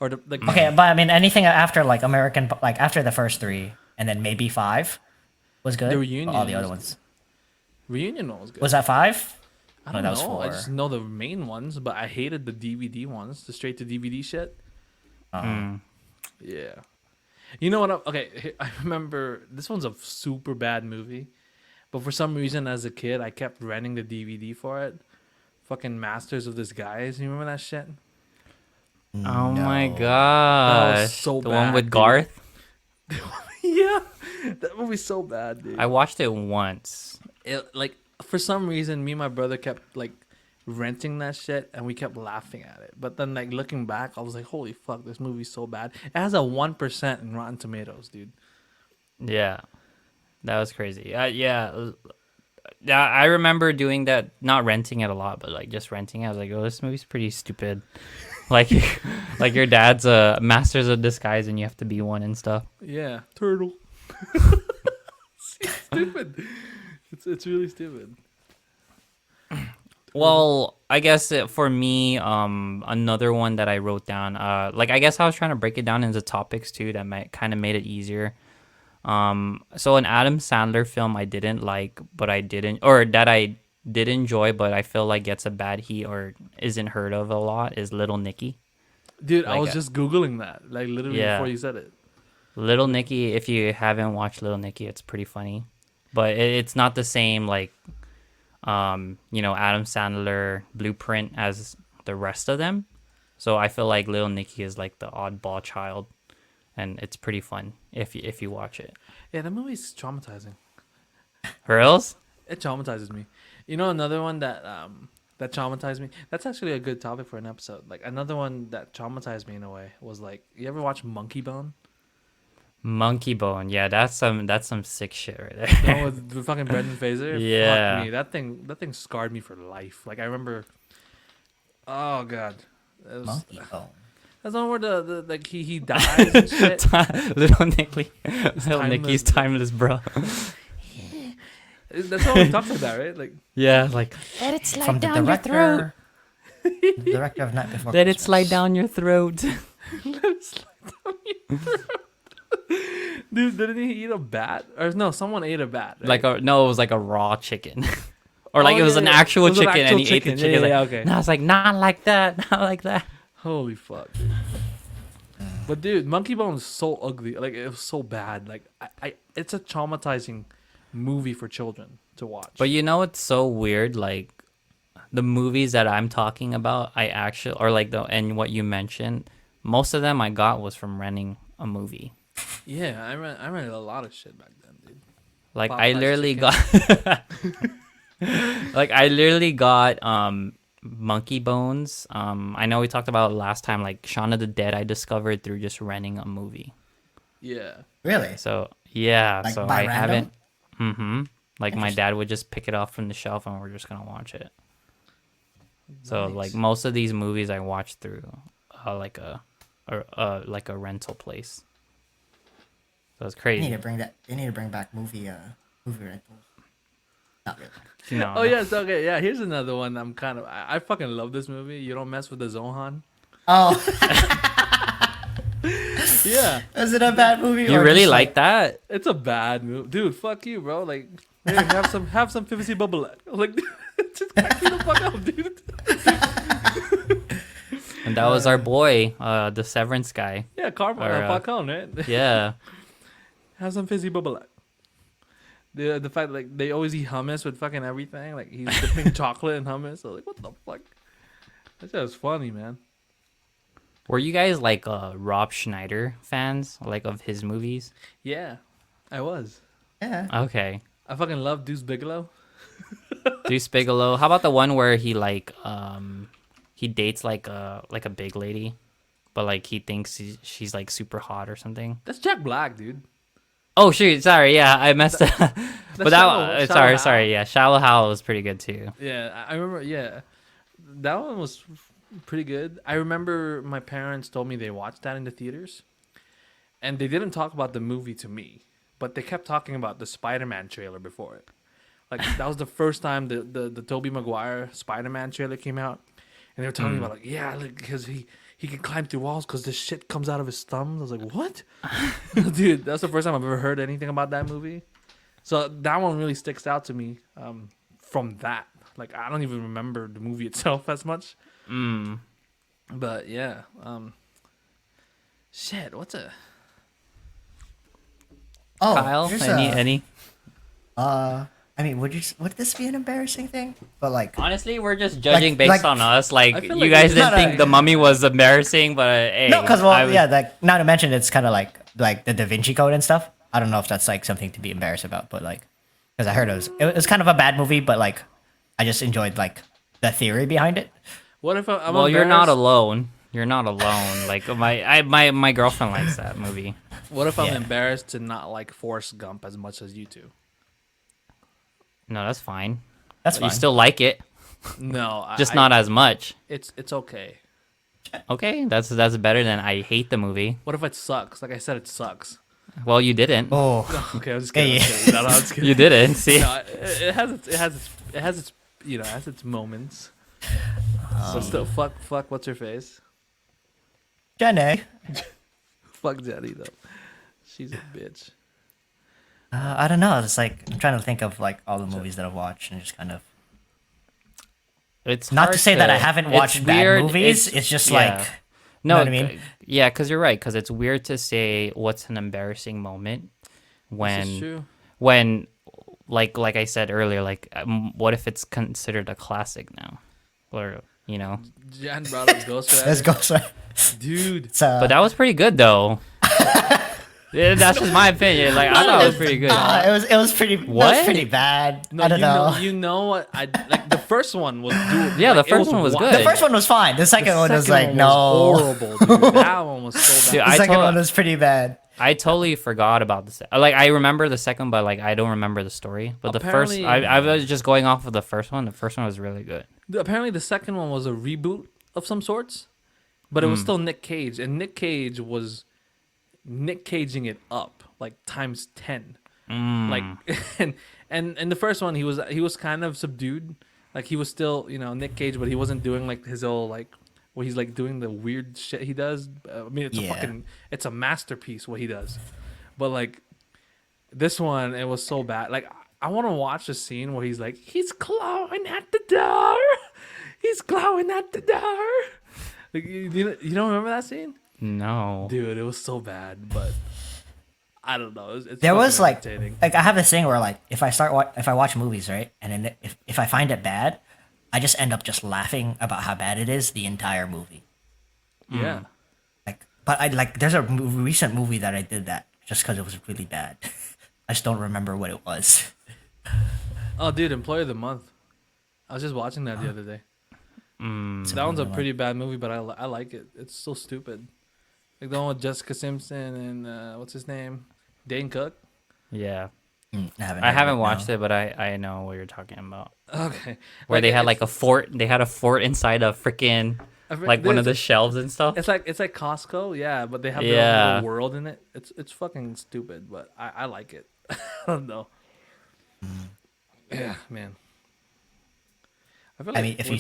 [SPEAKER 1] or
[SPEAKER 2] Okay, but I mean, anything after like like after the first three, and then maybe five, was good.
[SPEAKER 1] The
[SPEAKER 2] But
[SPEAKER 1] Reunion
[SPEAKER 2] all the other
[SPEAKER 1] was
[SPEAKER 2] ones.
[SPEAKER 1] Reunion one was good.
[SPEAKER 2] Was that five?
[SPEAKER 1] I
[SPEAKER 2] No,
[SPEAKER 1] don't
[SPEAKER 2] that was
[SPEAKER 1] know. I
[SPEAKER 2] four.
[SPEAKER 1] just know the main ones, but I hated the DVD ones, the straight to DVD shit. Yeah. You know what? I remember this one's a super bad movie, but for some reason, as a kid, I kept renting the DVD for it. Fucking Masters of Disguise. You remember that shit?
[SPEAKER 3] Oh my
[SPEAKER 2] No.
[SPEAKER 3] gosh.
[SPEAKER 1] so
[SPEAKER 3] the one
[SPEAKER 1] bad,
[SPEAKER 3] with
[SPEAKER 1] dude.
[SPEAKER 3] Garth?
[SPEAKER 1] Yeah, that movie's so bad, dude.
[SPEAKER 3] I watched it once.
[SPEAKER 1] Like for some reason, me and my brother kept like renting that shit, and we kept laughing at it. But then, like looking back, I was like, "Holy fuck, this movie's so bad." It has a 1% in Rotten Tomatoes, dude.
[SPEAKER 3] Yeah. That was crazy. Yeah, I remember doing that, not renting it a lot, but like just renting it. I was like, oh, this movie's pretty stupid. like your dad's a Masters of Disguise and you have to be one and stuff.
[SPEAKER 1] Yeah, turtle. It's stupid. It's really stupid.
[SPEAKER 3] Well, I guess for me, another one that I wrote down, like I guess I was trying to break it down into topics too that might kind of made it easier. So an Adam Sandler film I didn't like, but I did enjoy, but I feel like gets a bad heat or isn't heard of a lot is Little Nicky.
[SPEAKER 1] Dude, I
[SPEAKER 3] Like,
[SPEAKER 1] was just Googling that, like literally
[SPEAKER 3] yeah.
[SPEAKER 1] before you said it.
[SPEAKER 3] Little Nicky, if you haven't watched Little Nicky, it's pretty funny, but it's not the same like, Adam Sandler blueprint as the rest of them. So I feel like Little Nicky is like the oddball child, and it's pretty fun if you watch it.
[SPEAKER 1] Yeah, that movie's traumatizing.
[SPEAKER 3] Girls?
[SPEAKER 1] It traumatizes me. You know, another one that traumatized me. That's actually a good topic for an episode. Like another one that traumatized me in a way was like, you ever watch Monkey Bone?
[SPEAKER 3] Monkey Bone, yeah, that's some sick shit right
[SPEAKER 1] The
[SPEAKER 3] there.
[SPEAKER 1] one with the fucking Brendan Fraser.
[SPEAKER 3] Yeah.
[SPEAKER 1] Fuck me. That thing scarred me for life. Like I remember. Oh god.
[SPEAKER 2] Monkey Bone.
[SPEAKER 1] That's the one where the like he dies and shit.
[SPEAKER 3] Little Nicky's timeless, bro.
[SPEAKER 1] That's all he talks about that, right? Like
[SPEAKER 3] Yeah, like
[SPEAKER 4] Let it slide
[SPEAKER 2] From the
[SPEAKER 4] down your throat.
[SPEAKER 2] director. The director of Night Before
[SPEAKER 3] let it
[SPEAKER 2] Christmas.
[SPEAKER 3] slide down your throat.
[SPEAKER 1] dude, didn't he eat a bat? Or no, someone ate a bat. Right?
[SPEAKER 3] It was like a raw chicken. Or like
[SPEAKER 1] Oh,
[SPEAKER 3] it was
[SPEAKER 1] yeah,
[SPEAKER 3] an
[SPEAKER 1] yeah.
[SPEAKER 3] actual
[SPEAKER 1] It was an
[SPEAKER 3] chicken and
[SPEAKER 1] actual
[SPEAKER 3] he ate the
[SPEAKER 1] chicken.
[SPEAKER 3] chicken.
[SPEAKER 1] Yeah,
[SPEAKER 3] like,
[SPEAKER 1] okay.
[SPEAKER 3] No, it's like not like that, not like that.
[SPEAKER 1] Holy fuck. Dude. But dude, Monkey Bone is so ugly. Like it was so bad. Like I it's a traumatizing movie for children to watch.
[SPEAKER 3] But you know what's so weird? Like the movies that I'm talking about, I actually or like and what you mentioned, most of them I got was from renting a movie.
[SPEAKER 1] yeah, I read a lot of shit back then, dude.
[SPEAKER 3] Like
[SPEAKER 1] Popeye's
[SPEAKER 3] I literally
[SPEAKER 1] chicken.
[SPEAKER 3] got like I literally got Monkey Bones. I know we talked about it last time, like Shaun of the Dead I discovered through just renting a movie.
[SPEAKER 1] Yeah.
[SPEAKER 2] Really?
[SPEAKER 3] So yeah,
[SPEAKER 2] Like
[SPEAKER 3] so
[SPEAKER 2] by
[SPEAKER 3] I
[SPEAKER 2] random?
[SPEAKER 3] haven't like my
[SPEAKER 2] Interesting.
[SPEAKER 3] dad would just pick it off from the shelf and we're just gonna watch it. So
[SPEAKER 1] Nice.
[SPEAKER 3] like most of these movies I watched through like a rental place. So it's
[SPEAKER 2] They
[SPEAKER 3] crazy.
[SPEAKER 2] need to bring that. They need to bring back movie rentals. Not really.
[SPEAKER 3] No,
[SPEAKER 1] Oh yes, okay, yeah. Here's another one. I fucking love this movie. You Don't Mess with the Zohan.
[SPEAKER 2] Oh,
[SPEAKER 1] Yeah,
[SPEAKER 2] is it a bad movie?
[SPEAKER 3] You
[SPEAKER 2] or
[SPEAKER 3] really
[SPEAKER 2] just,
[SPEAKER 3] like that?
[SPEAKER 1] it's a bad movie, dude. Fuck you, bro. Like, hey, have some 50 bubble. Like, just crack me the fuck up, dude.
[SPEAKER 3] And that was our boy, the Severance guy.
[SPEAKER 1] Yeah, Falcone, right?
[SPEAKER 3] Yeah.
[SPEAKER 1] Have some fizzy bubble. The fact like they always eat hummus with fucking everything. Like he's dipping chocolate in hummus. So like, what the fuck? That was funny, man.
[SPEAKER 3] Were you guys like Rob Schneider fans, like of his movies?
[SPEAKER 1] Yeah, I was.
[SPEAKER 2] Yeah.
[SPEAKER 3] Okay.
[SPEAKER 1] I fucking love Deuce Bigelow.
[SPEAKER 3] Deuce Bigelow. How about the one where he like he dates like a big lady, but like he thinks she's like super hot or something?
[SPEAKER 1] That's Jack Black, dude.
[SPEAKER 3] Oh shoot, sorry, yeah, I messed up. But
[SPEAKER 1] Shallow
[SPEAKER 3] sorry, yeah, Shallow Hal was pretty good too.
[SPEAKER 1] Yeah, I remember. Yeah, that one was pretty good. I remember my parents told me they watched that in the theaters, and they didn't talk about the movie to me, but they kept talking about the Spider-Man trailer before it. Like that was the first time the Tobey Maguire Spider-Man trailer came out, and they were telling me about like, yeah, because he can climb through walls because this shit comes out of his thumbs. I was like, what? Dude, that's the first time I've ever heard anything about that movie. So that one really sticks out to me from that. Like, I don't even remember the movie itself as much. But, yeah. Shit, what's a...
[SPEAKER 2] Oh,
[SPEAKER 3] Kyle,
[SPEAKER 2] here's
[SPEAKER 3] any?
[SPEAKER 2] I mean, would this be an embarrassing thing? But like,
[SPEAKER 3] Honestly, we're just judging based
[SPEAKER 2] like-
[SPEAKER 3] on us. Like,
[SPEAKER 1] I feel
[SPEAKER 3] you
[SPEAKER 1] like
[SPEAKER 3] guys
[SPEAKER 1] it's
[SPEAKER 3] didn't
[SPEAKER 2] not
[SPEAKER 3] think
[SPEAKER 2] a-
[SPEAKER 3] the Mummy was embarrassing, but hey,
[SPEAKER 2] no, because
[SPEAKER 3] I was-
[SPEAKER 2] like not to mention it's kind of like the Da Vinci Code and stuff. I don't know if that's like something to be embarrassed about, but like, because I heard it was kind of a bad movie, but like, I just enjoyed like the theory behind it.
[SPEAKER 1] What if I'm
[SPEAKER 3] well, you're not
[SPEAKER 1] embarrassed-
[SPEAKER 3] alone. You're not alone. Like my girlfriend likes that movie.
[SPEAKER 1] What if I'm
[SPEAKER 2] Yeah.
[SPEAKER 1] embarrassed to not like Forrest Gump as much as you two?
[SPEAKER 3] No, that's fine.
[SPEAKER 2] That's
[SPEAKER 3] You
[SPEAKER 2] fine.
[SPEAKER 3] still like it,
[SPEAKER 1] No,
[SPEAKER 3] just not as much.
[SPEAKER 1] It's okay.
[SPEAKER 3] Okay, that's better than I hate the movie.
[SPEAKER 1] What if it sucks? Like I said, it sucks.
[SPEAKER 3] Well, you didn't.
[SPEAKER 2] Oh,
[SPEAKER 1] Okay, I'm just kidding.
[SPEAKER 2] Hey.
[SPEAKER 1] I'm just kidding. No, I'm just kidding.
[SPEAKER 3] You didn't. See,
[SPEAKER 1] No, it has its it has its moments. So still fuck what's her face?
[SPEAKER 2] Jenny.
[SPEAKER 1] Fuck Jenny though. She's a bitch.
[SPEAKER 2] I don't know. It's like I'm trying to think of like all the movies that I've watched and just kind of
[SPEAKER 3] it's
[SPEAKER 2] not
[SPEAKER 3] hard
[SPEAKER 2] to say that I haven't
[SPEAKER 3] it's
[SPEAKER 2] watched bad
[SPEAKER 3] weird,
[SPEAKER 2] movies. It's just
[SPEAKER 3] yeah.
[SPEAKER 2] like
[SPEAKER 3] No,
[SPEAKER 2] know what I mean?
[SPEAKER 3] Yeah, because you're right. Because it's weird to say what's an embarrassing moment
[SPEAKER 1] This is
[SPEAKER 3] when
[SPEAKER 1] true.
[SPEAKER 3] when like I said earlier, like what if it's considered a classic now, or you know?
[SPEAKER 1] Jan brought up Ghost Rider.
[SPEAKER 2] let's go. Sir.
[SPEAKER 1] Dude.
[SPEAKER 2] It's,
[SPEAKER 3] But that was pretty good though. Yeah, that's just my opinion. Like I thought it was pretty good.
[SPEAKER 2] it was pretty. It
[SPEAKER 3] What?
[SPEAKER 2] was pretty bad.
[SPEAKER 1] No,
[SPEAKER 2] I don't know.
[SPEAKER 1] You know what? I like the first one was doable.
[SPEAKER 3] Yeah, the
[SPEAKER 1] Like, it
[SPEAKER 3] first one was
[SPEAKER 1] wild.
[SPEAKER 3] good.
[SPEAKER 2] The first one was fine. The second one was
[SPEAKER 1] Second
[SPEAKER 2] like
[SPEAKER 1] one
[SPEAKER 2] no.
[SPEAKER 1] was horrible, dude. That one was so
[SPEAKER 3] Dude,
[SPEAKER 1] bad.
[SPEAKER 2] The
[SPEAKER 3] I
[SPEAKER 2] second
[SPEAKER 3] told-
[SPEAKER 2] one was pretty bad.
[SPEAKER 3] I totally forgot about the like I remember the second, but like I don't remember the story. But the first,
[SPEAKER 1] Apparently-
[SPEAKER 3] I was just going off of the first one. The first one was really good.
[SPEAKER 1] Apparently, the second one was a reboot of some sorts, but it was still Nick Cage, and Nick Cage was Nick Caging it up like times 10. Like and the first one he was kind of subdued. Like he was still Nick Cage, but he wasn't doing like his old like where he's like doing the weird shit he does. I mean, it's a masterpiece what he does. But like this one, it was so bad. Like I want to watch the scene where he's like, he's clawing at the door. He's clawing at the door. Like you don't remember that scene?
[SPEAKER 3] No,
[SPEAKER 1] Dude, it was so bad, but I don't know. It's
[SPEAKER 2] There was
[SPEAKER 1] fucking
[SPEAKER 2] like
[SPEAKER 1] entertaining.
[SPEAKER 2] I have this thing where like if I watch movies, right, and then if I find it bad, I just end up just laughing about how bad it is the entire movie.
[SPEAKER 1] Yeah.
[SPEAKER 2] Like, but I like there's a recent movie that I did that just because it was really bad. I just don't remember what it was.
[SPEAKER 1] Oh, dude, Employee of the Month. I was just watching that the other day. That one's a pretty bad movie, but I like it. It's so stupid. Like the one with Jessica Simpson and what's his name? Dane Cook.
[SPEAKER 3] yeah,
[SPEAKER 2] I
[SPEAKER 3] I haven't watched it, but I know what you're talking about.
[SPEAKER 1] Okay.
[SPEAKER 3] Where they had
[SPEAKER 1] it's-
[SPEAKER 3] like a fort. They had a fort inside a freaking like one of the shelves and stuff.
[SPEAKER 1] It's like Costco, yeah, but they have their
[SPEAKER 3] Yeah.
[SPEAKER 1] own little world in it. It's fucking stupid, but I like it. I don't know. Yeah, man. Feel
[SPEAKER 2] I
[SPEAKER 1] like
[SPEAKER 2] mean, if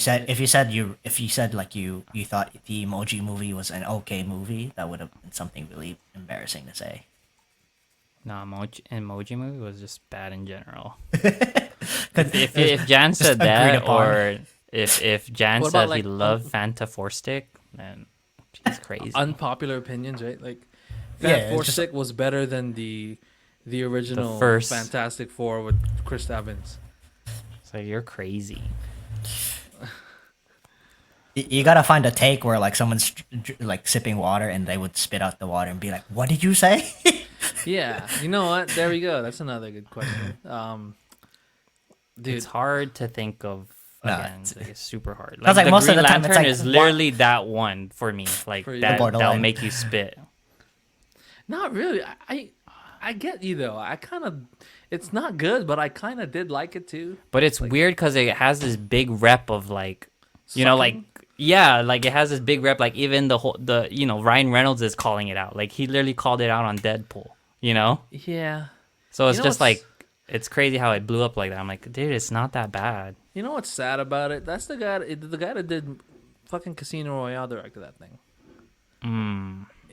[SPEAKER 2] you said like you thought the Emoji Movie was an okay movie, that would have been something really embarrassing to say.
[SPEAKER 3] No, emoji movie was just bad in general.
[SPEAKER 2] 'Cause
[SPEAKER 3] If Jan said
[SPEAKER 2] agreed
[SPEAKER 3] that,
[SPEAKER 2] upon.
[SPEAKER 3] or if Jan
[SPEAKER 1] What
[SPEAKER 3] said
[SPEAKER 1] about,
[SPEAKER 3] he
[SPEAKER 1] like,
[SPEAKER 3] loved Fanta Four Stick, and she's crazy.
[SPEAKER 1] Unpopular opinions, right? Like,
[SPEAKER 2] Yeah,
[SPEAKER 1] Fantastic was better than the original
[SPEAKER 3] first.
[SPEAKER 1] Fantastic Four with Chris Evans.
[SPEAKER 3] So you're crazy.
[SPEAKER 2] You gotta find a take where like someone's like sipping water and they would spit out the water and be like, "What did you say?"
[SPEAKER 1] Yeah, you know what? There we go. That's another good question. Dude,
[SPEAKER 3] It's hard to think of.
[SPEAKER 2] No,
[SPEAKER 3] Again, it's super hard.
[SPEAKER 2] That's like
[SPEAKER 3] the
[SPEAKER 2] most of
[SPEAKER 3] Green
[SPEAKER 2] the time it's
[SPEAKER 3] Lantern
[SPEAKER 2] like,
[SPEAKER 3] is
[SPEAKER 2] what-
[SPEAKER 3] literally that one for me. Like
[SPEAKER 1] For you.
[SPEAKER 3] that,
[SPEAKER 2] The
[SPEAKER 3] that'll
[SPEAKER 2] borderline.
[SPEAKER 3] make you spit.
[SPEAKER 1] not really. I get you though. I kind of. It's not good, but I kind of did like it too.
[SPEAKER 3] But it's weird because it has this big rep of like, you know, like
[SPEAKER 1] Sucking?
[SPEAKER 3] yeah, like it has this big rep. Like even Ryan Reynolds is calling it out. Like he literally called it out on Deadpool. You know,
[SPEAKER 1] Yeah.
[SPEAKER 3] so it's
[SPEAKER 1] know
[SPEAKER 3] just
[SPEAKER 1] what's-
[SPEAKER 3] like it's crazy how it blew up like that. I'm like, dude, it's not that bad.
[SPEAKER 1] You know what's sad about it? That's the guy. The guy that did fucking Casino Royale directed that thing.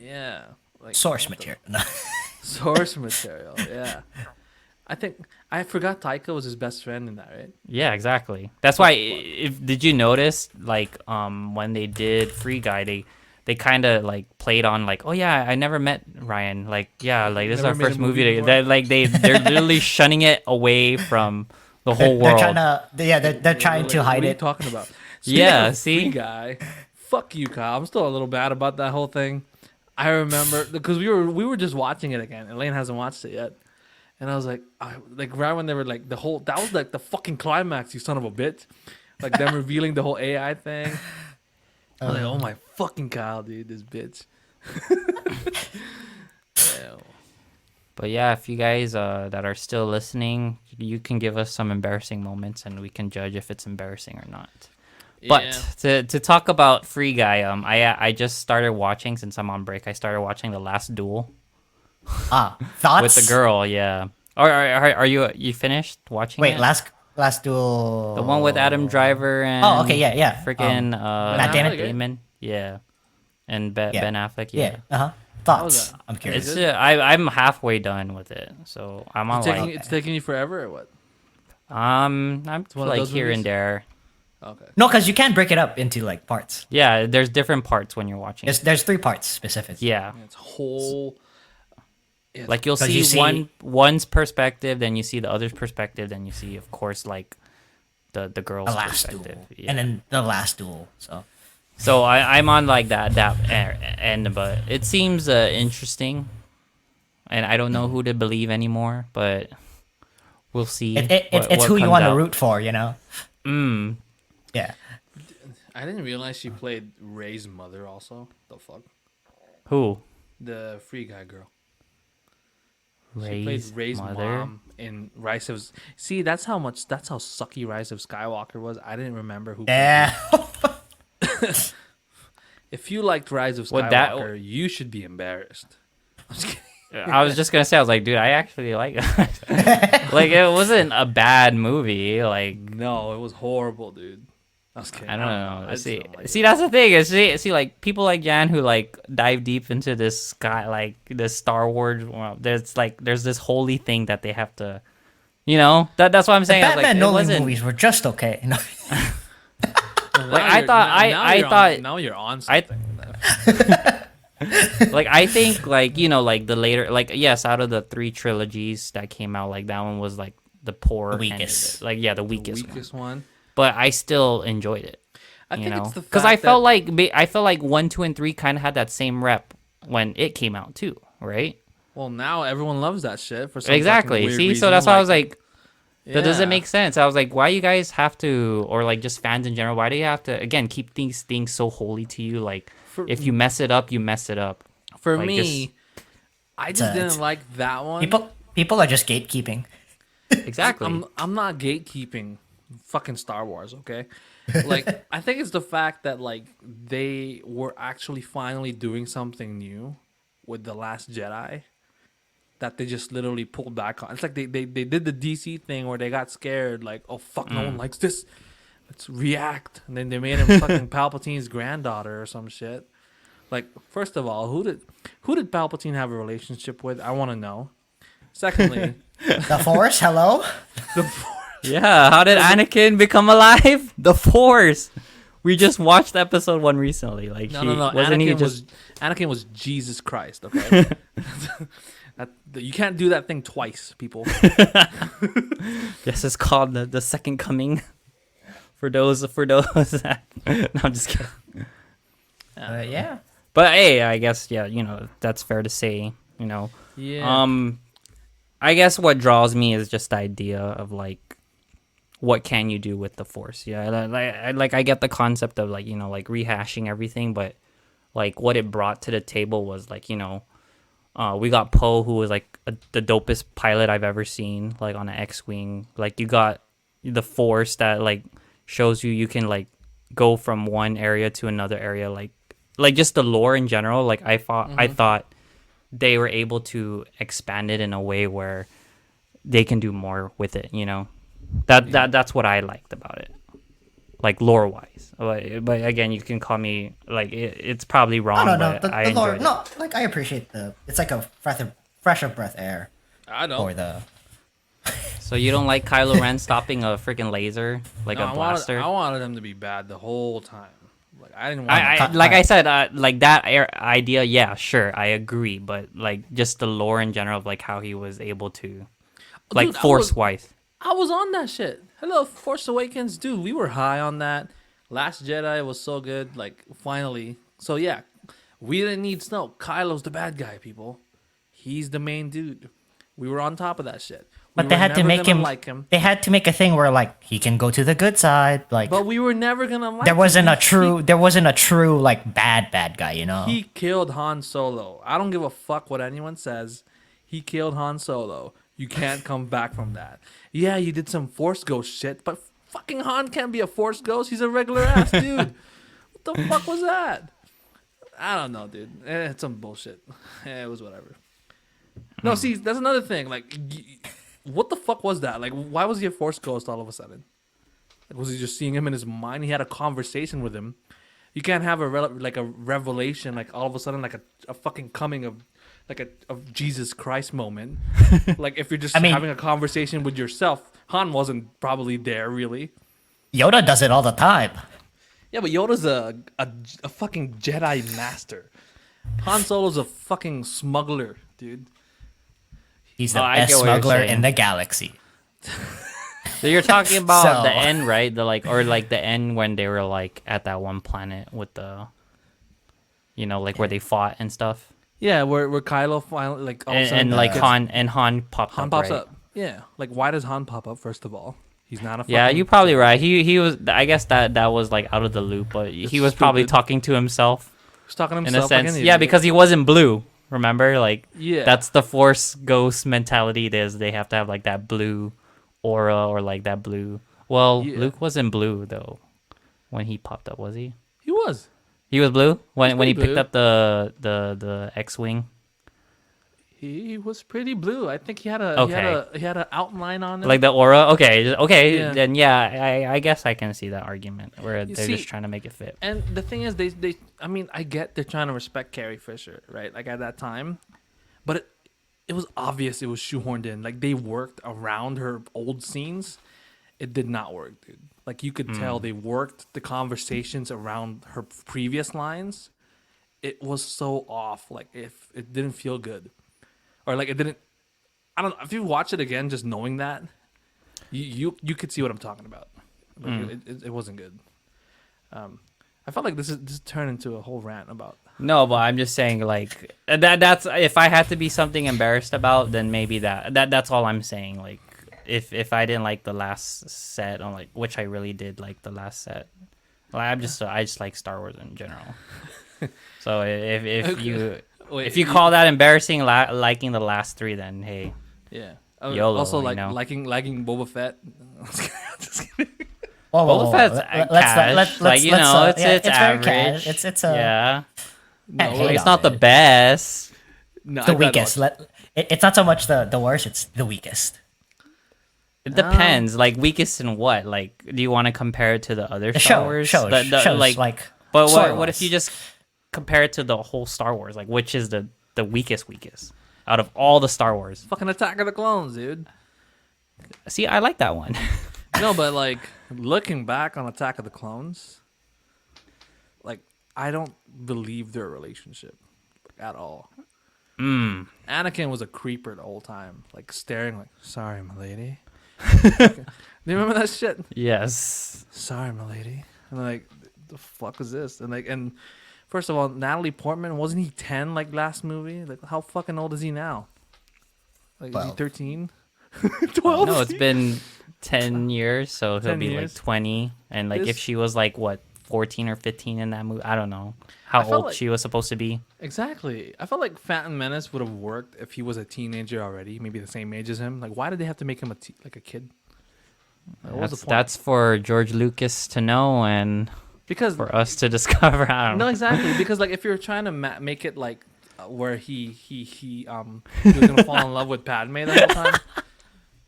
[SPEAKER 1] Yeah. Like
[SPEAKER 2] Source material. No.
[SPEAKER 1] source material. Yeah. I forgot Taika was his best friend in that, right?
[SPEAKER 3] Yeah, exactly. That's why. If did you notice like when they did Free Guy, they kind of like played on like, oh yeah, I never met Ryan. Like yeah, like this is
[SPEAKER 1] Never
[SPEAKER 3] our
[SPEAKER 1] made a
[SPEAKER 3] first
[SPEAKER 1] movie
[SPEAKER 3] movie.
[SPEAKER 1] before.
[SPEAKER 3] That like they're literally shunning it away from the whole
[SPEAKER 2] They're
[SPEAKER 3] world.
[SPEAKER 2] trying to. Yeah, they're trying
[SPEAKER 1] Like,
[SPEAKER 2] to
[SPEAKER 1] what
[SPEAKER 2] hide
[SPEAKER 1] are you
[SPEAKER 2] it.
[SPEAKER 1] talking about?
[SPEAKER 3] Yeah,
[SPEAKER 1] Speaking of
[SPEAKER 3] see?
[SPEAKER 1] Free Guy. Fuck you, Kyle. I'm still a little bad about that whole thing. I remember because we were just watching it again. Elaine hasn't watched it yet, and I was like, right when they were like that was like the fucking climax. You son of a bitch! Like them revealing the whole AI thing. I was like, oh my fucking Kyle, dude, this bitch. Yeah.
[SPEAKER 3] But yeah, if you guys that are still listening, you can give us some embarrassing moments, and we can judge if it's embarrassing or not. But to talk about Free Guy, I just started watching since I'm on break. I started watching The Last Duel
[SPEAKER 2] Thoughts
[SPEAKER 3] with the girl. Yeah. Are you finished watching?
[SPEAKER 2] Wait,
[SPEAKER 3] it?
[SPEAKER 2] last duel.
[SPEAKER 3] The one with Adam Driver and
[SPEAKER 2] Oh, okay, yeah.
[SPEAKER 3] freaking
[SPEAKER 2] Matt
[SPEAKER 1] Damon?
[SPEAKER 3] Damon, yeah, and Ben Affleck,
[SPEAKER 2] Yeah.
[SPEAKER 3] yeah.
[SPEAKER 2] Thoughts.
[SPEAKER 1] that?
[SPEAKER 2] I'm curious.
[SPEAKER 3] It's I'm halfway done with it, so I'm on
[SPEAKER 1] It's taking you forever or what?
[SPEAKER 3] I'm
[SPEAKER 1] one of
[SPEAKER 3] like
[SPEAKER 1] those
[SPEAKER 3] here
[SPEAKER 1] movies?
[SPEAKER 3] and there.
[SPEAKER 1] Okay.
[SPEAKER 2] No, because you can break it up into like parts.
[SPEAKER 3] Yeah, there's different parts when you're watching.
[SPEAKER 2] There's 3 parts specifically.
[SPEAKER 3] Yeah,
[SPEAKER 1] It's whole.
[SPEAKER 3] like you'll
[SPEAKER 2] 'Cause
[SPEAKER 3] see,
[SPEAKER 2] you see-
[SPEAKER 3] one's perspective, then you see the other's perspective, then you see, of course, like the girl's
[SPEAKER 2] The last
[SPEAKER 3] perspective.
[SPEAKER 2] duel,
[SPEAKER 3] Yeah.
[SPEAKER 2] and then the last duel.
[SPEAKER 3] So I'm on like that end, but it seems interesting, and I don't know who to believe anymore, but we'll see.
[SPEAKER 2] It's
[SPEAKER 3] what
[SPEAKER 2] who you
[SPEAKER 3] comes
[SPEAKER 2] want to
[SPEAKER 3] out.
[SPEAKER 2] root for, you know.
[SPEAKER 3] Mm.
[SPEAKER 2] Yeah.
[SPEAKER 1] I didn't realize she played Ray's mother also. The fuck?
[SPEAKER 3] Who?
[SPEAKER 1] The Free Guy girl. She played
[SPEAKER 3] Ray's
[SPEAKER 1] Ray's
[SPEAKER 3] mother.
[SPEAKER 1] mom in Rise of. See, that's how sucky Rise of Skywalker was. I didn't remember who.
[SPEAKER 2] Yeah.
[SPEAKER 1] If you liked Rise of
[SPEAKER 3] Would that-
[SPEAKER 1] Skywalker, you should be embarrassed. I'm just kidding.
[SPEAKER 3] I was just gonna say, I was like, dude, I actually like it. Like, it wasn't a bad movie. Like,
[SPEAKER 1] No, it was horrible, dude. I was kidding.
[SPEAKER 3] I don't know.
[SPEAKER 1] I just
[SPEAKER 3] See,
[SPEAKER 1] don't like it.
[SPEAKER 3] see, that's the thing. Is see, like people like Jan who like dive deep into this like this Star Wars world. There's this holy thing that they have to, That's what I'm
[SPEAKER 2] The
[SPEAKER 3] saying. I was
[SPEAKER 2] Batman
[SPEAKER 3] like, it
[SPEAKER 2] Nolan
[SPEAKER 3] wasn't-
[SPEAKER 2] movies were just okay. No.
[SPEAKER 3] Like, I thought- I thought-
[SPEAKER 1] now you're on
[SPEAKER 3] I-
[SPEAKER 1] something. with that.
[SPEAKER 3] Like I think like like the later yes, out of the 3 trilogies that came out, like that one was like the poor
[SPEAKER 2] The
[SPEAKER 3] end of
[SPEAKER 2] weakest.
[SPEAKER 3] it. Like the
[SPEAKER 1] The
[SPEAKER 3] weakest one.
[SPEAKER 1] weakest one.
[SPEAKER 3] But I still enjoyed it.
[SPEAKER 1] I think it's the
[SPEAKER 3] Because
[SPEAKER 1] fact
[SPEAKER 3] I felt like 1, 2, and 3 kind of had that same rep when it came out too, right?
[SPEAKER 1] Well, now everyone loves that shit for some
[SPEAKER 3] Exactly.
[SPEAKER 1] fucking weird
[SPEAKER 3] See, so
[SPEAKER 1] reason,
[SPEAKER 3] that's why I was like, that
[SPEAKER 1] yeah.
[SPEAKER 3] doesn't make sense. I was like, why you guys have to, or like just fans in general, why do you have to again keep these things so holy to you? Like, if you mess it up, you mess it up.
[SPEAKER 1] For
[SPEAKER 3] like,
[SPEAKER 1] me, I just
[SPEAKER 2] it's-
[SPEAKER 1] didn't like that one.
[SPEAKER 2] People are just gatekeeping.
[SPEAKER 3] Exactly.
[SPEAKER 1] I'm not gatekeeping fucking Star Wars, okay? Like I think it's the fact that like they were actually finally doing something new with The Last Jedi that they just literally pulled back on. It's like they did the DC thing where they got scared, like, oh fuck, no one likes this. Let's react. And then they made him fucking Palpatine's granddaughter or some shit. Like, first of all, who did Palpatine have a relationship with? I want to know. Secondly,
[SPEAKER 2] The Force, hello.
[SPEAKER 1] the
[SPEAKER 3] Yeah, how did Anakin become alive? The Force. We just watched episode 1 recently. Like,
[SPEAKER 1] No.
[SPEAKER 3] wasn't he just?
[SPEAKER 1] Anakin was Jesus Christ. Okay. You can't do that thing twice, people.
[SPEAKER 3] Yes, it's called the second coming. For those that, no, I'm just kidding.
[SPEAKER 2] Yeah.
[SPEAKER 3] But hey, I guess that's fair to say.
[SPEAKER 1] Yeah.
[SPEAKER 3] I guess what draws me is just the idea of like, what can you do with the Force? Yeah, I get the concept of like like rehashing everything, but like what it brought to the table was like we got Poe, who was like the dopest pilot I've ever seen, like on an X-wing. Like you got the Force that like shows you can like go from one area to another area, like just the lore in general. Like I thought they were able to expand it in a way where they can do more with it. That's what I liked about it, like lore wise. But again, you can call me like it's probably wrong.
[SPEAKER 2] No.
[SPEAKER 3] But I
[SPEAKER 2] The lore,
[SPEAKER 3] enjoyed it.
[SPEAKER 2] no, like I appreciate it's like a fresh of breath air
[SPEAKER 1] I don't.
[SPEAKER 2] for the.
[SPEAKER 3] So you don't like Kylo Ren stopping a freaking laser like
[SPEAKER 1] No,
[SPEAKER 3] a blaster?
[SPEAKER 1] I wanted him to be bad the whole time. Like I didn't want.
[SPEAKER 3] I said, like that idea, yeah, sure, I agree, but like just the lore in general of like how he was able to, like
[SPEAKER 1] Dude,
[SPEAKER 3] Force wise.
[SPEAKER 1] I was on that shit. Hello, Force Awakens, dude. We were high on that. Last Jedi was so good. Like finally. So yeah, we didn't need Snoke. Kylo's the bad guy, people. He's the main dude. We were on top of that shit.
[SPEAKER 2] But they had to make him
[SPEAKER 1] like him.
[SPEAKER 2] They had to make a thing where like he can go to the good side. Like
[SPEAKER 1] But we were never gonna like
[SPEAKER 2] there
[SPEAKER 1] him.
[SPEAKER 2] wasn't a true like bad guy.
[SPEAKER 1] He killed Han Solo. I don't give a fuck what anyone says. He killed Han Solo. You can't come back from that. Yeah, you did some Force Ghost shit, but fucking Han can't be a Force Ghost. He's a regular ass dude. What the fuck was that? I don't know, dude. It's some bullshit. It was whatever. No, see, that's another thing. Like, what the fuck was that? Like, why was he a Force Ghost all of a sudden? Like, was he just seeing him in his mind? He had a conversation with him. You can't have a revelation, like all of a sudden, like a fucking coming of like a Jesus Christ moment. Like if you're just having a conversation with yourself. Han wasn't probably there really.
[SPEAKER 2] Yoda does it all the time.
[SPEAKER 1] Yeah, but Yoda's a fucking Jedi master. Han Solo's a fucking smuggler, dude.
[SPEAKER 2] He's the
[SPEAKER 3] I
[SPEAKER 2] best
[SPEAKER 3] get what you're
[SPEAKER 2] smuggler
[SPEAKER 3] saying.
[SPEAKER 2] in the galaxy.
[SPEAKER 3] So you're talking about
[SPEAKER 2] So-
[SPEAKER 3] the end, right? The end when they were like at that one planet with the, like where they fought and stuff,
[SPEAKER 1] Yeah, where Kylo finally like all of a sudden
[SPEAKER 3] and like
[SPEAKER 1] gets-
[SPEAKER 3] Han popped
[SPEAKER 1] Han
[SPEAKER 3] up.
[SPEAKER 1] pops
[SPEAKER 3] right?
[SPEAKER 1] up. Yeah, like why does Han pop up first of all? He's not a
[SPEAKER 3] Yeah,
[SPEAKER 1] fucking-
[SPEAKER 3] you're probably right. He was. I guess that was like out of the loop, but he was probably
[SPEAKER 1] stupid.
[SPEAKER 3] talking to himself
[SPEAKER 1] He's talking to
[SPEAKER 3] in a
[SPEAKER 1] himself like
[SPEAKER 3] sense.
[SPEAKER 1] an
[SPEAKER 3] Yeah,
[SPEAKER 1] idiot.
[SPEAKER 3] because he wasn't blue. Remember, like
[SPEAKER 1] Yeah.
[SPEAKER 3] that's the Force Ghost mentality. It is they have to have like that blue aura or like that blue. Well,
[SPEAKER 1] Yeah.
[SPEAKER 3] Luke wasn't blue though when he popped up, was he?
[SPEAKER 1] he was.
[SPEAKER 3] He was blue when he
[SPEAKER 1] pretty
[SPEAKER 3] picked
[SPEAKER 1] blue.
[SPEAKER 3] up the X-wing.
[SPEAKER 1] He was pretty blue. I think he had
[SPEAKER 3] Okay.
[SPEAKER 1] he had an outline on it.
[SPEAKER 3] Like the aura. Okay,
[SPEAKER 1] Yeah.
[SPEAKER 3] then yeah, I guess I can see that argument where they're
[SPEAKER 1] see-
[SPEAKER 3] just trying to make it fit.
[SPEAKER 1] And the thing is, they I mean, I get they're trying to respect Carrie Fisher, right? Like at that time, but it was obvious it was shoehorned in. Like they worked around her old scenes. It did not work, dude. Like you could tell they worked the conversations around her previous lines. It was so off. Like if it didn't feel good, or like it didn't. I don't know. If you watch it again, just knowing that, you could see what I'm talking about. Like, it wasn't good. I felt like this turned into a whole rant about.
[SPEAKER 3] No, but I'm just saying like that's if I had to be something embarrassed about, then maybe that's all I'm saying. Like if I didn't like the last set, on like which I really did like the last set. Like I just like Star Wars in general. So if
[SPEAKER 1] Okay.
[SPEAKER 3] you
[SPEAKER 1] Wait,
[SPEAKER 3] if you call that embarrassing liking the last three, then hey.
[SPEAKER 1] yeah.
[SPEAKER 3] YOLO,
[SPEAKER 1] Also,
[SPEAKER 3] you
[SPEAKER 1] like
[SPEAKER 3] know.
[SPEAKER 1] liking Boba Fett. Just kidding.
[SPEAKER 2] Whoa,
[SPEAKER 3] Boba Fett's cash. Like, you know, it's
[SPEAKER 2] very
[SPEAKER 3] average.
[SPEAKER 2] cash. It's
[SPEAKER 3] Yeah,
[SPEAKER 2] Can't hate
[SPEAKER 3] it's
[SPEAKER 2] on
[SPEAKER 3] not the
[SPEAKER 2] it.
[SPEAKER 3] best.
[SPEAKER 1] No,
[SPEAKER 2] the
[SPEAKER 1] I bet
[SPEAKER 2] weakest.
[SPEAKER 1] not.
[SPEAKER 2] It's not so much the worst. It's the weakest.
[SPEAKER 3] It depends. Like weakest in what? Like, do you want to compare it to the other Star Wars?
[SPEAKER 2] Shows like.
[SPEAKER 3] But
[SPEAKER 2] story
[SPEAKER 3] what if
[SPEAKER 2] wise.
[SPEAKER 3] you just compare it to the whole Star Wars? Like, which is the weakest out of all the Star Wars?
[SPEAKER 1] Fucking Attack of the Clones, dude.
[SPEAKER 3] See, I like that one.
[SPEAKER 1] No, but like looking back on Attack of the Clones, I don't believe their relationship at all.
[SPEAKER 3] Mm.
[SPEAKER 1] Anakin was a creeper the whole time, like staring, like, "Sorry, my lady." Do you remember that shit?
[SPEAKER 3] Yes.
[SPEAKER 1] "Sorry, my lady." And like, the fuck is this? And first of all, Natalie Portman, wasn't he 10 like last movie? Like, how fucking old is he now? Like, is he
[SPEAKER 2] 12.
[SPEAKER 1] 13? 12?
[SPEAKER 3] No, it's been 10 years, so he'll
[SPEAKER 1] 10
[SPEAKER 3] be
[SPEAKER 1] years.
[SPEAKER 3] like 20. And like if
[SPEAKER 1] This-
[SPEAKER 3] she was like what 14 or 15 in that movie, I don't know how
[SPEAKER 1] I felt
[SPEAKER 3] old
[SPEAKER 1] like-
[SPEAKER 3] she was supposed to be.
[SPEAKER 1] Exactly. I felt like Phantom Menace would have worked if he was a teenager already, maybe the same age as him. Like, why did they have to make him like a kid? Like, what was the point?
[SPEAKER 3] That's for George Lucas to know and
[SPEAKER 1] because
[SPEAKER 3] for us to discover. I don't
[SPEAKER 1] no,
[SPEAKER 3] know.
[SPEAKER 1] exactly. Because like if you're trying to make it like where he was gonna fall in love with Padme the whole time,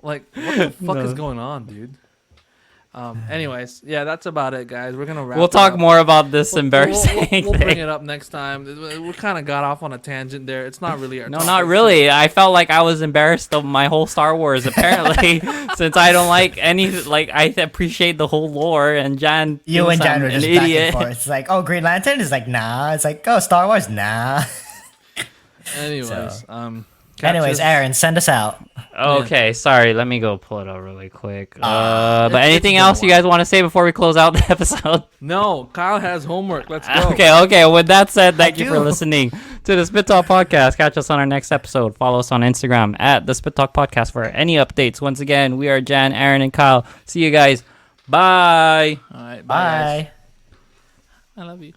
[SPEAKER 1] like what the fuck is going on, dude? Anyways, yeah, that's about it, guys. We're gonna wrap.
[SPEAKER 3] We'll
[SPEAKER 1] it
[SPEAKER 3] talk
[SPEAKER 1] up.
[SPEAKER 3] more about this embarrassing
[SPEAKER 1] We'll bring
[SPEAKER 3] thing.
[SPEAKER 1] it up next time. We kind of got off on a tangent there. It's not really our
[SPEAKER 3] No,
[SPEAKER 1] topic.
[SPEAKER 3] not really. I felt like I was embarrassed of my whole Star Wars, apparently, since I don't like any, like, I appreciate the whole lore, and Jan
[SPEAKER 2] You
[SPEAKER 3] thinks
[SPEAKER 2] and Jan
[SPEAKER 3] I'm
[SPEAKER 2] were
[SPEAKER 3] an
[SPEAKER 2] just back and
[SPEAKER 3] idiot.
[SPEAKER 2] forth. It's like, oh, Green Lantern is like, nah. It's like, oh, Star Wars, nah.
[SPEAKER 1] Anyways,
[SPEAKER 2] Anyways, Aaron, send us out.
[SPEAKER 3] Okay, sorry. Let me go pull it up really quick.
[SPEAKER 2] it's
[SPEAKER 3] But anything
[SPEAKER 1] been a
[SPEAKER 3] else you guys want to say before we close out the episode?
[SPEAKER 1] No, Kyle has homework. Let's go.
[SPEAKER 3] Okay. With that said, thank you for
[SPEAKER 2] do.
[SPEAKER 3] listening to the Spit Talk Podcast. Catch us on our next episode. Follow us on Instagram at the Spit Talk Podcast for any updates. Once again, we are Jan, Aaron, and Kyle. See you guys. Bye.
[SPEAKER 1] All right, bye. Guys.
[SPEAKER 2] Bye.
[SPEAKER 1] I love you.